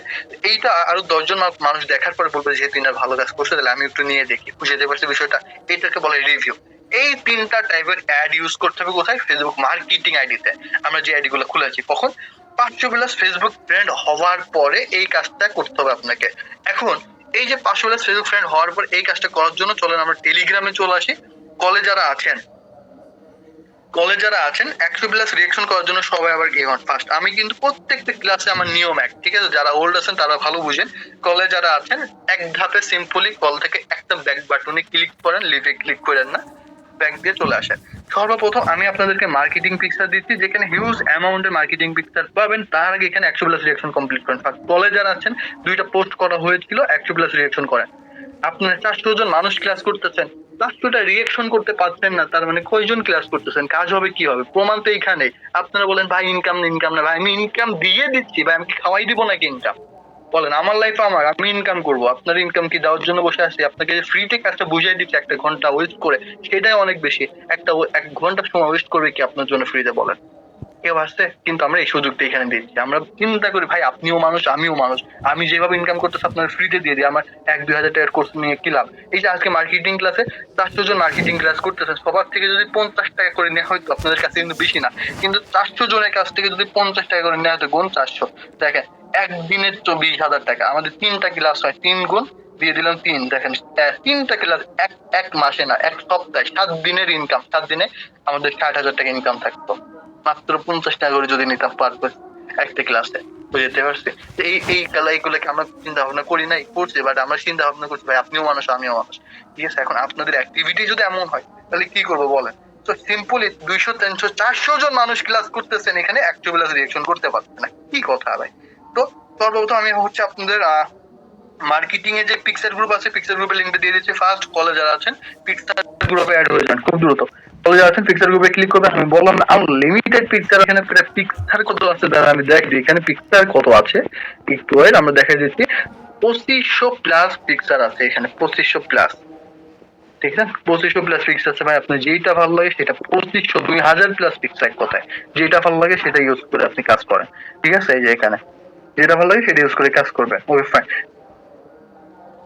এইটা আরো 10 জন মানুষ দেখার পরে বলবে যে তিনি ভালো কাজ করছে, তাহলে আমি একটু নিয়ে দেখি, বুঝতে পারছি বিষয়টা। এটাকে বলে রিভিউ। এই 3টা টাইপের অ্যাড ইউজ করতে হবে কোথায়? ফেসবুক মার্কেটিং আইডিতে। আমরা যে আইডি গুলো খুলেছি, কখন? 500+ ফেসবুক ফ্রেন্ড হওয়ার পরে এই কাজটা করতে হবে আপনাকে। এখন এই যে 500+ ফেসবুক ফ্রেন্ড হওয়ার পর এই কাজটা করার জন্য চলেন আমরা টেলিগ্রামে চলে আসি। কলে যারা আছেন 100+ রিঅ্যাকশন করার জন্য সবাই আবার কি হন? ফার্স্ট আমি কিন্তু প্রত্যেকটা ক্লাসে আমার নিয়ম এক, ঠিক আছে? যারা ওল্ড আছেন তারা ভালো বুঝেন। কলে যারা আছেন এক ধাপে সিম্পলি কল থেকে একটা ব্যাক বাটনে ক্লিক করেন, লিভে ক্লিক করেন না, ব্যাক দিয়ে চলে আসেন। সর্বপ্রথম আমি আপনাদেরকে মার্কেটিং পিকচার দিচ্ছি, যেখানে হিউজ অ্যামাউন্টের মার্কেটিং পিকচার পাবেন। তার আগে এখানে 100+ রিঅ্যাকশন কমপ্লিট করেন। ফার্স্ট কলে যারা আছেন 2টা পোস্ট করা হয়েছিল, 100+ রিঅ্যাকশন করেন। আপনার 400 জন মানুষ ক্লাস করতেছেন, 400টা রিঅ্যাকশন করতে পারছেন না, তার মানে কয়জন ক্লাস করতেছেন? কাজ হবে কি হবে? প্রমাণ তো এইখানে। আপনারা বলেন ভাই ইনকাম না, ভাই আমি ইনকাম দিয়ে দিচ্ছি, ভাই আমি খাওয়াই দিব নাকি ইনকাম? বলেন, আমার লাইফ আমি ইনকাম করবো, আপনার ইনকাম কি দেওয়ার জন্য বসে আসছি? আপনাকে যে ফ্রিতে কাজটা বুঝিয়ে দিচ্ছি 1 ঘন্টা ওয়েস্ট করে, সেটাই অনেক বেশি। 1 ঘন্টা সময় ওয়েস্ট করবে কি আপনার জন্য ফ্রিতে? বলেন। কেউ আসছে, কিন্তু আমরা এই সুযোগটা এখানে দিচ্ছি। আমরা চিন্তা করি ভাই আপনিও মানুষ আমিও মানুষ, আমি যেভাবে ইনকাম করতেছি আপনার ফ্রিতে দিয়ে দিই, আমার 1-2 হাজার টাকার কোর্স নিয়ে কি লাভ? এই যে আজকে মার্কেটিং ক্লাসে 400 জন মার্কেটিং ক্লাস করতেছেন, সবার থেকে যদি 50 টাকা করে নেওয়া হয়তো আপনাদের কাছে কিন্তু বেশি না, কিন্তু 400 জনের কাছ থেকে যদি 50 টাকা করে নেওয়া হতো, গুণ 400, দেখেন একদিনের তো 20,000 টাকা। আমাদের 3টা ক্লাস হয়, 3 গুণ দিয়ে দিলাম 3, দেখেন 3টা ক্লাস এক মাসে না, এক সপ্তাহে 7 দিনের ইনকাম, 7 দিনে আমাদের 60,000 টাকা ইনকাম থাকতো, মাত্র 50 টাকা করে যদি নিতাম পার একটা ক্লাসে। বুঝতে পারছি? এইগুলোকে আমরা চিন্তা ভাবনা করি নাই, করছি, বাট আমরা চিন্তা ভাবনা করছি ভাই আপনিও মানুষ আমিও মানুষ, ঠিক আছে? এখন আপনাদের অ্যাক্টিভিটি যদি এমন হয় তাহলে কি করবো বলেন? তো সিম্পলি 200, 300, 400 জন মানুষ ক্লাস করতেছেন, এখানে একটা ক্লাস রিঅ্যাকশন করতে পারছে না, কি কথা ভাই? তো সর্বপ্রথম আমি হচ্ছে আপনাদের মার্কেটিং এ যে পিক্সার গ্রুপ আছে, পিক্সার গ্রুপের লিংকটা দিয়ে দিচ্ছি। ফার্স্ট কলে যারা আছেন পিক্সার গ্রুপে অ্যাড হয়ে যান খুব দ্রুত। কলে যারা আছেন পিক্সার গ্রুপে ক্লিক করবেন। আমি বললাম না আনলিমিটেড পিক্সার, এখানে পিক্সার কত আছে দাঁড়া আমি দেখি এখানে পিক্সার কত আছে, একটু ওয়েট আমরা দেখাই দিচ্ছি। 2500 প্লাস পিক্সার আছে এখানে, 2500 প্লাস, ঠিক আছে? 2500 প্লাস পিক্সার আছে ভাই, আপনার যেটা ভালো লাগে সেটা, 2500 2000 প্লাস পিক্সার কোথায়, যেটা ভালো লাগে সেটা ইউজ করে আপনি কাজ করেন, ঠিক আছে? এই যে এখানে যেটা ভালো লাগে সেটা ইউজ করে কাজ করবেন, ওকে ফাইন।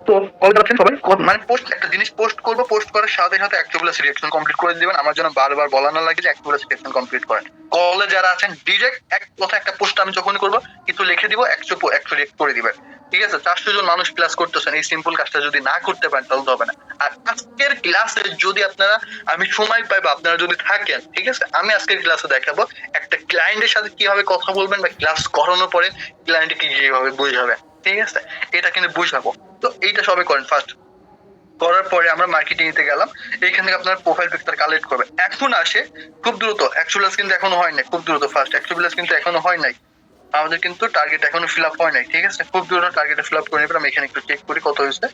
তো কল যাচ্ছেন সবাই, মানে পোস্ট একটা জিনিস পোস্ট করবো, পোস্ট করার সাথে সাথে 100 প্লাস রিঅ্যাকশন কমপ্লিট করে দিবেন, আমার জন্য বারবার বলা না লাগে যে 100 প্লাস রিঅ্যাকশন কমপ্লিট করেন। কলে যারা আছেন ডিরেক্ট এক কথা একটা পোস্ট আমি যখনই করবো কিছু লিখে দিব, 100 রিঅ্যাক্ট করে দিবেন, ঠিক আছে? 400 জন মানুষ ক্লাস করতেছেন, এই সিম্পল কাজটা যদি না করতে পারেন তাহলে তো হবে না। আর আজকের ক্লাসে যদি আপনারা, আমি সময় পাইবো আপনারা যদি থাকেন, ঠিক আছে, আমি আজকের ক্লাসে দেখাবো একটা ক্লায়েন্টের সাথে কিভাবে কথা বলবেন, বা ক্লাস করানোর পরে ক্লায়েন্ট কি কিভাবে বুঝাবে, ঠিক আছে? এটা কিন্তু বুঝাবো। তো এইটা সবাই করেন। ফার্স্ট করার পরে আমরা মার্কেটিং এতে গেলাম, এইখান থেকে আপনার প্রোফাইল পিকচার কালেক্ট করবে। এখন আসে খুব দ্রুত 100 প্লাস কিন্তু এখনো হয় নাই, খুব দ্রুত ফার্স্ট 100 প্লাস কিন্তু এখনো হয় নাই, আমাদের কিন্তু টার্গেট এখনো ফিল আপ হয় নাই, ঠিক আছে? খুব দ্রুত টার্গেট ফিল আপ করে নেবেন। আমি এখানে একটু চেক করি কত হয়েছে,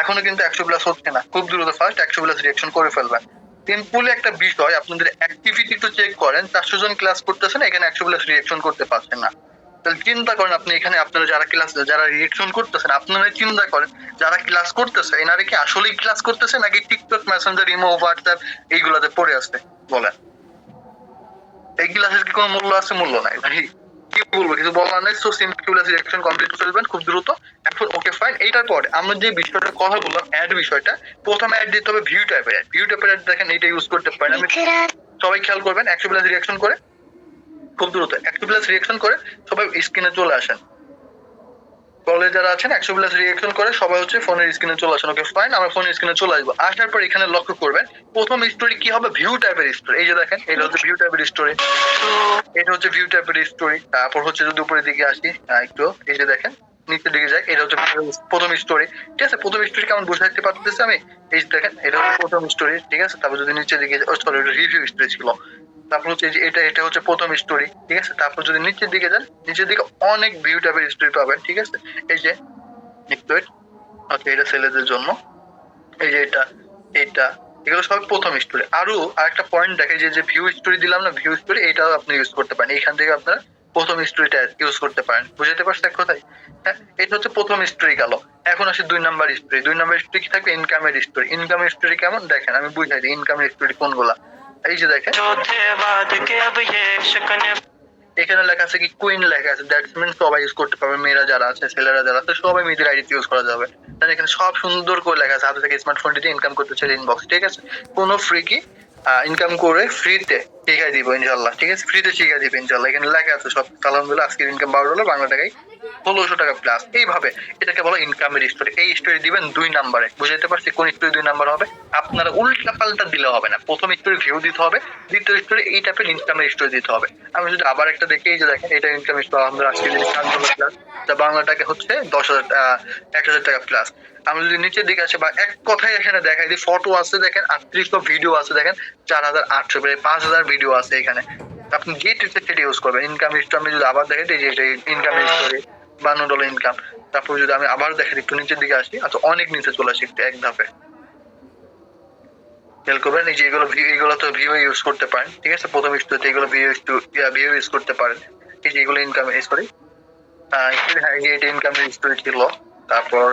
এখনো কিন্তু 100 প্লাস হচ্ছে না, খুব দ্রুত ফার্স্ট 100 প্লাস রিঅ্যাকশন করে ফেলবেন। সিম্পলি একটা বিষয়, আপনাদের অ্যাক্টিভিটি একটু চেক করেন, 400 জন ক্লাস করতেছেন, এখানে 100 প্লাস রিঅ্যাকশন করতে পারছেন না, তাহলে চিন্তা করেন আপনি এখানে আপনারা যারা ক্লাস, যারা রিঅ্যাকশন করতেছেন, আপনারা চিন্তা করেন যারা ক্লাস করতেছে এনারা কি আসলেই ক্লাস করতেছে নাকি টিকটক, মেসেঞ্জার, ইমো, হোয়াটসঅ্যাপ এইগুলাতে পড়ে আসছে বলেন? এই ক্লাসের কি কোনো মূল্য আছে? মূল্য নাই ভাই, কি বলবো, কিছু বলার নাই। সো সিম্পল রিঅ্যাকশন কমপ্লিট করবেন খুব দ্রুত। এখন ওকে ফাইন, এইটার পরে আমরা যে বিষয়টা কথা বললাম অ্যাড বিষয়টা, প্রথম অ্যাড দিতে হবে ভিউ টাইপের অ্যাড। ভিউ টাইপের অ্যাড দেখেন এইটা ইউজ করতে পারেন। আমি সবাই খেয়াল করবেন, 100 প্লাস রিঅ্যাকশন করে খুব দ্রুত 100 প্লাস রিঅ্যাকশন করে সবাই স্ক্রিনে চলে আসেন। কলে যারা আছেন 100 প্লাস রিঅ্যাকশন করে সবাই হচ্ছে ফোনের স্ক্রিনে চলে আসেন। ওকে ফাইন, আমরা ফোনের স্ক্রিনে চলে আসবো। আসার পর এখানে লক্ষ্য করবেন প্রথম স্টোরি কি হবে, ভিউ টাইপের স্টোরি। এই যে দেখেন এটা হচ্ছে ভিউ টাইপের স্টোরি, এটা হচ্ছে ভিউ টাইপের স্টোরি। তারপর হচ্ছে যদি উপরের দিকে আসি একটু, এই যে দেখেন নিচের দিকে যাই, এটা হচ্ছে প্রথম স্টোরি, ঠিক আছে? প্রথম স্টোরি কেমন বুঝাইতে পারতেছি আমি, এই দেখেন এটা হচ্ছে প্রথম স্টোরি, ঠিক আছে? তারপর যদি নিচের দিকে, সরি রিভিউ স্টোরি ছিল, তারপর হচ্ছে এটা হচ্ছে প্রথম স্টোরি, ঠিক আছে? তারপর যদি নিচের দিকে যান, নিচের দিকে অনেক ভিউ টাইপের স্টোরি পাবেন, ঠিক আছে? এই যে একটু আচ্ছা, এটা ছেলেদের জন্য, এই যে এটা এগুলো সব প্রথম স্টোরি। আরো আরেকটা পয়েন্ট দেখে যে ভিউ স্টোরি দিলাম না, ভিউ স্টোরি এটাও আপনি ইউজ করতে পারেন, এখান থেকে আপনারা প্রথম স্টোরিটা ইউজ করতে পারেন। বুঝতে পারছেন এক কথায়? হ্যাঁ, এটা হচ্ছে প্রথম স্টোরি গেল। এখন আসে 2 নাম্বার স্টোরি। 2 নাম্বার স্টোরি কি থাকবে, ইনকামের স্টোরি। ইনকামের স্টোরি কেমন দেখেন, আমি বুঝাই দিই ইনকামের স্টোরি কোনগুলা। এই যে দেখেন এখানে লেখা আছে কি কুইন লেখা আছে, দ্যাটস মিন সবাই ইউজ করতে পারবে, মেয়েরা যারা আছে, ছেলেরা যারা আছে সবাই মেয়েদের আইডি ইউজ করা যাবে। তাহলে এখানে সব সুন্দর করে লেখা আছে, হাতে থেকে স্মার্টফোন দিয়ে ইনকাম করতে চাইলে ইনবক্স, ঠিক আছে? কোনো ফ্রি কি ইনকাম করে ফ্রিতে শিখাই দিব ইনশাল্লাহ, ঠিক আছে? ফ্রিতে শিখাই দিব ইনশাল্লাহ। এখানে লেখা আছে সব। আলহামদুলিল্লাহ আজকের ইনকাম $12 বাংলা টাকায় 1600 টাকা প্লাস। এইভাবে এটাকে বলো ইনকামের স্টোরি। এই স্টোরি দিবেন 2 নাম্বারে। বুঝতে পারছি কোন স্টোরি 2 নাম্বার হবে? আপনারা উল্টা পাল্টা দিলে হবে না, প্রথম স্টোরি ভিউ দিতে হবে, দ্বিতীয় স্টোরি এই টাইপের ইনকামের স্টোরি দিতে হবে। আমি যদি আবার একটা দেখি, এই যে দেখেন এটা ইনকাম স্টোরি, আলহামদুলিল্লাহ আজকের দিনে $7 প্লাস, যা বাংলা টাকা হচ্ছে 10,000 টাকা প্লাস। আমি যদি নিচের দিকে আসে বা এক কথায় এখানে দেখাই দিই, ফটো আছে দেখেন 3800, ভিডিও আছে দেখেন 4800, প্রায় 5000 ভিডিও আছে এখানে। আপনি যে টিপসটা ইউজ করবেন। ইনকাম স্টোরি আমি যদি আবার দেখেন, এই যে ইনকাম স্টোরি $52 ইনকাম। তারপর যদি আমি আবার দেখেন একটু নিচের দিকে আসি, আচ্ছা অনেক নিচে চলে আসি একটু এক ধাপে, খেয়াল করবেন এই যে এগুলো তো ভিউ ইউজ করতে পারেন, ঠিক আছে? প্রথম স্টোরিতে এগুলো ভিউ ইউজ করতে পারেন। এই যে এগুলো ইনকাম সরি হ্যাঁ, এটা ইনকাম স্টোরি ছিল। তারপর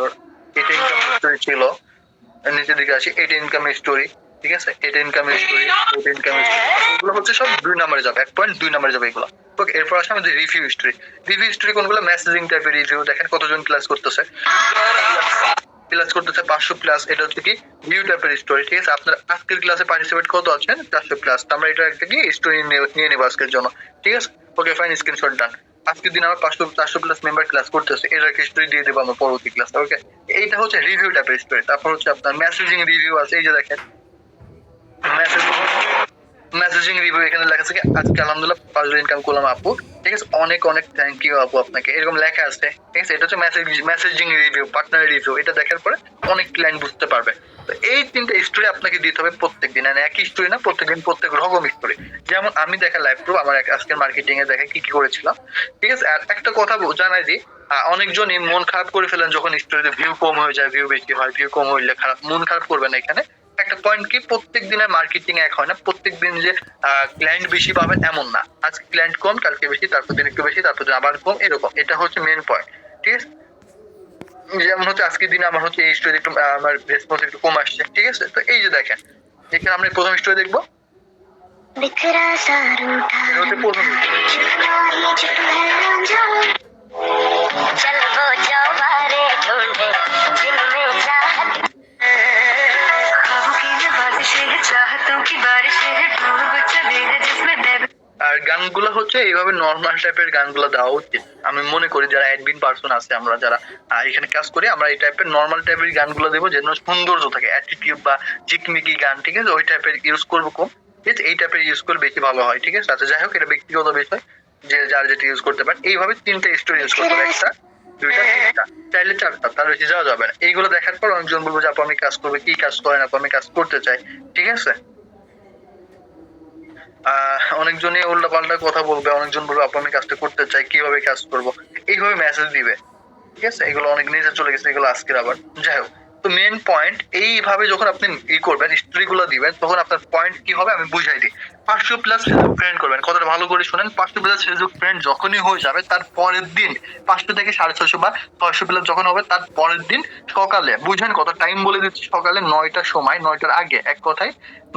এটা ইনকাম স্টোরি ছিল, নিচের দিকে আসি, এটা ইনকাম স্টোরি, ঠিক আছে, এটা ইনকাম স্টোরি, এটা ইনকাম স্টোরি, এগুলো হচ্ছে সব 2 নম্বরে যাবে, 1.2 নম্বরে যাবে এগুলো। ওকে, এরপর আসে আমাদের রিভিউ স্টোরি। রিভিউ স্টোরি কোনগুলো? মেসেজিং টাইপের রিভিউ। দেখেন কতজন ক্লাস করতেছে, ক্লাস করতেছে 500 প্লাস। এটা হচ্ছে কি ভিউ টাইপের স্টোরি। ঠিক আছে, আপনার আজকের ক্লাসে পার্টিসিপেট কত আছেন? 400 প্লাস। আমরা এটা একটা কি স্টোরি নিয়ে নেব আজকের জন্য। ঠিক আছে, ওকে ফাইন, স্ক্রিনশট ডান। আজকের দিন আমার 400 প্লাস মেম্বার ক্লাস করতেছে, এটার একটা স্টোরি দিয়ে দেবো আমরা পরবর্তী ক্লাসে। ওকে, এইটা হচ্ছে রিভিউ টাইপের স্টোরি। তারপর হচ্ছে আপনার মেসেজিং রিভিউ আছে, এই যে দেখেন মেসেজিং রিভিউ। এখানে লেখা আছে কি আজকে আলহামদুলিল্লাহ 5 ইনকাম করলাম আপু। ঠিক আছে, অনেক অনেক থ্যাংক ইউ আপু আপনাকে, এরকম লেখা আছে। ঠিক আছে, এটা হচ্ছে মেসেজিং রিভিউ, পার্টনার রিভিউ। এটা দেখার পরে অনেক ক্লায়েন্ট বুঝতে পারবে। তো এই 3টা স্টোরি আপনাকে দিতে হবে প্রত্যেকদিন, মানে একই স্টোরি না, প্রত্যেকদিন প্রত্যেক রকম স্টোরি। যেমন আমি দেখা লাইভ প্রুফ আমার আজকের মার্কেটিং এ দেখা কি কি করেছিলাম। ঠিক আছে, আর একটা কথা জানাই দিই, অনেকজনই মন খারাপ করে ফেলেন যখন স্টোরিতে ভিউ কম হয়ে যায়, ভিউ বেশি হয়। ভিউ কম হইলে খারাপ, মন খারাপ করবেন না। এখানে একটা পয়েন্ট কি, প্রত্যেক দিনের মার্কেটিং এক হয় না। প্রত্যেক দিন যে ক্লায়েন্ট বেশি পাবেন এমন না। আজকে ক্লায়েন্ট কম, কালকে বেশি, তারপর দিন একটু বেশি, তারপর দিন আবার কম, এরকম। এটা হচ্ছে মেন পয়েন্ট। ঠিক আছে, যেমন হচ্ছে আজকের দিনে আমার হচ্ছে এই স্টোরি একটু আমার রেসপন্স একটু কম আসছে। ঠিক আছে, তো এই যে দেখেন এখানে আমরা প্রথম স্টোরি দেখবো। এটা হচ্ছে প্রথম আর গানগুলো হচ্ছে এইভাবে নর্মাল টাইপের গানগুলো দেওয়া উচিত। আমি মনে করি যারা অ্যাডমিন পার্সন আছে, আমরা যারা এখানে কাজ করি, আমরা এই টাইপের নর্মাল টাইপের গানগুলো দেবো, যেন সৌন্দর্য থাকে, অ্যাটিটিউড বা চিকমিকি গান। ঠিক আছে, ওই টাইপের ইউজ করবো কম। ঠিক আছে, এই টাইপের ইউজ করলে বেশি ভালো হয়। ঠিক আছে, আচ্ছা যাই হোক, এটা ব্যক্তিগত বিষয়, যে যার যেটা ইউজ করতে পারেন। এইভাবে 3টা স্টোরি ইউজ করতে হবে, একটা, 2টা, 3টা, চাইলে 4টা, তার বেশি যাওয়া যাবে না। এইগুলো দেখার পর অনেকজন বলবো যে আপু আমি কাজ করবো, কি কাজ করেন আপু, আমি কাজ করতে চাই। ঠিক আছে, অনেকজনই উল্টা পাল্টা কথা বলবে, অনেকজন বলবে আপু আমি কাজটা করতে চাই, কিভাবে কাজ করব, এইভাবে মেসেজ দিবে। ঠিক আছে, এগুলো অনেক নিচে চলে গেছে, এগুলো আজকের আবার। যাই হোক, তো মেন পয়েন্ট এইভাবে যখন আপনি করবেন, স্টোরি গুলো দিবেন, তখন আপনার পয়েন্ট কি হবে আমি বুঝাই দিই। 500 প্লাস ফেসবুক ফ্রেন্ড করবেন, কথাটা ভালো করে শুনেন। 500 প্লাস ফেসবুক ফ্রেন্ড যখনই হয়ে যাবে, তার পরের দিন 500 থেকে 650 বা 600 প্লাস যখন হবে, তার পরের দিন সকালে, বুঝেন কত টাইম বলে দিচ্ছি, সকালে 9টার সময়, 9টার আগে, এক কথায়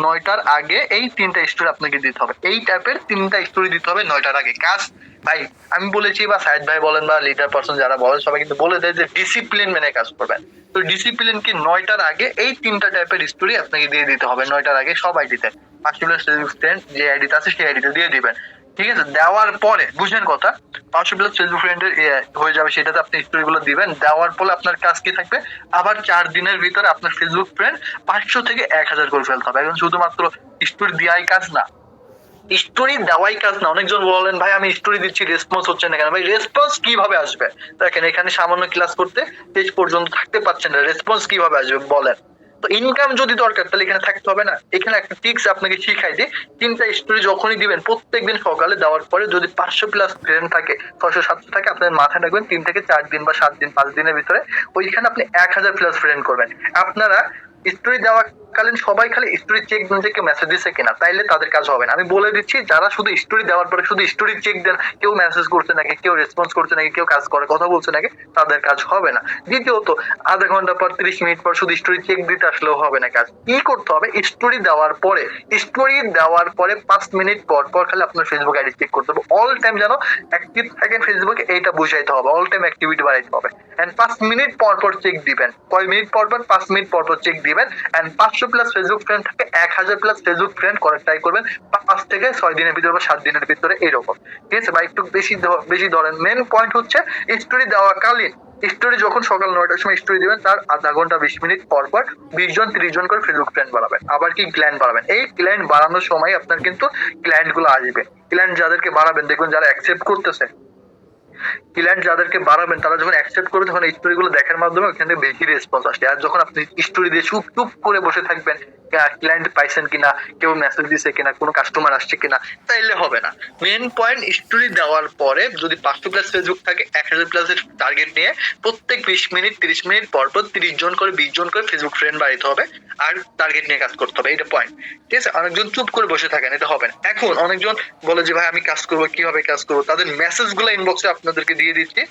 9টার আগে এই 3টা স্টোরি আপনাকে দিতে হবে। এই টাইপের 3টা স্টোরি দিতে হবে 9টার আগে। কাজ ভাই আমি বলেছি, বা সাইদ ভাই বলেন বা লিডার পার্সন যারা বলেন, সবাই কিন্তু বলে দেয় যে ডিসিপ্লিন মেনে কাজ করবেন। তো ডিসিপ্লিন কি 9টার আগে এই 3টা টাইপের স্টোরি আপনাকে দিয়ে দিতে হবে। 9টার আগে সব আইডিতে 500 প্লাস ফেসবুক ফ্রেন্ড যে আইডিতে আছে সেই আইডিতে দিয়ে দিবেন। ঠিক আছে, দেওয়ার পরে বুঝলেন কথা, 500 প্লাস ফেসবুক ফ্রেন্ডের হয়ে যাবে, সেটাতে আপনি স্টোরি গুলো দিবেন। দেওয়ার পরে আপনার কাজ কি থাকবে, আবার 4 দিনের ভিতরে আপনার ফেসবুক ফ্রেন্ড 500 থেকে 1000 করে ফেলতে হবে। এখন শুধুমাত্র স্টোরি দেওয়াই কাজ না, স্টোরি দেওয়াই কাজ না। অনেকজন বলেন ভাই আমি স্টোরি দিচ্ছি রেসপন্স হচ্ছে না কেন? ভাই রেসপন্স কিভাবে আসবে? দেখেন এখানে সামান্য ক্লাস করতে পেজ পর্যন্ত থাকতে পারছেন না, রেসপন্স কিভাবে আসবে বলেন? তো ইনকাম যদি দরকার, তাহলে এখানে থাকতে হবে না। এখানে একটা টিপস আপনাকে শিখাই দিই, 3টা স্টোরি যখনই দিবেন, প্রত্যেকদিন সকালে দেওয়ার পরে যদি 500 প্লাস ফ্রেন্ড থাকে, 600-700 থাকে, আপনার মাথায় রাখবেন 3 থেকে 4 দিন বা 7 দিন 5 দিনের ভিতরে ওইখানে আপনি 1000 প্লাস ফ্রেন্ড করবেন। আপনারা স্টোরি দেওয়া কালীন সবাই খালি স্টোরি চেক দেন যে কেউ মেসেজ দিচ্ছে কিনা, তাইলে তাদের কাজ হবে না। আমি বলে দিচ্ছি, যারা শুধু স্টোরি দেওয়ার পরে শুধু স্টোরি চেক দেন, কেউ মেসেজ করছে নাকি, কেউ রেসপন্স করছে নাকি, কেউ কাজ করে কথা বলছে নাকি, তাদের কাজ হবে না। দ্বিতীয়ত, আধা ঘন্টা পর 30 মিনিট পর শুধু স্টোরি চেক দিতে আসলেও হবে না। কাজ কি করতে হবে, স্টোরি দেওয়ার পরে 5 মিনিট পর পর খালি আপনার ফেসবুক আইডি চেক করতে হবে। অল টাইম যেন অ্যাক্টিভ থাকেন ফেসবুকে, এইটা বুঝাইতে হবে। অল টাইম অ্যাক্টিভিটি বাড়াইতে হবে। এন্ড 5 মিনিট পর পর চেক দিবেন। কয় মিনিট পর পর? 5 মিনিট পর পর চেক দিবেন। এন্ড 500 প্লাস ফেসবুক ফ্রেন্ড থাকে, 1000 প্লাস ফেসবুক ফ্রেন্ড করার ট্রাই করবেন 5 থেকে 6 দিনের ভিতরে বা 7 দিনের ভিতরে, এরকম। ঠিক আছে, বা একটু বেশি ধরেন। মেন পয়েন্ট হচ্ছে স্টোরি দেওয়া কালীন, স্টোরি যখন সকাল 9টার সময় স্টোরি দিবেন, তার আধা ঘন্টা 20 মিনিট পর পর 20 জন 30 জন করে ফেসবুক ফ্রেন্ড বাড়াবেন। আবার কি ক্লায়েন্ট বাড়াবেন। এই ক্লায়েন্ট বাড়ানোর সময় আপনার কিন্তু ক্লায়েন্ট গুলো আসবে। ক্লায়েন্ট যাদেরকে বাড়াবেন, দেখবেন যারা অ্যাকসেপ্ট করতেছে, ক্লায়েন্ট যাদেরকে বাড়াবেন তারা যখন অ্যাকসেপ্ট করবে, তখন এই স্টোরি গুলো দেখার মাধ্যমে ওখানে বেশি রেসপন্স আসে। আর যখন আপনি স্টোরি দিয়ে চুপ চুপ করে বসে থাকবেন, ক্লায়েন্ট পাইছেন কিনা, কেউ মেসেজ দিছে কিনা, কোনো কাস্টমার আসছে কিনা, তাইলে হবে না। মেন পয়েন্ট, স্টোরি দেওয়ার পরে যদি 500 প্লাস ফেসবুক থাকে, 1000 প্লাসের টার্গেট নিয়ে প্রত্যেক 20 মিনিট 30 মিনিট পর পর 30 জন করে 20 জন করে ফেসবুক ফ্রেন্ড বাড়াইতে হবে। আর টার্গেট নিয়ে কাজ করতে হবে, এটা পয়েন্ট। ঠিক আছে, অনেকজন চুপ করে বসে থাকেন, এটা হবে না। এখন অনেকজন বলে যে ভাই আমি কাজ করবো, কিভাবে কাজ করবো? তাদের মেসেজ গুলো ইনবক্সে আপনাদেরকে দিয়ে দিচ্ছি,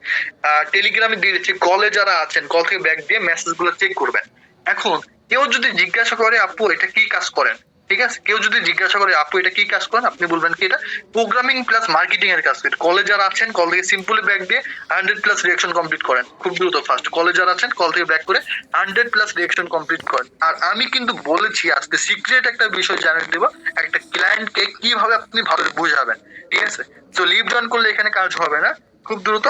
টেলিগ্রামে দিয়ে দিচ্ছি। কলে যারা আছেন, কল থেকে ব্যাক দিয়ে মেসেজ গুলো চেক করবেন। এখন কেউ যদি জিজ্ঞাসা করে আপু এটা কি কাজ করেন, ঠিক আছে, কেউ যদি জিজ্ঞাসা করে আপু এটা কি কাজ করেন, আপনি বলবেন কি এটা প্রোগ্রামিং প্লাস মার্কেটিং এর কাজ করেন। কলেজ যারা আছেন কল থেকে সিম্পলি ব্যাক দিয়ে 100+ রিঅ্যাকশন কমপ্লিট করেন খুব দ্রুত ফাস্ট। কলেজ যারা আছেন কল থেকে ব্যাক করে 100+ রিঅ্যাকশন কমপ্লিট করেন। আর আমি কিন্তু বলেছি আজকে সিক্রেট একটা বিষয় জানিয়ে দেবো, একটা ক্লায়েন্টকে কিভাবে আপনি ভালো বুঝাবেন, ঠিক আছে। তো লিভ ডাউন করলে এখানে কাজ হবে না, খুব দ্রুত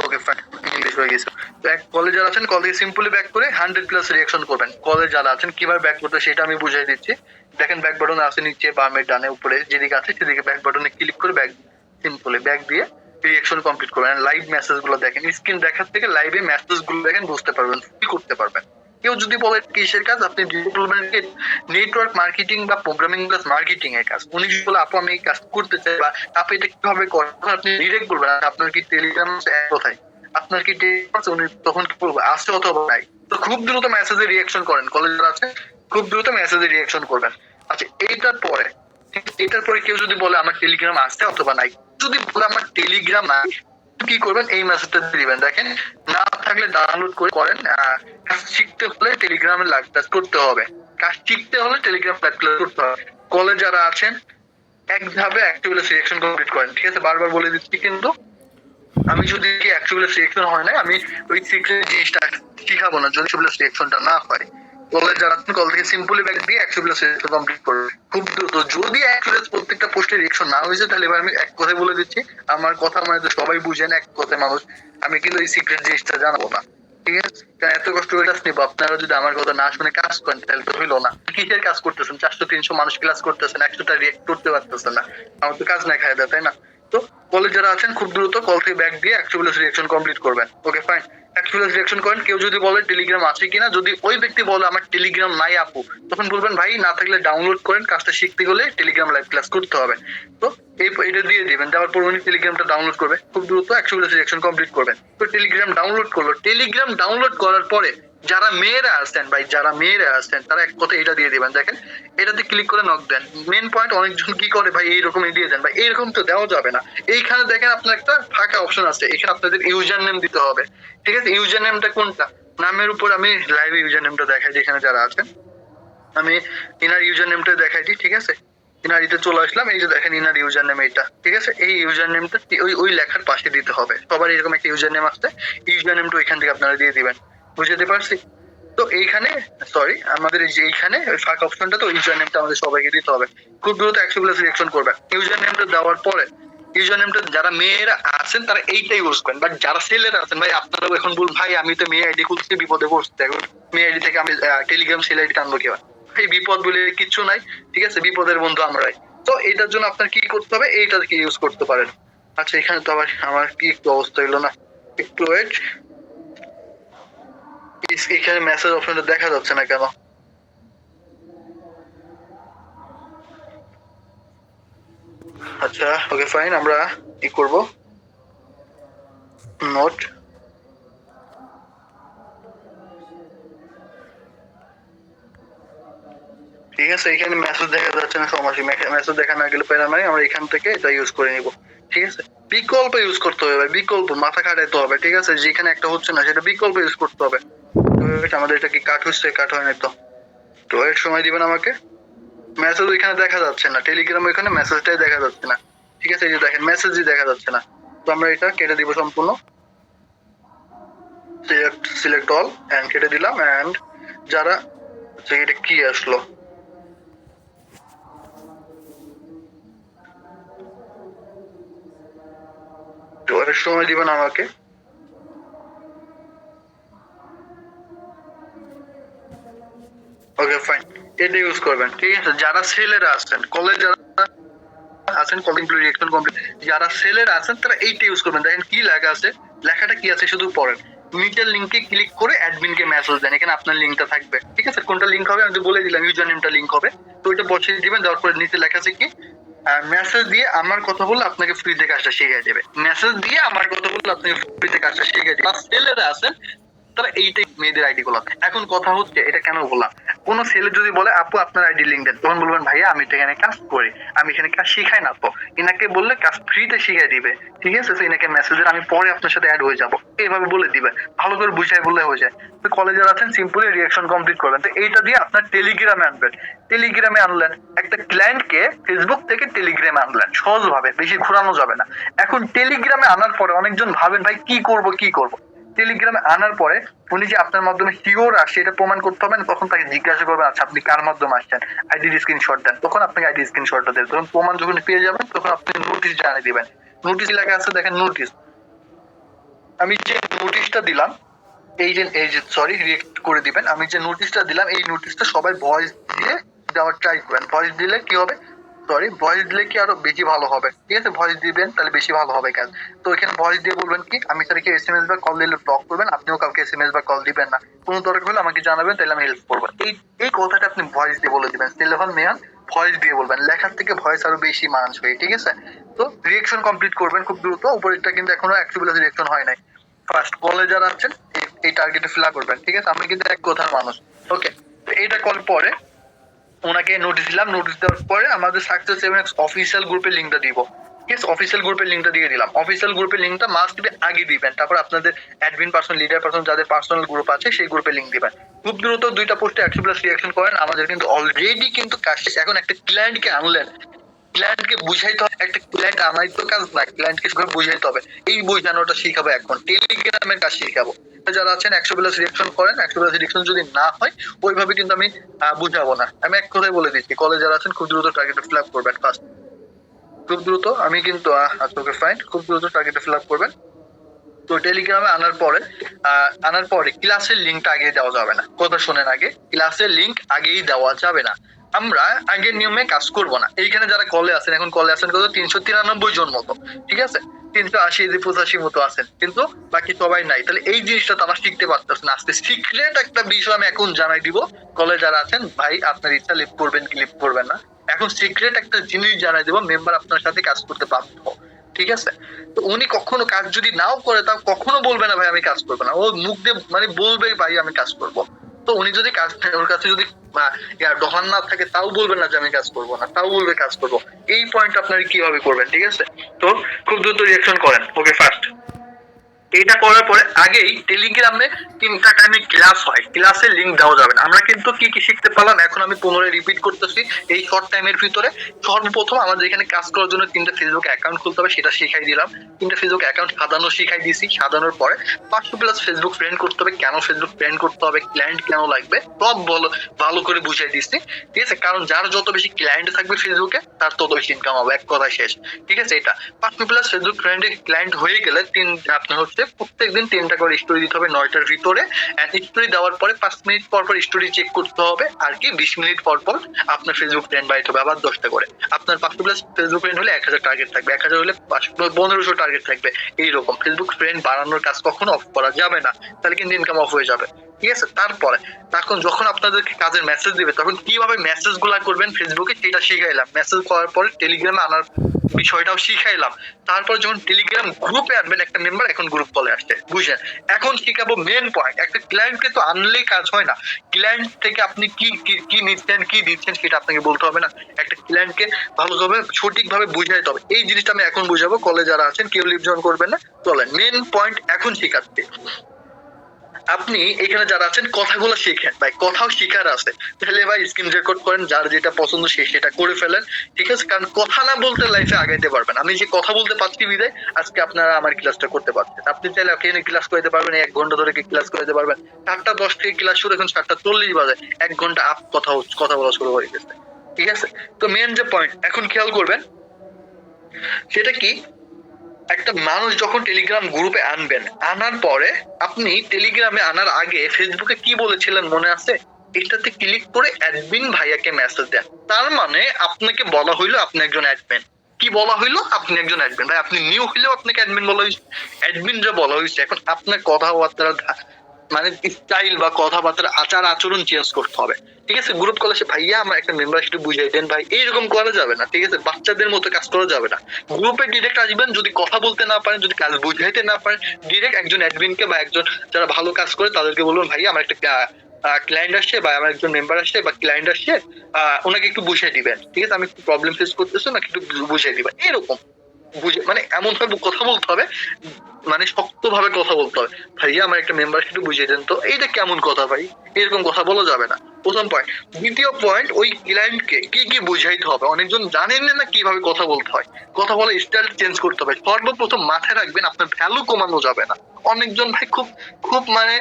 ওকে ফাইন ইংলিশ হয়ে গেছে। তো এক কলেজ যারা আছেন কল থেকে সিম্পলি ব্যাক করে 100+ রিঅ্যাকশন করবেন। কলেজ যারা আছেন কিভাবে ব্যাক করতে সেটা আমি বুঝিয়ে দিচ্ছি। দেখেন ব্যাক বাটন আছে নিচে বামে ডানে উপরে যেদিকে আছে সেদিকে ব্যাক বাটনে ক্লিক করে ব্যাক সিম্পলি ব্যাক দিয়ে রিঅ্যাকশন কমপ্লিট করবেন। লাইভ মেসেজ গুলো দেখেন, স্ক্রিন দেখার থেকে লাইভে মেসেজ গুলো দেখেন, বুঝতে পারবেন কি করতে পারবেন। কেউ যদি বলে কিসের কাজ, আপনি নেটওয়ার্ক মার্কেটিং বা প্রোগ্রামিং প্লাস মার্কেটিং এর কাজ। উনি যদি বলে আপু আমি এই কাজ করতে চাই বা আপনি এটা কিভাবে করেন, আপনি ডিরেক্ট বলবেন আপনার কি টেলিগ্রাম কোথায়, আপনার কি টেলিগ্রাম আছে, উনি তখন কি বলবে আছে অথবা নাই। তো খুব দ্রুত মেসেজে রিঅ্যাকশন করেন, কলেজের আছে খুব দ্রুত মেসেজে রিঅ্যাকশন করবেন। আচ্ছা এটার পরে কেউ যদি বলে আমার টেলিগ্রাম আছে অথবা নাই, যদি বলে আমার টেলিগ্রাম নাই, কি করবেন এই মেসেজটা দিবেন। দেখেন না থাকলে ডাউনলোড করে করেন। কাজ শিখতে হলে টেলিগ্রামে লাইভ ক্লাস করতে হবে, কাজ শিখতে হলে টেলিগ্রাম লাইভ ক্লাস করতে হবে। কলেজ যারা আছেন একভাবে অ্যাক্টিভলি সিলেকশন কমপ্লিট করেন, ঠিক আছে, বারবার বলে দিচ্ছি। কিন্তু আমি যদি কি অ্যাক্টিভলি সিলেকশন হয় না, আমি ওই সিক্রেট জিনিসটা শিখাবো না যদি অ্যাক্টিভলি সিলেকশনটা না হয়। কলেজ যারা আছেন কল থেকে সিম্পলি ব্যাক দিয়ে অ্যাক্টিভলি সিলেকশন কমপ্লিট করবে খুব দ্রুত। যদি অ্যাক্টিভলি প্রত্যেকটা পোস্টে রিঅ্যাকশন না হয়েছে তাহলে এবার আমি এক কথায় বলে দিচ্ছি, আমার কথা মানে তো সবাই বুঝেন এক কথায় মানুষ, আমি কিন্তু এই সিক্রেট জিনিসটা জানাবো না, ঠিক আছে। কারণ এত কষ্ট করে কাজ নিবো, আপনারা যদি আমার কথা না শুনে কাজ করেন তাহলে তো হইলো না। কিসের কাজ করতেছেন, 400-300 মানুষ ক্লাস করতেছেন, 100টা রিয়েক্ট করতে পারতেছেন না, আমার তো কাজ না খায় দেয়, তাই না। তো কলেজ যারা আছেন খুব দ্রুত কল থেকে ব্যাক দিয়ে অ্যাক্টিভলি রিঅ্যাকশন কমপ্লিট করবেন। ওকে ফাইন অ্যাক্টিভলি রিঅ্যাকশন করেন। কেউ যদি বলে টেলিগ্রাম আছে কিনা, যদি ওই ব্যক্তি বলে আমার টেলিগ্রাম নাই আপু, তখন বলবেন ভাই না থাকলে ডাউনলোড করেন, কাজটা শিখতে হলে টেলিগ্রাম লাইভ ক্লাস করতে হবে। তো এটা দিয়ে দিবেন, দেওয়ার পর উনি টেলিগ্রামটা ডাউনলোড করবে, খুব দ্রুত অ্যাক্টিভলি রিঅ্যাকশন কমপ্লিট করবেন। তো টেলিগ্রাম ডাউনলোড করলো, টেলিগ্রাম ডাউনলোড করার পরে যারা মেয়েরা আসছেন ভাই, যারা মেয়েরা আসছেন তারা এক কথা এটা দিয়ে দিবেন। দেখেন এটাতে ক্লিক করে নক দেন। মেন পয়েন্ট অনেকজন কি করে ভাই এইরকম দিয়ে দেন, ভাই এইরকম তো দেওয়া যাবে না। এইখানে দেখেন আপনার একটা ফাঁকা অপশন আছে, এখানে আপনাদের ইউজার নেম দিতে হবে, ঠিক আছে। ইউজার নেমটা কোনটা, নামের উপর আমি লাইভে ইউজার নেমটা দেখাই দিই। এখানে যারা আছেন আমি ইনার ইউজার নেমটা দেখাই দিই, ঠিক আছে। ইনারিতে চলে আসলাম, এই যে দেখেন ইনার ইউজার নেম এইটা, ঠিক আছে। এই ইউজার নেমটা ওই লেখার পাশে দিতে হবে, সবার এরকম একটা ইউজার নেম আসছে, ইউজার নেমটা ওইখান থেকে আপনারা দিয়ে দিবেন, বুঝতে পারছি। তো এইখানে সরি আমাদের এই যে এইখানে ওই ফাঁকা অপশনটা, তো ইউজার নেমটা আমাদের সবাইকে দিতে হবে। খুব দ্রুত 100+ রিঅ্যাকশন করবেন। ইউজার নেমটা দেওয়ার পরে ইউজার নেমটা যারা মেয়েরা আছেন তারা এইটা ইউজ করেন, বাট যারা ছেলেরা আছেন ভাই আপনারা এখন বলুন ভাই আমি তো মেয়ে আইডি খুলছি বিপদে পড়ছি, এখন মেয়ে আইডি থেকে আমি টেলিগ্রাম সেল আইডি টানবো কিভাবে, এই বিপদ বলে কিছু নাই, ঠিক আছে, বিপদের বন্ধু আমরাই। তো এটার জন্য আপনার কি করতে হবে, এইটা কি ইউজ করতে পারেন। আচ্ছা এখানে তো আবার আমার কি একটু অবস্থা হইলো না, একটু ওয়েট, এখানে মেসেজ অপশনটা দেখা যাচ্ছে না কেন। আচ্ছা ওকে ফাইন, আমরা কি করব, নোট ঠিক আছে। এখানে মেসেজ দেখা যাচ্ছে না, সমস্যা মেসেজ দেখা না গেলে পেলাম মানে আমরা এখান থেকে এটা ইউজ করে নিব, ঠিক আছে। বিকল্প ইউজ করতে হবে ভাই, বিকল্প মাথা খাটাইতে হবে, ঠিক আছে। যেখানে একটা হচ্ছে না সেটা বিকল্প ইউজ করতে হবে। আমাদের এটা কি কাট হচ্ছে, কাট হয় না তো, তো এর সময় দিবেন আমাকে। মেসেজ ওইখানে দেখা যাচ্ছে না, টেলিগ্রাম ওইখানে মেসেজটাই দেখা যাচ্ছে না, ঠিক আছে। এই যে দেখেন মেসেজই দেখা যাচ্ছে না, তো আমরা এটা কেটে দিব সম্পূর্ণ, সিলেক্ট অল এন্ড কেটে দিলাম। এন্ড যারা এটা কি আসলো, তো এর সময় দিবেন আমাকে। ওকে ফাইন এটা ইউজ করবেন, ঠিক আছে। যারা ছেলেরা আছেন কলেজ যারা আছেন কমপ্লিট রিঅ্যাকশন কমপ্লিট, যারা সেলের আছেন তারা এইটা ইউজ করবেন। দেখেন কি লেখা আছে, লেখাটা কি আছে শুধু পড়েন। নিচের লিংকে ক্লিক করে অ্যাডমিনকে মেসেজ দেন, এখানে আপনার লিংকটা থাকবে, ঠিক আছে। কোনটা লিংক হবে আমি তো বলে দিলাম, ইউজার নেমটা লিংক হবে, তো ওইটা বসিয়ে দিবেন। দেওয়ার পরে নিচে লেখা আছে কি মেসেজ দিয়ে আমার কথা বললে আপনাকে ফ্রিতে কাজটা শিখিয়ে দেবে, মেসেজ দিয়ে আমার কথা বললে আপনাকে ফ্রিতে কাজটা শিখিয়ে দেবে। সেলেরা আছেন তারা এইটাই মেয়েদের আইডি গুলো। এখন কথা হচ্ছে এটা কেন বললাম, কোনো ছেলে যদি বলে আপু আপনার আইডি লিঙ্ক দেন, তখন বলবেন ভাইয়া আমি তো এখানে কাজ করি, আমি এখানে কাজ শিখাই না। তো এনাকে বললে কাজ ফ্রিতে শিখাই দিবে, ঠিক আছে? তো এনাকে মেসেজের আমি পরে আপনার সাথে অ্যাড হয়ে যাব, এইভাবে বলে দিবে, ভালো করে বুঝাই বললে হয়ে যায়। তো কলেজের আছেন সিম্পলি রিঅ্যাকশন কমপ্লিট করবেন। তো এইটা দিয়ে আপনার টেলিগ্রামে আনবেন, টেলিগ্রামে আনলেন একটা ক্লায়েন্টকে ফেসবুক থেকে টেলিগ্রামে আনলেন সহজভাবে, বেশি ঘোরানো যাবে না। এখন টেলিগ্রামে আনার পরে অনেকজন ভাবেন ভাই কি করব। টেলিগ্রামে আনার পরে উনি যে আপনার মাধ্যমে শিওর আসে এটা প্রমাণ করতে হবে না, তখন তাকে জিজ্ঞাসা করবেন আচ্ছা আপনি কার মাধ্যমে আসছেন, আইডির স্ক্রিনশট দেন, তখন আপনাকে আইডি স্ক্রিনশটটা দেন। তখন প্রমাণ যখন পেয়ে যাবেন তখন আপনি নোটিশ জানিয়ে দিবেন। নোটিশ লেখা আছে দেখেন, নোটিশ। আমি যে নোটিশটা দিলাম এই যে সরি রিয়েক্ট করে দিবেন, আমি যে নোটিশটা দিলাম এই নোটিশটা সবাই ভয়েস দিয়ে দেওয়ার ট্রাই করবেন। ভয়েস দিলে কি হবে, সরি ভয়েস দিলে কি আরো বেশি ভালো হবে, ঠিক আছে? ভয়েস দিবেন তাহলে বেশি ভালো হবে কাজ। তো এখানে ভয়েস দিয়ে বলবেন কি আমি স্যারকে এসএমএস বা কল দিলে ব্লক করবেন, আপনিও কাউকে এসএমএস বা কল দিবেন না, কোনো দরকার হলে আমাকে জানাবেন, তাহলে আমি হেল্প করবো। এই কথাটা আপনি ভয়েস দিয়ে বলে দিবেন, টেলিফোন মেয়ান ভয়েস দিয়ে বলবেন, লেখার থেকে ভয়েস আরো বেশি মানানসই, ঠিক আছে? তো রিয়েকশন কমপ্লিট করবেন খুব দ্রুত। উপরেরটা কিন্তু এখনো 100+ রিয়েকশন হয় নাই। ফার্স্ট কলে যারা আছেন এই টার্গেটে ফিল আপ করবেন, ঠিক আছে? আমি কিন্তু এক কথার মানুষ, ওকে? তো এইটা কল পরে ওনাকে নোটিশ দিলাম, নোটিশ দেওয়ার পরে আমাদের সাকসেস 7x অফিসিয়াল গ্রুপের লিঙ্কটা দিব, ঠিক আছে? অফিসিয়াল গ্রুপের লিঙ্কটা দিয়ে দিলাম। অফিসিয়াল গ্রুপের লিঙ্কটা মাস্ট বি আগে দিবেন, তারপর আপনাদের অ্যাডমিন পার্সন, লিডার পার্সন যাদের পার্সোনাল গ্রুপ আছে সেই গ্রুপে লিঙ্ক দিবেন। খুব দ্রুত 2টা পোস্টে 100+ রিঅ্যাকশন করেন। আমাদের কিন্তু অলরেডি কিন্তু কাজ শেষ। এখন একটা ক্লায়েন্টকে আনলেন, ক্লায়েন্টকে বুঝাইতে হবে, একটা ক্লায়েন্ট আনাই তো কাজ না, ক্লায়েন্টকে সবাই বুঝাইতে হবে। এই বোঝানোটা শিখাবো, এখন টেলিগ্রামের কাজ শিখাবো। যারা আছেন 100+ রিঅ্যাকশন করেন, 100+ রিঅ্যাকশন যদি না হয় ওইভাবে কিন্তু আমি বুঝাবো না। আমি এক কথাই বলে দিচ্ছি, কলেজ যারা আছেন খুব দ্রুত টার্গেটে ফিল আপ করবেন। ফার্স্ট খুব দ্রুত আমি কিন্তু আচ্ছা ওকে ফাইন, খুব দ্রুত টার্গেটে ফিল আপ করবেন। তো টেলিগ্রামে আনার পরে ক্লাসের লিঙ্কটা আগে দেওয়া যাবে না, কথা শোনেন আগে, ক্লাসের লিঙ্ক আগেই দেওয়া যাবে না। আমরা আগের নিয়মে কাজ করব না। এইখানে যারা কলে আছেন, এখন কলে আছেন কত 393 জন মতো, ঠিক আছে? 380-85 মতো আছেন, কিন্তু বাকি সবাই নাই। তাহলে এই জিনিসটা তারা শিখতে পারতেছে না। আজকে সিক্রেট একটা বিষয় আমি এখন জানাই দিব, কলে যারা আছেন ভাই আপনার ইচ্ছা লিভ করবেন কি লিভ করবেন না। এখন সিক্রেট একটা জিনিস জানাই দিব, মেম্বার আপনার সাথে কাজ করতে বাধ্য, ঠিক আছে? তো উনি কখনো কাজ যদি নাও করে তাও কখনো বলবে না ভাই আমি কাজ করবো না, ও মুখ দিয়ে মানে বলবে ভাই আমি কাজ করবো। তো উনি যদি কাজ, ওর কাছে যদি ডহান না থাকে তাও বলবে না যে আমি কাজ করবো না, তাও বলবে কাজ করবো। এই পয়েন্ট আপনারা কিভাবে করবেন, ঠিক আছে? তো খুব দ্রুত রিঅ্যাকশন করেন, ওকে? ফার্স্ট এটা করার পরে আগেই টেলিগ্রামে 3টা টাইমে ক্লাস হয়, ক্লাসের লিঙ্ক দেওয়া যাবে না। আমরা কিন্তু কি কি শিখতে পারলাম, এখন আমি পুনরায় রিপিট করতেছি। এই শর্ট টাইমের ভিতরে সর্বপ্রথম আমাদের এখানে কাজ করার জন্য 3টা ফেসবুক অ্যাকাউন্ট খুলতে হবে, সেটা শিখাই দিলাম। 3টা ফেসবুক অ্যাকাউন্ট সাজানো শিখাই দিয়েছি। সাজানোর পরে 500+ ফেসবুক ফ্রেন্ড করতে হবে, কেন ফেসবুক ফ্রেন্ড করতে হবে, ক্লায়েন্ট কেন লাগবে, সব ভালো করে বুঝাই দিচ্ছি, ঠিক আছে? কারণ যার যত বেশি ক্লায়েন্ট থাকবে ফেসবুকে তার তত বেশি ইনকাম হবে, এক কথা শেষ, ঠিক আছে? এটা 500+ ফেসবুক ফ্রেন্ডের ক্লায়েন্ট হয়ে গেলে আপনার হচ্ছে প্রত্যেকদিন 3টা করে স্টোরি দিতে হবে 9টার ভিতরে। স্টোরি দেওয়ার পরে 5 মিনিট পর পর স্টোরি চেক করতে হবে, আর কি 20 মিনিট পর পর আপনার ফেসবুক ফ্রেন্ড বাড়াইতে হবে আবার 10টা করে। আপনার 500+ ফেসবুক ফ্রেন্ড হলে 1000 টার্গেট থাকবে, 1000 হলে 1500 টার্গেট থাকবে। এইরকম ফেসবুক ফ্রেন্ড বাড়ানোর কাজ কখনো অফ করা যাবে না, তাহলে কিন্তু ইনকাম অফ হয়ে যাবে, ঠিক আছে? তারপরে যখন আপনাদেরকে কাজের মেসেজ দিবে তখন কিভাবে মেসেজ গুলা করবেন ফেসবুকে সেটা শিখাইলাম। মেসেজ করার পরে টেলিগ্রামে আনার বিষয়টাও শিখাইলাম। তারপর যখন টেলিগ্রাম গ্রুপে আনবেন একটা মেম্বার, এখন গ্রুপ কলে আসছে, বুঝলেন? এখন শিখাবো মেন পয়েন্ট। একটা ক্লায়েন্টকে তো আনলেই কাজ হয় না, ক্লায়েন্ট থেকে আপনি কি নিচ্ছেন কি দিচ্ছেন সেটা আপনাকে বলতে হবে না। একটা ক্লায়েন্টকে ভালোভাবে সঠিকভাবে বুঝাইতে হবে। এই জিনিসটা আমি এখন বুঝাবো, কলে যারা আছেন কেউ লিভ জয়েন করবেন না, চলেন মেন পয়েন্ট এখন শিখাচ্ছি। আপনি এখানে যারা আছেন কথাগুলো শিখেন ভাই, কথাও শিখার আছে, তাহলে ভাই স্ক্রিন রেকর্ড করেন, যার যেটা পছন্দ সে সেটা করে ফেলেন, ঠিক আছে? কারণ কথা না বলতে লাইফে আগাইতে পারবেন। আমি যে কথা বলতে পারছি বিদায় আজকে আপনারা আমার ক্লাসটা করতে পারছেন। আপনি চাইলে এখানে ক্লাস করতে পারবেন, 1 ঘন্টা ধরে ক্লাস করতে পারবেন। 7টা 10 থেকে ক্লাস শুরু, এখন 7টা 40 বাজে, 1 ঘন্টা আপ কথা বলা শুরু হয়ে গেছে, ঠিক আছে? তো মেন যে পয়েন্ট এখন খেয়াল করবেন সেটা কি, একটা মানুষ যখন টেলিগ্রাম গ্রুপে আনবেন, আনার পরে আপনি টেলিগ্রামে আনার আগে ফেসবুকে কি বলেছিলেন মনে আছে? এটাতে ক্লিক করে অ্যাডমিন ভাইয়াকে মেসেজ দেন। তার মানে আপনাকে বলা হইলো আপনি একজন অ্যাডমিন। কি বলা হইলো? আপনি একজন অ্যাডমিন। ভাই আপনি নিউ হইলেও আপনাকে অ্যাডমিন বলা হয়েছে, অ্যাডমিন যা বলা হয়েছে। এখন আপনার কথাবার্তা মানে স্টাইল বা কথাবার্তার আচার আচরণ চেঞ্জ করতে হবে, ঠিক আছে? গ্রুপ কলে ভাইয়া আমার একটা মেম্বারশিপ বুঝাই দেন ভাই, এইরকম করা যাবে না, ঠিক আছে? বাচ্চাদের মতো কাজ করা যাবে না। গ্রুপে ডিরেক্ট আসবেন, যদি কথা বলতে না পারেন, যদি কাজ বুঝাইতে না পারেন, ডিরেক্ট একজন অ্যাডমিনকে বা একজন যারা ভালো কাজ করে তাদেরকে বলবেন ভাইয়া আমার একটা ক্লায়েন্ট আসছে বা আমার একজন মেম্বার আসছে বা ক্লায়েন্ট আসছে, ওনাকে একটু বুঝিয়ে দিবেন, ঠিক আছে, আমি একটু প্রবলেম ফেস করতেছি, ওনাকে একটু বুঝিয়ে দিবেন, এরকম বুঝে মানে এমন ভাবে কথা বলতে হবে, মানে শক্ত ভাবে কথা বলতে হবে, ভাইয়া আমার একটা মেম্বার একটু বুঝিয়ে দেন তো, এইটা কেমন কথা ভাই, এরকম কথা বলা যাবে না, প্রথম পয়েন্ট। দ্বিতীয় পয়েন্ট, ওই ক্লায়েন্টকে কি কি বুঝাইতে হবে, অনেকজন জানেন না কিভাবে কথা বলতে হয়, কথা বলে স্টাইল চেঞ্জ করতে হবে। সর্বপ্রথম মাথায় রাখবেন আপনার ভ্যালু কমানো যাবে না। অনেকজন ভাই খুব খুব মানে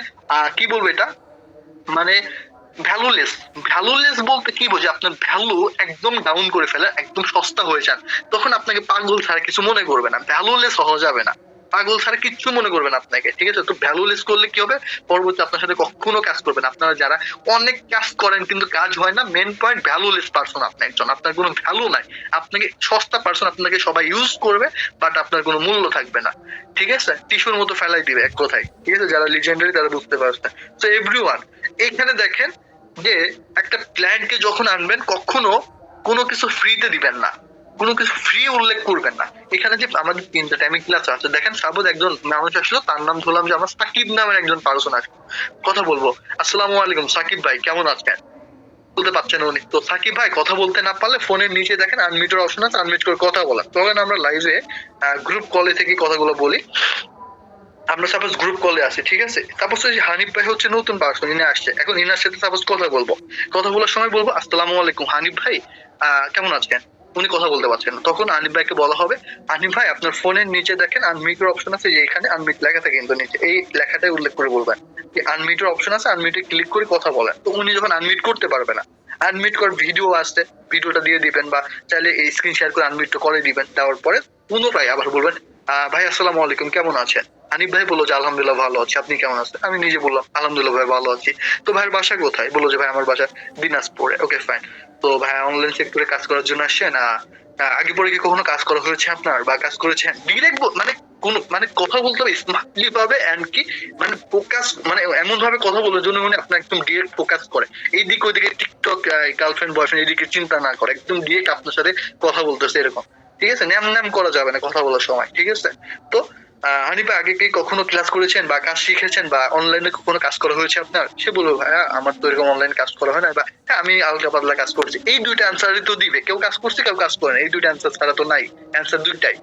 কি বলবো এটা, মানে ভ্যালুলেস। ভ্যালুলেস বলতে কি বোঝে, আপনার ভ্যালু একদম ডাউন করে ফেলে, একদম সস্তা হয়ে যান, তখন আপনাকে পাগল ছাড়া কিছু মনে করবে না, ভ্যালুলেস হওয়া যাবে না, পাগল ছাড়া কিচ্ছু মনে করবে না আপনাকে, ঠিক আছে। তো ভ্যালুলেস করলে কি হবে, পরবর্তী আপনার সাথে কখনো কাজ করবে না। আপনারা যারা অনেক কাজ করেন কিন্তু কাজ হয় না, মেন পয়েন্ট ভ্যালুলেস পারসন আপনি একজন, আপনার কোনো ভ্যালু নাই, আপনাকে সস্তা পারসন, আপনাকে সবাই ইউজ করবে বাট আপনার কোনো মূল্য থাকবে না, ঠিক আছে, টিস্যুর মতো ফেলাই দিবে এক কথায়, ঠিক আছে। যারা লিজেন্ডারি তারা বুঝতে পারছে। তো এভরিওয়ান, এখানে দেখেন যে একটা ক্লায়েন্টকে যখন আনবেন কখনো কোনো কিছু ফ্রিতে দিবেন না, কোনো কিছু ফ্রি উল্লেখ করবেন না। এখানে যে আমাদের 3টা টাইমিং ক্লাস আছে, দেখেন সাপোজ একজন মানুষ আসলো, তার নাম ধরলাম যে আমার সাকিব নামের একজন পার্সন আসলো, কথা বলবো, আসসালামু আলাইকুম সাকিব ভাই কেমন আছেন, বলতে পারছেন উনি, তো সাকিব ভাই কথা বলতে না পারলে ফোনের নিচে দেখেন আনমিউটের অপশন আছে, আনমিউট করে কথা বলা, তখন আমরা লাইভে গ্রুপ কলে থেকে কথাগুলো বলি। আমরা সাপোজ গ্রুপ কলে আছি, ঠিক আছে, সাপোজ হানিফ ভাই হচ্ছে নতুন পার্সন, ইনি আসছে, এখন ইনার সাথে সাপোজ কথা বলবো, কথা বলার সময় বলবো আসসালামু আলাইকুম হানিফ ভাই, কেমন আছেন, উনি কথা বলতে পারছেন না, তখন হানিফ ভাইকে বলা হবে হানিফ ভাই আপনার ফোনের নিচে দেখেন আনমিউটের অপশন আছে, যে এখানে আনমিউট লেখা থাকে কিন্তু নিচে, এই লেখাটাই উল্লেখ করে বলবেন যে আনমিউটের অপশন আছে, আনমিউটে ক্লিক করে কথা বলেন, তো উনি যখন আনমিউট করতে পারবে না, আনমিউট করার ভিডিও আসছে, ভিডিওটা দিয়ে দিবেন, বা চাইলে এই স্ক্রিন শেয়ার করে আনমিউট করে দিবেন, দেওয়ার পরে পুনরায় আবার বলবেন ভাই আসসালামু আলাইকুম কেমন আছেন, হানিফ ভাই বললো যে আলহামদুলিল্লাহ ভালো আছি, আপনি কেমন আছেন, আমি নিজে বললাম আলহামদুলিল্লাহ ভাই ভালো আছি, তো ভাইয়ের বাসা কোথায়, বললো যে ভাই আমার বাসা দিনাজপুরে, ওকে ফাইন, তো ভাই অনলাইন সেক্টরে কাজ করার জন্য আসছেন, আগে পরে কি কখনো কাজ করা হয়েছে আপনার বা কাজ করেছেন, ডিরেক্ট মানে কোন মানে কথা বলতে হবে স্মার্টলি ভাবে, এন্ড কি মানে ফোকাস, মানে এমন ভাবে কথা বলে যেন উনি আপনার একদম ডিরেক্ট ফোকাস করে, এইদিকে ওইদিকে টিকটক গার্লফ্রেন্ড বয়ফ্রেন্ড এদিকে চিন্তা না করে, একদম ডিরেক্ট আপনার সাথে কথা বলতেছে এরকম, ঠিক আছে, ন্যাম ন্যাম করা যাবে না কথা বলার সময়, ঠিক আছে। তো হানিফা আগে কি কখনো ক্লাস করেছেন বা কাজ শিখেছেন বা অনলাইনে কখনো কাজ করা হয়েছে আপনার, সে বলবো ভাইয়া আমার তো এরকম অনলাইন কাজ করা হয় না, বা হ্যাঁ আমি হালকা পাতলা কাজ করছি, এই দুইটা অ্যান্সারই তো দিবে, কেউ কাজ করছে কেউ কাজ করে না, এই দুইটা অ্যান্সার ছাড়া তো নাই, অ্যান্সার দুইটাই,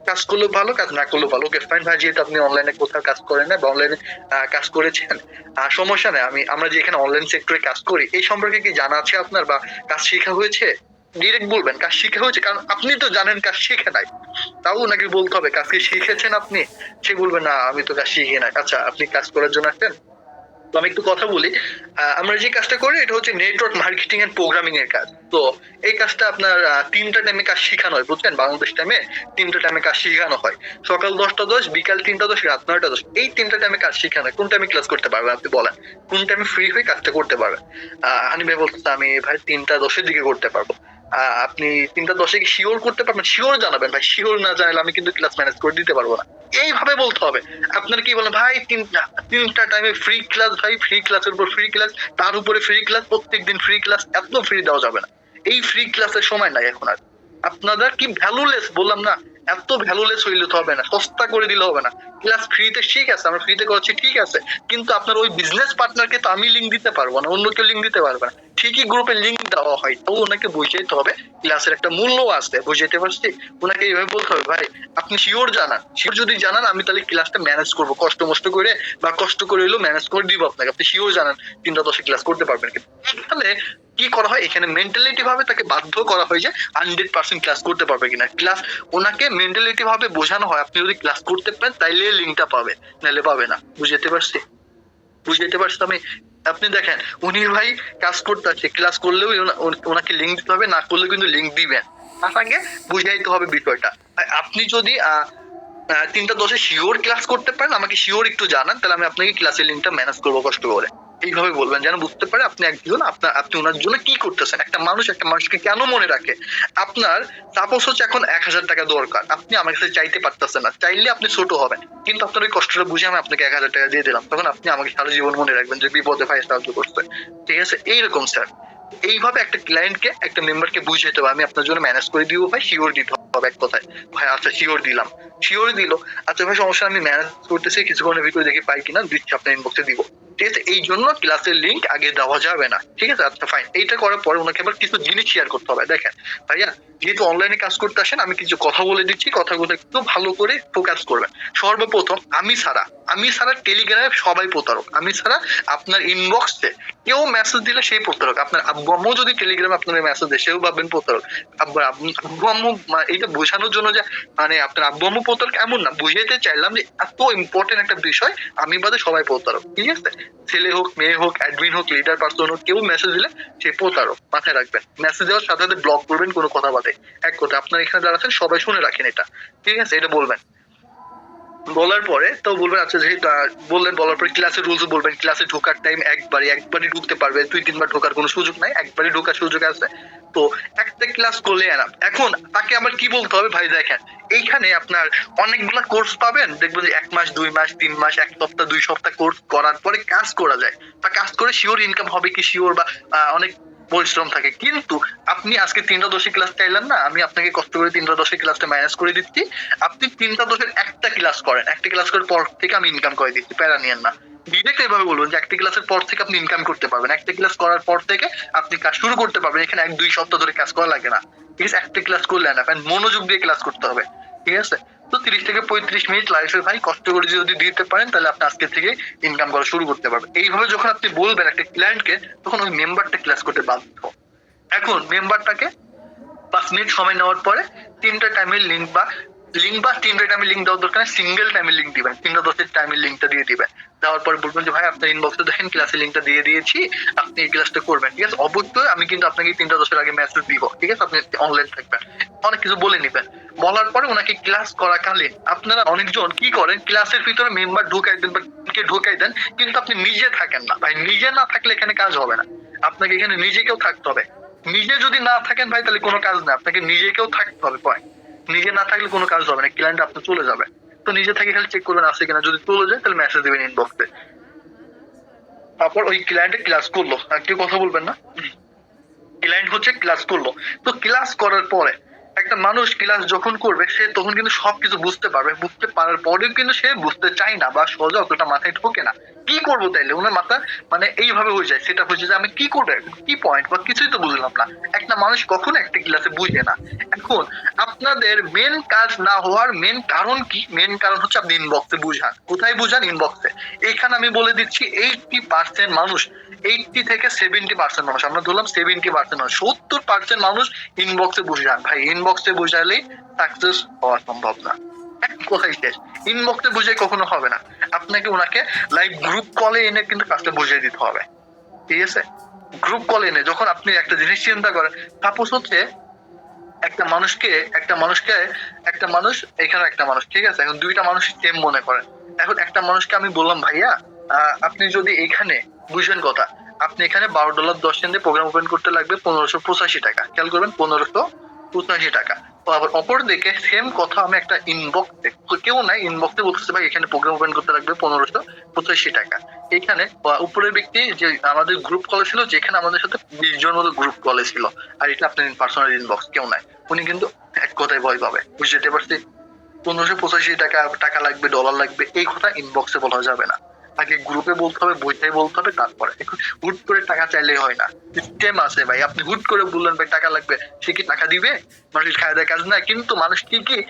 কাজ করলেও ভালো কাজ না করলেও ভালো, ওকে ফাইন ভাই, যেহেতু আপনি অনলাইনে কোথাও কাজ করেন না বা অনলাইনে কাজ করেছেন, সমস্যা নেই, আমরা যে এখানে অনলাইন সেক্টরে কাজ করি এই সম্পর্কে কি জানা আছে আপনার বা কাজ শেখা হয়েছে, ডিরেক্ট বলবেন কাজ শিখা হয়েছে, কারণ আপনি তো জানেন কাজ শিখে নাই, তাও ওনাকে বলতে হবে কাজ কি শিখেছেন আপনি, সে বলবে না আমি তো কাজ শিখি নাই, আচ্ছা আপনি কাজ করার জন্য আসছেন, তো আমি একটু কথা বলি, আমরা যে কাজটা করি এটা হচ্ছে নেটওয়ার্ক মার্কেটিং এন্ড প্রোগ্রামিং এর কাজ, তো এই কাজটা আপনার 3টা টাইমে কাজ শেখানো হয়, বুঝছেন, বাংলাদেশ টাইমে 3টা টাইমে কাজ শেখানো হয়, সকাল 10টা 10, বিকাল 3টা 10, রাত 9টা 10, এই 3টা টাইমে কাজ শেখানো হয়, কোন টাইমে ক্লাস করতে পারবেন আপনি বলেন, কোন টাইমে ফ্রি হয়ে কাজটা করতে পারবেন, হানি ভাই বলতে আমি ভাই 3টা 10-এর দিকে করতে পারবো, আপনি 3টা 10-এ কি শিওর করতে পারবেন, শিওর জানাবেন ভাই, শিওর না জানালে আমি কিন্তু ক্লাস ম্যানেজ করে দিতে পারবো না, এইভাবে বলতে হবে। আপনার কি বলেন ভাই 3টা টাইমে ফ্রি ক্লাস, ভাই ফ্রি ক্লাসের উপর ফ্রি ক্লাস, তার উপরে ফ্রি ক্লাস, প্রত্যেকদিন ফ্রি ক্লাস, এত ফ্রি দেওয়া যাবে না, এই ফ্রি ক্লাসের সময় নাই এখন আর, আপনারা কি ভ্যালুলেস বললাম না, এত ভ্যালুলেস হইলে তো হবে না, সস্তা করে দিলে হবে না, ক্লাস ফ্রিতে ঠিক আছে আমরা ফ্রিতে করছি ঠিক আছে, কিন্তু আপনার ওই বিজনেস পার্টনারকে তো আমি লিঙ্ক দিতে পারবো না, অন্য কেউ লিঙ্ক দিতে পারবে না, ঠিকই গ্রুপে লিঙ্ক দেওয়া হয়, তো ওনাকে বুঝাইতে হবে ক্লাসের একটা মূল্য আছে, বুঝাইতে পারছি, ওনাকে এইভাবে বলতে হবে ভাই আপনি শিওর জানান, শিওর যদি জানান আমি তাহলে ক্লাসটা ম্যানেজ করবো, কষ্ট মষ্ট করে বা কষ্ট করে হলেও ম্যানেজ করে দিব আপনাকে, আপনি শিওর জানান 3টা 10-এ ক্লাস করতে পারবেন, কিন্তু এখানে কি করা হয়, এখানে মেন্টালিটি ভাবে তাকে বাধ্য করা হয় যে 100% ক্লাস করতে পারবে কিনা, ক্লাস ওনাকে মেন্টালিটি ভাবে বোঝানো হয় আপনি যদি ক্লাস করতে পারেন তাইলে লিঙ্কটা পাবে, নাহলে পাবে না, বুঝতে পারছি, বুঝাইতে পারছি আমি। আপনি দেখেন উনি ভাই কাজ করতে আছে, ক্লাস করলেও ওনাকে লিঙ্ক দিতে হবে, না করলেও কিন্তু লিঙ্ক দিবেন, আপনাকে বুঝাইতে হবে বিষয়টা। আপনি যদি 3টা 10-এ শিওর ক্লাস করতে পারেন আমাকে শিওর একটু জানান, তাহলে আমি আপনাকে ক্লাসের লিঙ্কটা ম্যানেজ করবো কষ্ট করে, এইভাবে বলবেন যেন বুঝতে পারে আপনি একজন আপনি ওনার জন্য কি করতেছেন, একটা মানুষকে কেন মনে রাখে, আপনার সাপোজ হচ্ছে এখন 1000 টাকা দরকার, আপনি আমার কাছে চাইতে পারতেছেন না, চাইলে আপনি ছোট হবেন, কিন্তু আপনার ওই কষ্টটা বুঝে আমি আপনাকে 1000 টাকা দিয়ে দিলাম, তখন আপনি আমাকে সারা জীবন মনে রাখবেন যে বিপদে ভাই সাহায্য করতে, ঠিক আছে, এইরকম স্যার, এইভাবে একটা ক্লায়েন্টকে একটা মেম্বারকে বুঝাইতে হবে আমি আপনার জন্য ম্যানেজ করে দিব ভাই, শিওর দিতে হবে এক কথায়, ভাই আচ্ছা শিওর দিলাম, শিওর দিল, আচ্ছা ভাই সমস্যা আমি ম্যানেজ করতেছি, কিছুক্ষণের ভিতরে দেখি পাই কিনা, দিচ্ছি আপনার ইনবক্সে দিব, ঠিক আছে, এই জন্য ক্লাসের লিঙ্ক আগে দেওয়া যাবে না। ঠিক আছে, আচ্ছা ফাইন। এইটা করার পরে ওনাকে আবার কিছু জিনিস শেয়ার করতে হবে। দেখেন ভাইয়া, যেহেতু অনলাইনে কাজ করতে আসেন, আমি কিছু কথা বলে দিচ্ছি, কথাগুলো একটু ভালো করে ফোকাস করবেন। সর্বপ্রথম আমি ছাড়া টেলিগ্রামে সবাই প্রতারক। আমি ছাড়া আপনার ইনবক্সে কেউ মেসেজ দিলে সেই প্রতারক। আপনার আব্বু আম্মু যদি টেলিগ্রামে আপনার মেসেজ দেয়, সেও ভাববেন প্রতারক। আব্বু আম্মু এটা বোঝানোর জন্য যে মানে আপনার আব্বু আম্মু প্রতারক এমন না, বুঝাইতে চাইলাম যে এত ইম্পর্টেন্ট একটা বিষয়, আমি বাদে সবাই প্রতারক। ঠিক আছে, ছেলে হোক, মেয়ে হোক, অ্যাডমিন হোক, লিডার পার্সন হোক, কেউ মেসেজ দিলে সে প্রতারক, মাথায় রাখবেন। মেসেজ দেওয়ার সাথে সাথে ব্লক করবেন, কোনো কথা বাদে। এক কথা, আপনার এখানে যারা আছেন সবাই শুনে রাখেন এটা। ঠিক আছে, এটা বলবেন। বলার পরে তো বলবেন আচ্ছা, যেহেতু বললেন, বলার পরে ক্লাসের রুলস বলবেন। ক্লাসে ঢোকার টাইম একবারই ঢুকতে পারবে, 2-3 বার ঢোকার কোনো সুযোগ নাই, একবারই ঢোকার সুযোগ আছে। তো একটা ক্লাস করলে এনাফ। এখন তাকে আবার কি বলতে হবে ভাই, দেখেন এইখানে আপনার অনেকগুলা কোর্স পাবেন, দেখবেন যে 1 মাস, 2 মাস, 3 মাস, 1 সপ্তাহ, 2 সপ্তাহ কোর্স করার পরে কাজ করা যায়, বা কাজ করে শিওর ইনকাম হবে কি শিওর, বা অনেক পরিশ্রম থাকে। কিন্তু আপনি আজকে 3টা 10 ক্লাস চাইলেন না, আমি আপনাকে কষ্ট করে 3টা 10 ক্লাসটা ম্যানেজ করে দিচ্ছি। আপনি 3টা 10 একটা ক্লাস করেন, একটা ক্লাস করার পর থেকে আমি ইনকাম করে দিচ্ছি, প্যারা নিয়েন না। ডিরেক্ট এভাবে বলুন যে একটা ক্লাসের পর থেকে আপনি ইনকাম করতে পারবেন, একটা ক্লাস করার পর থেকে আপনি কাজ শুরু করতে পারবেন। এখানে 1-2 সপ্তাহ ধরে কাজ করা লাগে না। ঠিক আছে, একটা ক্লাস করলে না, মনোযোগ দিয়ে ক্লাস করতে হবে। ঠিক আছে, তো 30 থেকে 35 মিনিট লাইফে ভাই কষ্ট করে যদি দিতে পারেন, তাহলে আপনি আজকে থেকে ইনকাম করা শুরু করতে পারবেন। এইভাবে যখন আপনি বলবেন একটা ক্লায়েন্টকে, তখন ওই মেম্বারটা ক্লাস করতে বাধ্য। এখন মেম্বারটাকে 5 মিনিট সময় নেওয়ার পরে 3টা টাইমের লিঙ্ক বা 3টা টাইমের লিঙ্ক দেওয়ার দরকার, সিঙ্গেল টাইমের লিঙ্ক দিবেন। 3টা 10 টাইমের লিঙ্কটা দিয়ে দিবেন। দেওয়ার পর বলবেন যে ভাই আপনার ইনবক্সে দেখেন ক্লাসের লিঙ্কটা দিয়ে দিয়েছি, আপনি এই ক্লাসটা করবেন। ঠিক আছে, অবশ্যই আমি কিন্তু আপনাকে 3টা 10 আগে মেসেজ দিব। ঠিক আছে, আপনি অনলাইন থাকবেন, অনেক কিছু বলে নিবেন। বলার পরে ওনাকে ক্লাস করাকালীন আপনারা অনেকজন কি করেন, ক্লাসের ভিতরে মেম্বার ঢুকাই দেন বা ঢুকাই দেন, কিন্তু আপনি নিজে থাকেন না। ভাই নিজে না থাকলে এখানে কাজ হবে না, আপনাকে এখানে নিজেকেও থাকতে হবে। নিজে যদি না থাকেন ভাই, তাহলে কোনো কাজ না, আপনাকে নিজেকেও থাকতে হবে। পয়েন্ট, নিজে না থাকলে কোনো কাজ হবে না, ক্লায়েন্ট আপনার চলে যাবে। তো নিজে থেকে খালি চেক করবেন আছে কিনা, যদি চলে যায় তাহলে মেসেজ দিবেন ইনবক্সে। তারপর ওই ক্লায়েন্টে ক্লাস করলো, আর কেউ কথা বলবেন না। ক্লায়েন্ট হচ্ছে ক্লাস করলো, তো ক্লাস করার পরে একটা মানুষ ক্লাস যখন করবে, সে তখন কিন্তু সবকিছু বুঝতে পারবে। বুঝতে পারার পরেও কিন্তু সে বুঝতে চায় না, বা সহজে অতটা মাথায় ঢোকে না। কি করবো তাইলে, ওনার মাথা মানে এইভাবে হয়ে যায়, সেটা হচ্ছে যে আমি কি করবো, কি পয়েন্ট বা কিছুই তো বুঝলাম না। একটা মানুষ কখনো একটা ক্লাসে বুঝে না। এখন আপনাদের মেন কাজ না হওয়ার মেন কারণ কি? মেন কারণ হচ্ছে আপনি ইনবক্সে বুঝান। কোথায় বুঝান? ইনবক্সে। এখানে আমি বলে দিচ্ছি 80% মানুষ, 80 থেকে 70% মানুষ, আমরা ধরলাম 70% মানুষ, 70% মানুষ ইনবক্সে বুঝান। ভাই ইনবক্সে বুঝালেই সাকসেস হওয়া সম্ভব না, এক কথাই শেষ। ইনবক্সে বুঝে কখনো হবে না, আপনাকে ওনাকে লাইভ গ্রুপ কলে এনে কিন্তু কাজটা বুঝিয়ে দিতে হবে। ঠিক আছে, গ্রুপ কলে এনে যখন আপনি একটা জিনিস চিন্তা করেন, সাপোজ হচ্ছে একটা মানুষ, এখানে একটা মানুষ, ঠিক আছে, এখন 2টা মানুষ সেম মনে করেন। এখন একটা মানুষকে আমি বললাম ভাইয়া আপনি যদি এখানে বুঝবেন কথা, আপনি এখানে $12.10 দিয়ে প্রোগ্রাম ওপেন করতে লাগবে 1585 টাকা। খেয়াল করবেন, 1585 টাকা। তো আবার অপর দিকে সেম কথা আমি একটা ইনবক্সে, কেউ নাই, ইনবক্সে বলতেছে ভাই এখানে প্রোগ্রাম ওপেন করতে লাগবে 1585 টাকা। এখানে উপরের ব্যক্তি যে আমাদের গ্রুপ কলে ছিল, যেখানে আমাদের সাথে 20 জন মতো গ্রুপ কলে ছিল, আর এটা আপনার পার্সোনাল ইনবক্স, কেউ নাই, উনি কিন্তু এক কথায় ভয় পাবে। বুঝতে পারছি, 1585 টাকা লাগবে, ডলার লাগবে, এই কথা ইনবক্সে বলা যাবে না। আগে গ্রুপে বলতে হবে, বইটাই বলতে হবে, তারপরে। এখন হুট করে টাকা চাইলেই হয় না, সিস্টেম আছে ভাই। আপনি হুট করে বললেন ভাই টাকা লাগবে, সে কি টাকা দিবে? মানুষ খায় দেয় কাজ না। কিন্তু মানুষ ঠিকই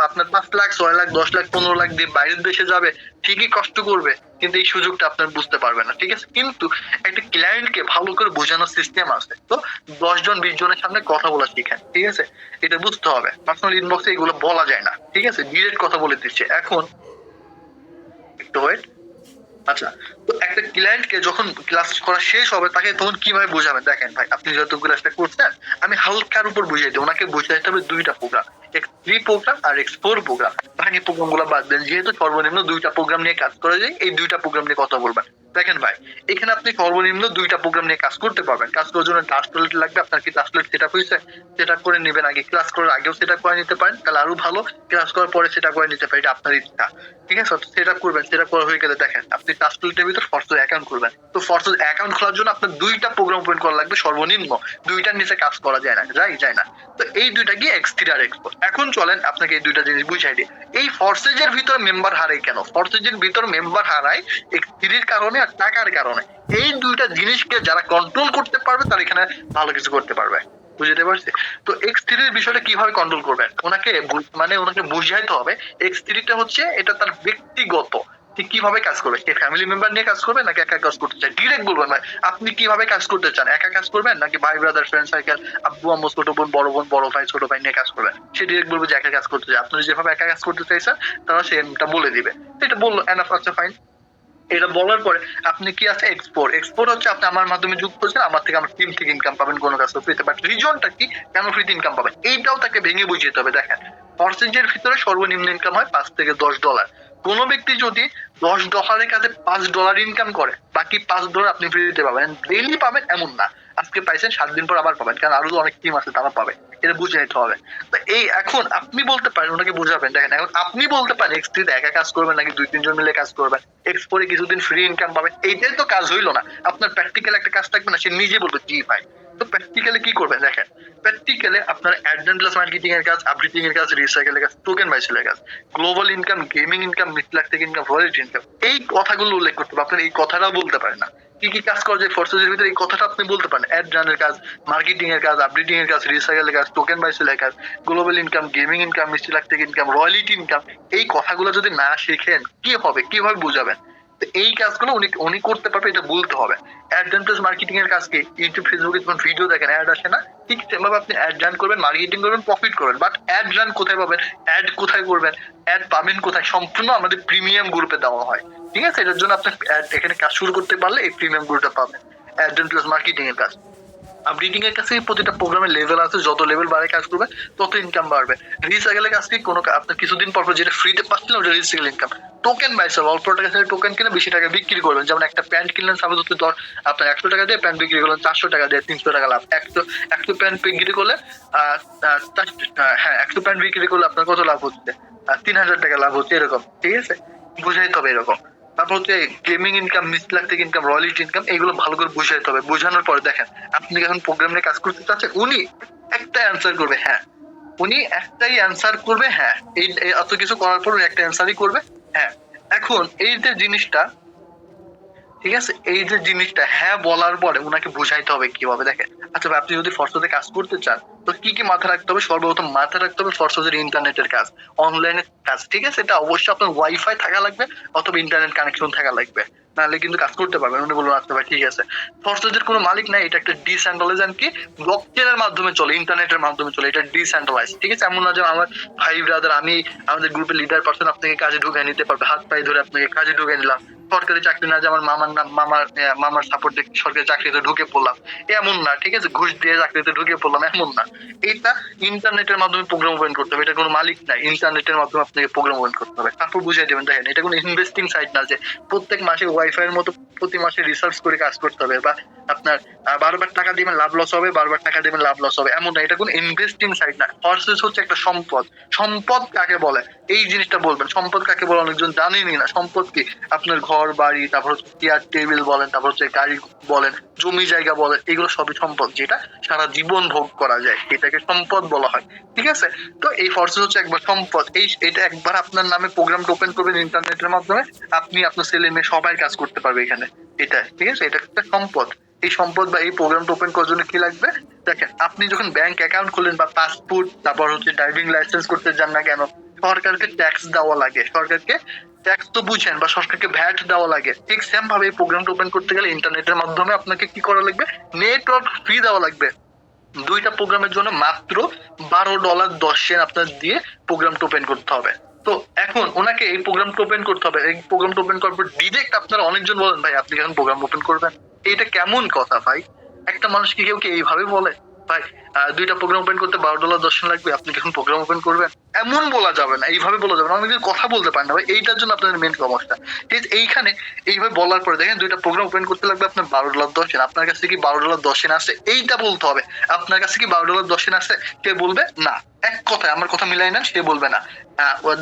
আপনার 5 লাখ, 6 লাখ, 10 লাখ, 15 লাখ দিয়ে বাইরের দেশে যাবে, ঠিকই কষ্ট করবে, কিন্তু এই সুযোগটা আপনার বুঝতে পারবে না। ঠিক আছে, কিন্তু একটা ক্লায়েন্টকে ভালো করে বোঝানোর সিস্টেম আছে। তো 10 জন 20 জনের সামনে কথা বলা শিখেন। ঠিক আছে, এটা বুঝতে হবে। পার্সোনাল ইনবক্সে এগুলো বলা যায় না। ঠিক আছে, ডিরেক্ট কথা বলে দিচ্ছে। এখন একটু ওয়েট। আচ্ছা, তো একটা ক্লায়েন্টকে যখন ক্লাস করা শেষ হবে, তাকে তখন কিভাবে বোঝাবেন? দেখেন ভাই, আপনি যেহেতু ক্লাসটা করছেন, আমি হালকার উপর বুঝিয়ে দিই। ওনাকে বুঝাইতে হবে 2টা প্রোগ্রাম, X3 প্রোগ্রাম আর X4 প্রোগ্রাম। বাকি প্রোগ্রাম গুলো বাদ দেন, যেহেতু সর্বনিম্ন 2টা প্রোগ্রাম নিয়ে কাজ করা যায়, এই 2টা প্রোগ্রাম নিয়ে কথা বলবেন। দেখেন ভাই, এখানে আপনি সর্বনিম্ন 2টা প্রোগ্রাম নিয়ে কাজ করতে পারবেন। কাজ করার জন্য ট্রান্সলেট লাগবে। আপনার কি ট্রান্সলেট সেটআপ হয়েছে? সেটআপ করে নেবেন আগে। ক্লাস করার আগেও সেটআপ করে নিতে পারেন, তাহলে আরো ভালো। ক্লাস করার পরে সেটআপ করে নিতে পারেন, এটা আপনার ইচ্ছা। ঠিক আছে, সেটআপ করবেন। সেটআপ করা হয়ে গেলে দেখেন আপনি ট্রান্সলেটের ভিতর ফরসেস অ্যাকাউন্ট করবেন। তো ফরসেস অ্যাকাউন্ট খোলার জন্য আপনার 2টা প্রোগ্রাম ওপেন করা লাগবে সর্বনিম্ন। 2টার নিচে কাজ করা যায় না, যায় না। তো এই 2টা কি X3 আর X4। এখন চলেন আপনাকে এই 2টা জিনিস বুঝাই দিই। এই ফরসেজের ভিতর মেম্বার হারায় কেন? ফরসেজের ভিতর মেম্বার হারায় X3 এর কারণে, আর টাকার কারণে। এই দুইটা জিনিসকে যারা কন্ট্রোল করতে পারবে তারা এখানে ভালো কিছু করতে পারবে। বুঝতে পারছি? তো X3 এর বিষয়টা কিভাবে কন্ট্রোল করবেন? ওনাকে বুঝাইতে হবে X3 টা হচ্ছে এটা তার ব্যক্তিগত, সে কিভাবে কাজ করবে, সে ফ্যামিলি মেম্বার নিয়ে কাজ করবে নাকি একা কাজ করতে চায়, ডিরেক্ট বলবেন ভাই আপনি কিভাবে কাজ করতে চান, একা কাজ করবেন নাকি ভাই ব্রাদার ফ্রেন্ড সার্কেল, আব্বু আম্মু ছোট বোন বড় ভাই ছোট ভাই নিয়ে কাজ করবেন। সে ডিরেক্ট বলবে যে একা কাজ করতে চায়। আপনি যেভাবে একা কাজ করতে চাইছেন তারা সেটা বলে দিবে। তো এটা বললো এনাফ, আচ্ছা ফাইন। এটা বলার পরে আপনি কি আছে এক্সপোর্ট হচ্ছে আপনি আমার মাধ্যমে যুক্ত হচ্ছেন, আমার থেকে আমার টিম থেকে ইনকাম পাবেন কোনো কাজ করতে, বাট রিজনটা কি কেন ফ্রিতে ইনকাম পাবেন এইটাও তাকে ভেঙে বুঝিয়ে হবে। দেখেন পার্সেন্টের ভিতরে সর্বনিম্ন ইনকাম হয় $5 থেকে $10। কোন ব্যক্তি যদি $10 কাছে $5 ইনকাম করে বাকি $5 আপনি ফ্রিতে পাবেন, ডেইলি পাবেন এমন না, আজকে পাইছেন 7 দিন পর আবার পাবেন, কারণ আরো অনেক টিম আছে তারা পাবে। এটা বুঝে নিতে হবে। তো এই এখন আপনি বলতে পারেন, ওনাকে বোঝাবেন দেখেন এখন আপনি বলতে পারেন X3 একা কাজ করবেন নাকি 2-3 জন মিলে কাজ করবেন, X4 কিছুদিন ফ্রি ইনকাম পাবেন, এইটাই তো কাজ হইলো না। আপনার প্র্যাকটিক্যাল একটা কাজ থাকবে না, সে নিজে বলবে জি ভাই। তো প্র্যাকটিক্যালি কি করবেন দেখেন, প্র্যাকটিক্যালি আপনার অ্যাডভান্স মার্কেটিং এর কাজ, আপডেটিং এর কাজ, রিসাইকেলের কাজ, টোকেন বাইসেলের কাজ, গ্লোবাল ইনকাম, গেমিং ইনকাম, মিড-লাখ থেকে ইনকাম, রয়্যালটি ইনকাম, এই কথাগুলো উল্লেখ করতে হবে। আপনার এই কথাটাও বলতে পারেন না, কি কি কাজ করা যায় ফোর্সেসের ভিতরে এই কথাটা আপনি বলতে পারেন। অ্যাড রানের কাজ, মার্কেটিং এর কাজ, আপডেটিং এর কাজ, রিসাইকেলের কাজ, টোকেন বাইসেলের কাজ, গ্লোবাল ইনকাম, গেমিং ইনকাম, মিড-লাখ থেকে ইনকাম, রয়্যালটি ইনকাম, এই কথাগুলো যদি না শিখেন কি হবে, কিভাবে বুঝাবেন? তো এই কাজগুলো উনি করতে পারবে, এটা বলতে হবে। অ্যাডভান্স মার্কেটিং এর কাজ কি, ইউটিউব ফেসবুকে যখন ভিডিও দেখেন অ্যাড আসে না, ঠিক সেভাবে আপনি অ্যাড রান করবেন, মার্কেটিং করবেন, প্রফিট করবেন। বাট অ্যাড রান কোথায় পাবেন, অ্যাড কোথায় করবেন, অ্যাড পাবেন কোথায়, সম্পূর্ণ আমাদের প্রিমিয়াম গ্রুপে দেওয়া হয়। ঠিক আছে, এটার জন্য আপনি এখানে কাজ শুরু করতে পারলে এই প্রিমিয়াম গ্রুপটা পাবেন। অ্যাডভান্স মার্কেটিং এর কাজ, আপডেটিং এর কাছে প্রতিটা প্রোগ্রামের লেভেল আছে, যত লেভেল বাড়ে কাজ করবে তত ইনকাম বাড়বে। রিসাইকেলের কাজ কি, কোনো আপনার কিছুদিন পর যেটা ফ্রিতে পাচ্ছিলেন ওটা রিসাইকেল ইনকাম। টোকেন বাইসেল, অল্প টাকা থেকে টোকেন কিনে বেশি টাকা বিক্রি করবেন। যেমন একটা প্যান্ট কিনলেন সাপোজ হচ্ছে আপনার 100 টাকা দিয়ে প্যান্ট বিক্রি করলেন 400 টাকা দিয়ে, 300 টাকা লাভ। একশো প্যান্ট বিক্রি করলে 100 প্যান্ট বিক্রি করলে আপনার কত লাভ হচ্ছে, 3000 টাকা লাভ হচ্ছে, এরকম। ঠিক আছে, বুঝাইতে হবে এরকম। তারপর হচ্ছে গেমিং ইনকাম, মিড-লাখ থেকে ইনকাম, রয়্যালটি ইনকাম, এগুলো ভালো করে বুঝাইতে হবে। বোঝানোর পরে দেখেন আপনি যখন প্রোগ্রাম নিয়ে কাজ করতে চাচ্ছেন, উনি একটা অ্যান্সার করবে হ্যাঁ, উনি একটাই অ্যান্সার করবে হ্যাঁ, এই এত কিছু করার পর উনি একটা অ্যান্সারই করবে হ্যাঁ। এখন এই যে জিনিসটা, ঠিক আছে, এই যে জিনিসটা হ্যাঁ বলার পরে উনাকে বুঝাইতে হবে কিভাবে। দেখেন আচ্ছা ভাই, আপনি যদি ফরসতে কাজ করতে চান তো কি কি মাথায় রাখতে হবে, সর্বপ্রথম মাথায় রাখতে হবে ফরসতের ইন্টারনেটের কাজ, অনলাইনের কাজ। ঠিক আছে, এটা অবশ্যই আপনার ওয়াইফাই থাকা লাগবে অথবা ইন্টারনেট কানেকশন থাকা লাগবে, নাহলে কিন্তু কাজ করতে পারবেন। উনি বলুন আচ্ছা ভাই ঠিক আছে, ফরসতের কোনো মালিক নাই, এটা একটা ডিসেন্ট্রালাইজ কি ব্লকচেনের মাধ্যমে চলে, ইন্টারনেটের মাধ্যমে চলে, এটা ডিসেন্ট্রালাইজ। ঠিক আছে, এমন না যে আমার ভাই ব্রাদার আমি আমাদের গ্রুপের লিডার পারসন আপনাকে কাজে ঢুকিয়ে নিতে পারবে, হাত পায়ে ধরে আপনাকে কাজে ঢুকিয়ে নিলাম। সরকারি চাকরি না যে আমার মামার সাপোর্ট দিয়ে সরকারি চাকরিতে ঢুকে পড়লাম, এমন না। ঠিক আছে, ঘুষ দিয়ে চাকরিতে ঢুকে পড়লাম, এমন না। এটা ইন্টারনেটের মাধ্যমে প্রোগ্রাম ওপেন করতে হবে, এটা কোনো মালিক নাই, ইন্টারনেটের মাধ্যমে আপনাকে প্রোগ্রাম ওপেন করতে হবে। তারপর বুঝিয়ে দেবেন দেখেন এটা কোনো ইনভেস্টিং সাইট না যে প্রত্যেক মাসে ওয়াইফাই এর মতো প্রতি মাসে রিসার্চ করে কাজ করতে হবে, বা আপনার বারবার টাকা দিবেন লাভ লস হবে, বারবার টাকা দিবেন লাভ লস হবে, এমন না। এটা কোনো ইনভেস্টিং সাইট না। ফরসেস হচ্ছে একটা সম্পদ। সম্পদ কাকে বলে এই জিনিসটা বলবেন, সম্পদ কাকে বলে অনেকজন জানেনই না। সম্পদ কি, আপনার ঘর বাড়ি, তারপর হচ্ছে চেয়ার টেবিল বলেন, তারপর হচ্ছে গাড়ি বলেন, জমি জায়গা বলেন, এগুলো সবই সম্পদ, যেটা সারা জীবন ভোগ করা যায়, এটাকে সম্পদ বলা হয়। ঠিক আছে, তো এই ফরসেস হচ্ছে একবার সম্পদ। এটা একবার আপনার নামে প্রোগ্রামটা ওপেন করবেন ইন্টারনেটের মাধ্যমে, আপনি আপনার ছেলে মেয়ে সবাই কাজ করতে পারবে এখানে। এটা ঠিক আছে, এটা একটা সম্পদ। এই সম্পদ বা এই প্রোগ্রামটা ওপেন করার জন্য কি লাগবে দেখেন, আপনি যখন ব্যাংক অ্যাকাউন্ট খুললেন বা পাসপোর্ট, তারপর হচ্ছে ড্রাইভিং লাইসেন্স করতে যান না কেন, সরকারকে ট্যাক্স দেওয়া লাগে, সরকারকে ট্যাক্স তো বুঝেন, বা সরকারকে ভ্যাট দেওয়া লাগে। ঠিক সেম ভাবে এই প্রোগ্রামটা ওপেন করতে গেলে ইন্টারনেটের মাধ্যমে আপনাকে কি করা লাগবে, নেটওয়ার্ক ফি দেওয়া লাগবে। দুইটা প্রোগ্রামের জন্য মাত্র $12.10 আপনার দিয়ে প্রোগ্রামটা ওপেন করতে হবে। তো এখন ওনাকে এই প্রোগ্রামটা ওপেন করতে হবে। এই প্রোগ্রামটা ওপেন করার পর ডিরেক্ট আপনারা অনেকজন বলেন ভাই আপনি এখন প্রোগ্রাম ওপেন করবেন, এটা কেমন কথা ভাই? একটা মানুষ কি কেউ কি এইভাবে বলে ভাই দুইটা প্রোগ্রাম ওপেন করতে $12.10 লাগবে, আপনি এখন প্রোগ্রাম ওপেন করবেন? এমন বলা যাবে না, এইভাবে বলা যাবে না। অনেকদিন কথা বলতে পারেন না ভাই, এইটার জন্য আপনাদের মেন সমস্যা। ঠিক এইখানে এইভাবে বলার পরে দেখেন দুইটা প্রোগ্রাম ওপেন করতে লাগবে আপনার $12.10, আপনার কাছে কি $12.10 আছে এইটা বলতে হবে। আপনার কাছে কি $12.10 আছে, কে বলবে না, এক কথায় আমার কথা মিলাই না, সে বলবে না।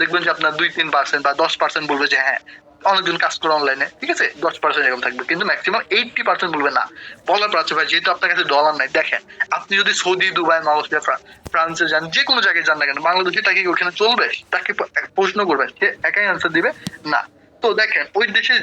দেখবেন যে আপনার 2-3% বা 10% বলবে যে হ্যাঁ অনেকজন কাজ করে অনলাইনে, ঠিক আছে 10% এরকম থাকবে, কিন্তু ম্যাক্সিমাম 80% বলবে না। বলার পর আছে ভাই যেহেতু আপনার কাছে ডলার নাই, দেখেন আপনি যদি সৌদি, দুবাই, মালয়েশিয়া, ফ্রান্সে যান, যে কোনো জায়গায় যান না কেন, বাংলাদেশে তাকে ওখানে চলবে? তাকে প্রশ্ন করবে, সে একাই আনসার দিবে না। তো দেখেন ওই দেশে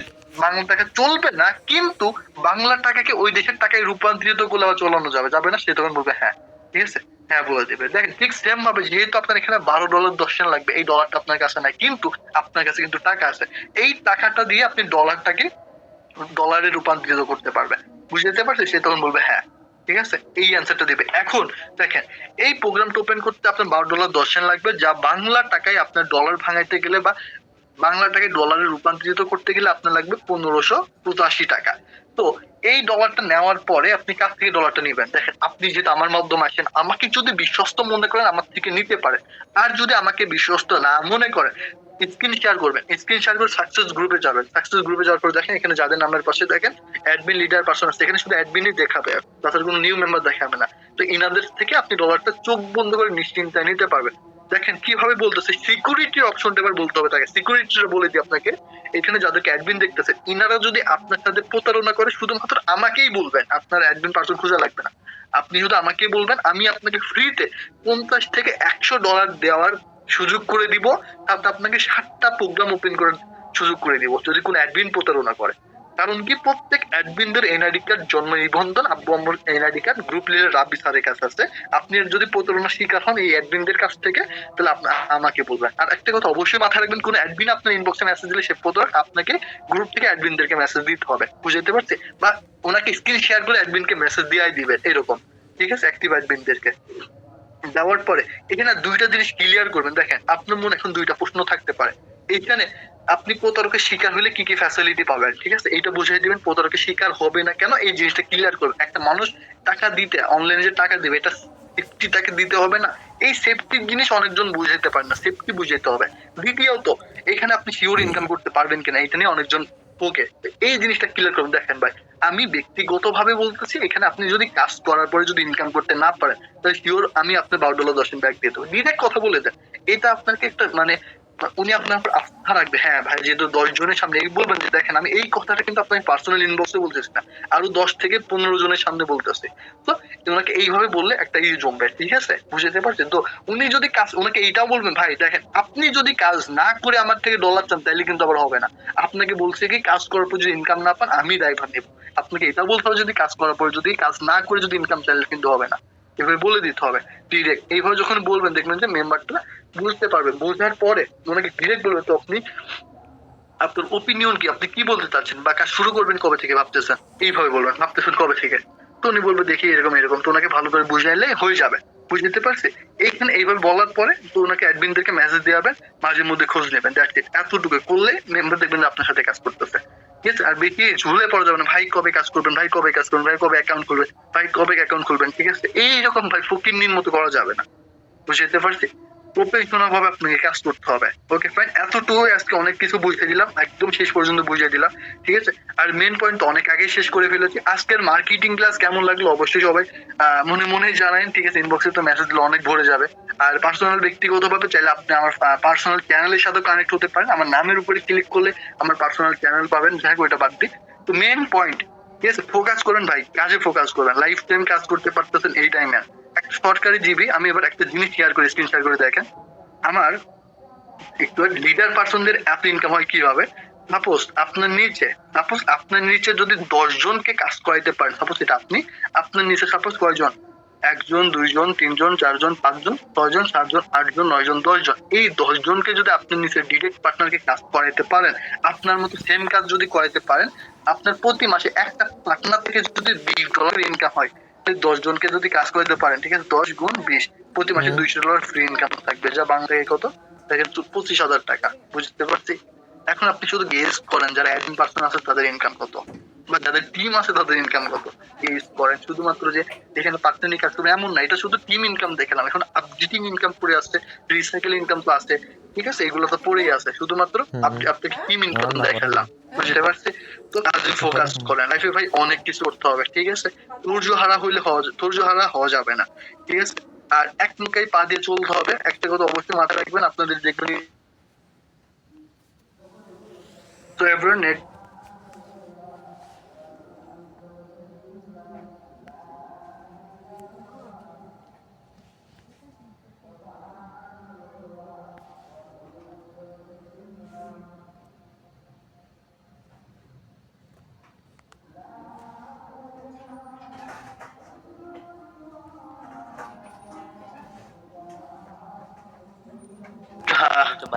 বাংলা টাকা চলবে না, কিন্তু বাংলা টাকাকে ওই দেশের টাকায় রূপান্তরিত করলে আবার চলানো যাবে, যাবে না? সে তখন বলবে হ্যাঁ, ঠিক আছে, হ্যাঁ বলে দেবে। দেখেন ঠিক সেম ভাবে যেহেতু আপনার এখানে $12 লাগবে, এই ডলারটা আপনার কাছে নাই, কিন্তু আপনার কাছে কিন্তু টাকা আছে, এই টাকাটা দিয়ে আপনি ডলারটাকে ডলারে রূপান্তরিত করতে পারবেন। বুঝতে পারছি? সে তখন বলবে হ্যাঁ, ঠিক আছে, এই অ্যান্সারটা দিবে। এখন দেখেন এই প্রোগ্রামটা ওপেন করতে আপনার $12 লাগবে, যা বাংলা টাকায় আপনার ডলার ভাঙাইতে গেলে বা বাংলা টাকায় ডলারে রূপান্তরিত করতে গেলে আপনার লাগবে 1585 টাকা। তো এই ডলারটা নেওয়ার পরে আপনি কাছ থেকে ডলারটা নিবেন। দেখেন আপনি যেহেতু আমার মাধ্যমে আসেন, আমাকে যদি বিশ্বস্ত মনে করেন আমার থেকে নিতে পারেন, আর যদি আমাকে বিশ্বস্ত না মনে করেন, স্ক্রিন শেয়ার করবেন, স্ক্রিন শেয়ার করে সাকসেস গ্রুপে যাবেন। সাকসেস গ্রুপে যাওয়ার পর দেখেন এখানে যাদের নামের পাশে দেখেন অ্যাডমিন লিডার পার্সন আছে, এখানে শুধু অ্যাডমিনই দেখাবে, তাছাড়া কোনো নিউ মেম্বার দেখাবে না। তো ইনাদের থেকে আপনি ডলারটা চোখ বন্ধ করে নিশ্চিন্তায় নিতে পারবেন। দেখেন কিভাবে বলতেছে, সিকিউরিটি অপশনটা এবার বলতে হবে তাকে। সিকিউরিটিটা বলে দিই আপনাকে, এখানে যাদেরকে অ্যাডমিন দেখতেছে ইনারা যদি আপনার সাথে প্রতারণা করে শুধুমাত্র আমাকেই বলবেন, আপনার অ্যাডমিন পার্সন খোঁজা লাগবে না। আপনি শুধু আমাকে বলবেন, আমি আপনাকে ফ্রিতে 50 থেকে $100 দেওয়ার সুযোগ করে দিব, তাতে আপনাকে 7টা প্রোগ্রাম ওপেন করার সুযোগ করে দিব যদি কোনো অ্যাডমিন প্রতারণা করে। কারণ কি প্রত্যেক অ্যাডমিনদের এনআইডি কার্ড, জন্ম নিবন্ধন, আব্বু আম্মুর এনআইডি কার্ড গ্রুপ লিডার রাব্বি স্যারের কাছে আছে। আপনি যদি প্রতারণার শিকার হন এই অ্যাডমিনদের কাছ থেকে, তাহলে আমাকে বলবেন। আর একটা কথা অবশ্যই মাথায় রাখবেন, কোনো অ্যাডমিন আপনার ইনবক্সে মেসেজ দিলে সে প্রতারক, আপনাকে গ্রুপ থেকে অ্যাডমিনদেরকে মেসেজ দিতে হবে। বুঝতে পারছি? বা ওনাকে স্ক্রিন শেয়ার করে অ্যাডমিনকে মেসেজ দিয়াই দিবেন এরকম, ঠিক আছে, অ্যাক্টিভ অ্যাডমিনদেরকে দেওয়ার পরে এখানে দুইটা জিনিস ক্লিয়ার করবেন। দেখেন আপনার মনে এখন দুইটা প্রশ্ন থাকতে পারে, এইখানে আপনি প্রতারকের শিকার হলে কি কি ফ্যাসিলিটি পাবেন, ঠিক আছে, এইটা বুঝিয়ে দিবেন। প্রতারকের শিকার হবে না কেন, এই জিনিসটা ক্লিয়ার করবেন। একটা মানুষ টাকা দিতে, অনলাইনে যে টাকা দিবে, এটা সেফটি তাকে দিতে হবে না? এই সেফটির জিনিস অনেকজন বুঝাইতে পারে না, সেফটি বুঝাইতে হবে। দ্বিতীয়ত এখানে আপনি শিওর ইনকাম করতে পারবেন কিনা, এটা নিয়ে অনেকজন ওকে, এই জিনিসটা ক্লিয়ার করুন। দেখেন ভাই, আমি ব্যক্তিগতভাবে বলতেছি, এখানে আপনি যদি কাজ করার পরে যদি ইনকাম করতে না পারেন, তাহলে শিওর আমি আপনার $12 ব্যাক দিয়ে দেবো। ডিরেক্ট কথা বলে দেন, এটা আপনাকে একটা মানে উনি আপনার উপর আস্থা রাখবে। হ্যাঁ ভাই, যেহেতু 10 জনের সামনে বলবেন যে দেখেন আমি এই কথাটা কিন্তু আপনাকে পার্সোনাল ইনবক্সে বলতেছি না, আরো 10 থেকে 15 জনের সামনে বলতেছি। তো ওনাকে এইভাবে বললে একটা জমবে, ঠিক আছে, বুঝতে পারছেন? তো উনি যদি কাজ, ওনাকে এইটাও বলবেন ভাই দেখেন আপনি যদি কাজ না করে আমার থেকে ডলার চান, তাহলে কিন্তু আবার হবে না। আপনাকে বলছে কি কাজ করার পর যদি ইনকাম না পান আমি দায়ভার নেব। আপনাকে এটা বলতে হবে, যদি কাজ করার পর যদি কাজ না করে যদি ইনকাম, তাহলে কিন্তু হবে না। এভাবে বলে দিতে হবে ডিরেক্ট। এইভাবে যখন বলবেন দেখবেন যে মেম্বারটা বুঝতে পারবে। বোঝার পরে ওনাকে ডিরেক্ট বলবে তো আপনি আপনার ওপিনিয়ন কি, আপনি কি বলতে চাচ্ছেন, বা কাজ শুরু করবেন কবে থেকে ভাবতেছেন, এইভাবে বলবেন ভাবতেছেন কবে থেকে। তো উনি বলবে দেখি এরকম এরকম, তো ওনাকে ভালো করে বুঝাইলে হয়ে যাবে। বুঝতে পারছি? এইখানে এইভাবে বলার পরে তো ওনাকে অ্যাডমিনদেরকে মেসেজ দেওয়াবেন, মাঝে মধ্যে খোঁজ নেবেন, দ্যাটস ইট। এতটুকু করলে মেম্বার দেখবেন যে আপনার সাথে কাজ করতেছে, ঠিক আছে। আর বেশি ঝুলে পড়া যাবে না, ভাই কবে কাজ করবেন, ভাই কবে কাজ করবেন, ভাই কবে অ্যাকাউন্ট খুলবেন, ভাই কবে অ্যাকাউন্ট খুলবেন, ঠিক আছে, এইরকম ভাই ফকিন্নির মতো করা যাবে না। বুঝতে পারছি? প্রফেশনাল ভাবে আপনাকে কাজ করতে হবে। ওকে ফাইন, এতটুকু আজকে অনেক কিছু বুঝিয়ে দিলাম, একদম শেষ পর্যন্ত বুঝিয়ে দিলাম, ঠিক আছে। আর মেন পয়েন্ট তো অনেক আগেই শেষ করে ফেলেছি। আজকের মার্কেটিং ক্লাস কেমন লাগলো অবশ্যই সবাই মনে মনে জানান, ঠিক আছে। ইনবক্সে তো মেসেজ দিলে অনেক ভরে যাবে। আর পার্সোনাল ব্যক্তিগত ভাবে চাইলে আপনি আমার পার্সোনাল চ্যানেলের সাথে কানেক্ট হতে পারেন। আমার নামের উপরে ক্লিক করলে আমার পার্সোনাল চ্যানেল পাবেন, যাই হোক ওইটা বাদ দিই। তো মেন পয়েন্ট, ঠিক আছে, ফোকাস করেন ভাই, কাজে ফোকাস করবেন। লাইফ টাইম কাজ করতে পারতেছেন এই টাইমে একটা সরকারি জিবি। আমি এবার একটা জিনিস শেয়ার করে, স্ক্রিন শেয়ার করে দেখেন আমার একটু লিডার পার্সনদের এত ইনকাম হয় কিভাবে। সাপোজ আপনার নিচে যদি 10 জনকে কাজ করাইতে পারেন, সাপোজ এটা আপনি, আপনার নিচে সাপোজ কয়জন, 1 জন 2 জন 3 জন 4 জন 5 জন 6 জন 7 জন 8 জন 9 জন 10 জন, এই 10 জনকে যদি আপনার নিচে ডিরেক্ট পার্টনারকে কাজ করাইতে পারেন, আপনার মতো সেম কাজ যদি করাইতে পারেন, আপনার প্রতি মাসে একটা পার্টনার থেকে যদি $20 ইনকাম হয়, 10 জনকে যদি কাজ করাইতে পারেন, ঠিক আছে, 10 গুণ 20, প্রতি মাসে $200 ফ্রি ইনকাম থাকবে, যা বাংলায় কত দেখেন, 25,000 টাকা। বুঝতে পারছি? এখন আপনি শুধু গেস করেন যারা অ্যাডমিন পার্সন আছে তাদের ইনকাম কত, বা যাদের টিম আছে তাদের ইনকাম কত। গেস করেন। শুধুমাত্র যে এখানে পার্টনারই কাজ করবে এমন না, এটা শুধু টিম ইনকাম দেখলাম, এখন আপডেটিং ইনকাম পড়ে আসছে, রিসাইকেল ইনকাম তো আছে, ঠিক আছে, এগুলো তো পড়েই আছে। শুধুমাত্র আপনাকে টিম ইনকাম দেখালাম। বুঝতে পারছি? তো কাজে ফোকাস করেন। লাইফে ভাই অনেক কিছু করতে হবে, ঠিক আছে। ধৈর্য হারা হওয়া যাবে না, ঠিক আছে। আর এক নৌকায় পা দিয়ে চলতে হবে। একটা কথা অবশ্যই মাথায় রাখবেন, আপনাদের দেখবেন তো এভরিওয়ান নেট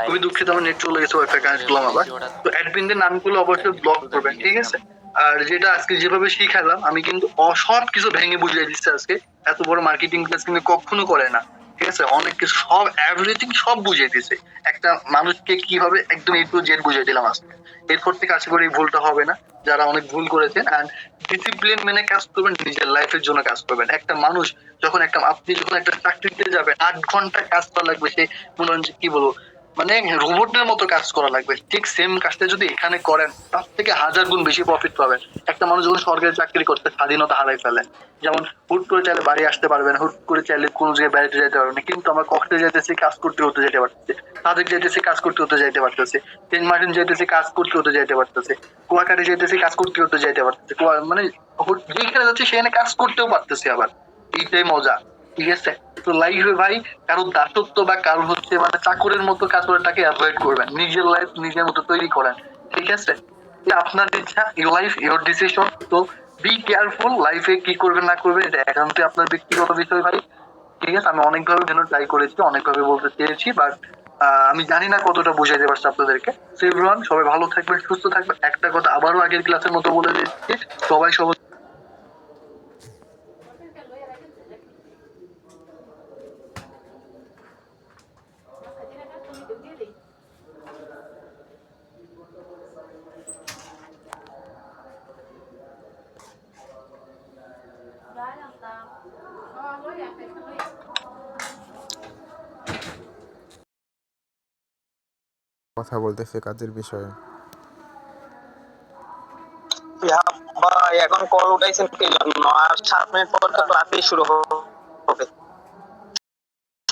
খুবই দুঃখিত, আমার নেট চলে গেছে, ওয়াইফাই কানেক্ট করলাম আবার। তো অ্যাডমিনদের নামগুলো অবশ্যই ব্লক করবেন, ঠিক আছে? আর যেটা আজকে যেভাবে শিখালাম, আমি কিন্তু সব কিছু ভেঙে বুঝিয়ে দিচ্ছি আজকে। এত বড় মার্কেটিং ক্লাস কিন্তু কখনো করে না, ঠিক আছে? অনেক কিছু সব এভরিথিং সব বুঝিয়ে দিছে। একটা মানুষকে কিভাবে একদম A to Z বুঝিয়ে দিলাম আজকে। এরপর থেকে আশা করি এই ভুলটা হবে না। যারা অনেক ভুল করেছেন, এন্ড ডিসিপ্লিন মেনে কাজ করবেন, নিজের লাইফের জন্য কাজ করবেন। একটা মানুষ আপনি যখন একটা চাকরিতে যাবেন, 8 ঘন্টা কাজ করা লাগবে, সে মনে হয় যে কি বলবো, মানে রোবটের মতো কাজ করা লাগবে। ঠিক সেম কাজটা যদি এখানে করেন, তার থেকে 1000 গুণ বেশি প্রফিট পাবেন। একটা মানুষ যখন সরকারি চাকরি করতে স্বাধীনতা হারাই ফেলে, যেমন হুট করে চাইলে বাড়ি আসতে পারবেন, হুট করে চাইলে কোনো জায়গায় বেড়াতে যেতে পারবেন না, কিন্তু আমরা কক্সে যাইতেছি, কাজ করতে হতে যেতে পারতেছি, সাদেক যাইতেছি, কাজ করতে হতে যাইতে পারতেছি, সেন্ট মার্টিন যাইতেছি, কাজ করতে হতে যাইতে পারতেছি, কুয়াকাটা যাইতেছি, কাজ করতে হতে যাইতে পারতেছি, মানে যেখানে যাচ্ছি সেখানে কাজ করতেও পারতেছি আবার। এইটাই মজা, ঠিক আছে? তো লাইফে ভাই কারো দাসত্ব বা কারো হচ্ছে মানে চাকরের মতো কাজ করাটাকে অ্যাভয়েড করবেন। নিজের লাইফ নিজের মতো তৈরি করেন, ঠিক আছে? যে আপনার ইচ্ছা, ইউর লাইফ ইউর ডিসিশন। তো বি কেয়ারফুল, লাইফে কি করবেন না করবেন এটা একান্তই আপনার ব্যক্তিগত বিষয় ভাই, ঠিক আছে? আমি অনেকভাবে যেন ট্রাই করেছি, অনেকভাবে বলতে চেয়েছি, বাট আমি জানি না কতটা বুঝাইতে পারছি আপনাদেরকে। সো এভরিওয়ান, সবাই ভালো থাকবেন, সুস্থ থাকবেন। একটা কথা আবারও আগের ক্লাসের মতো বলে দিচ্ছি, সবাই কথা বলতেছে কাজের বিষয়ে। ভাই এখন কল উঠাইছেন কি জন্য? আর 7 মিনিট পর তো ক্লাসই শুরু হবে।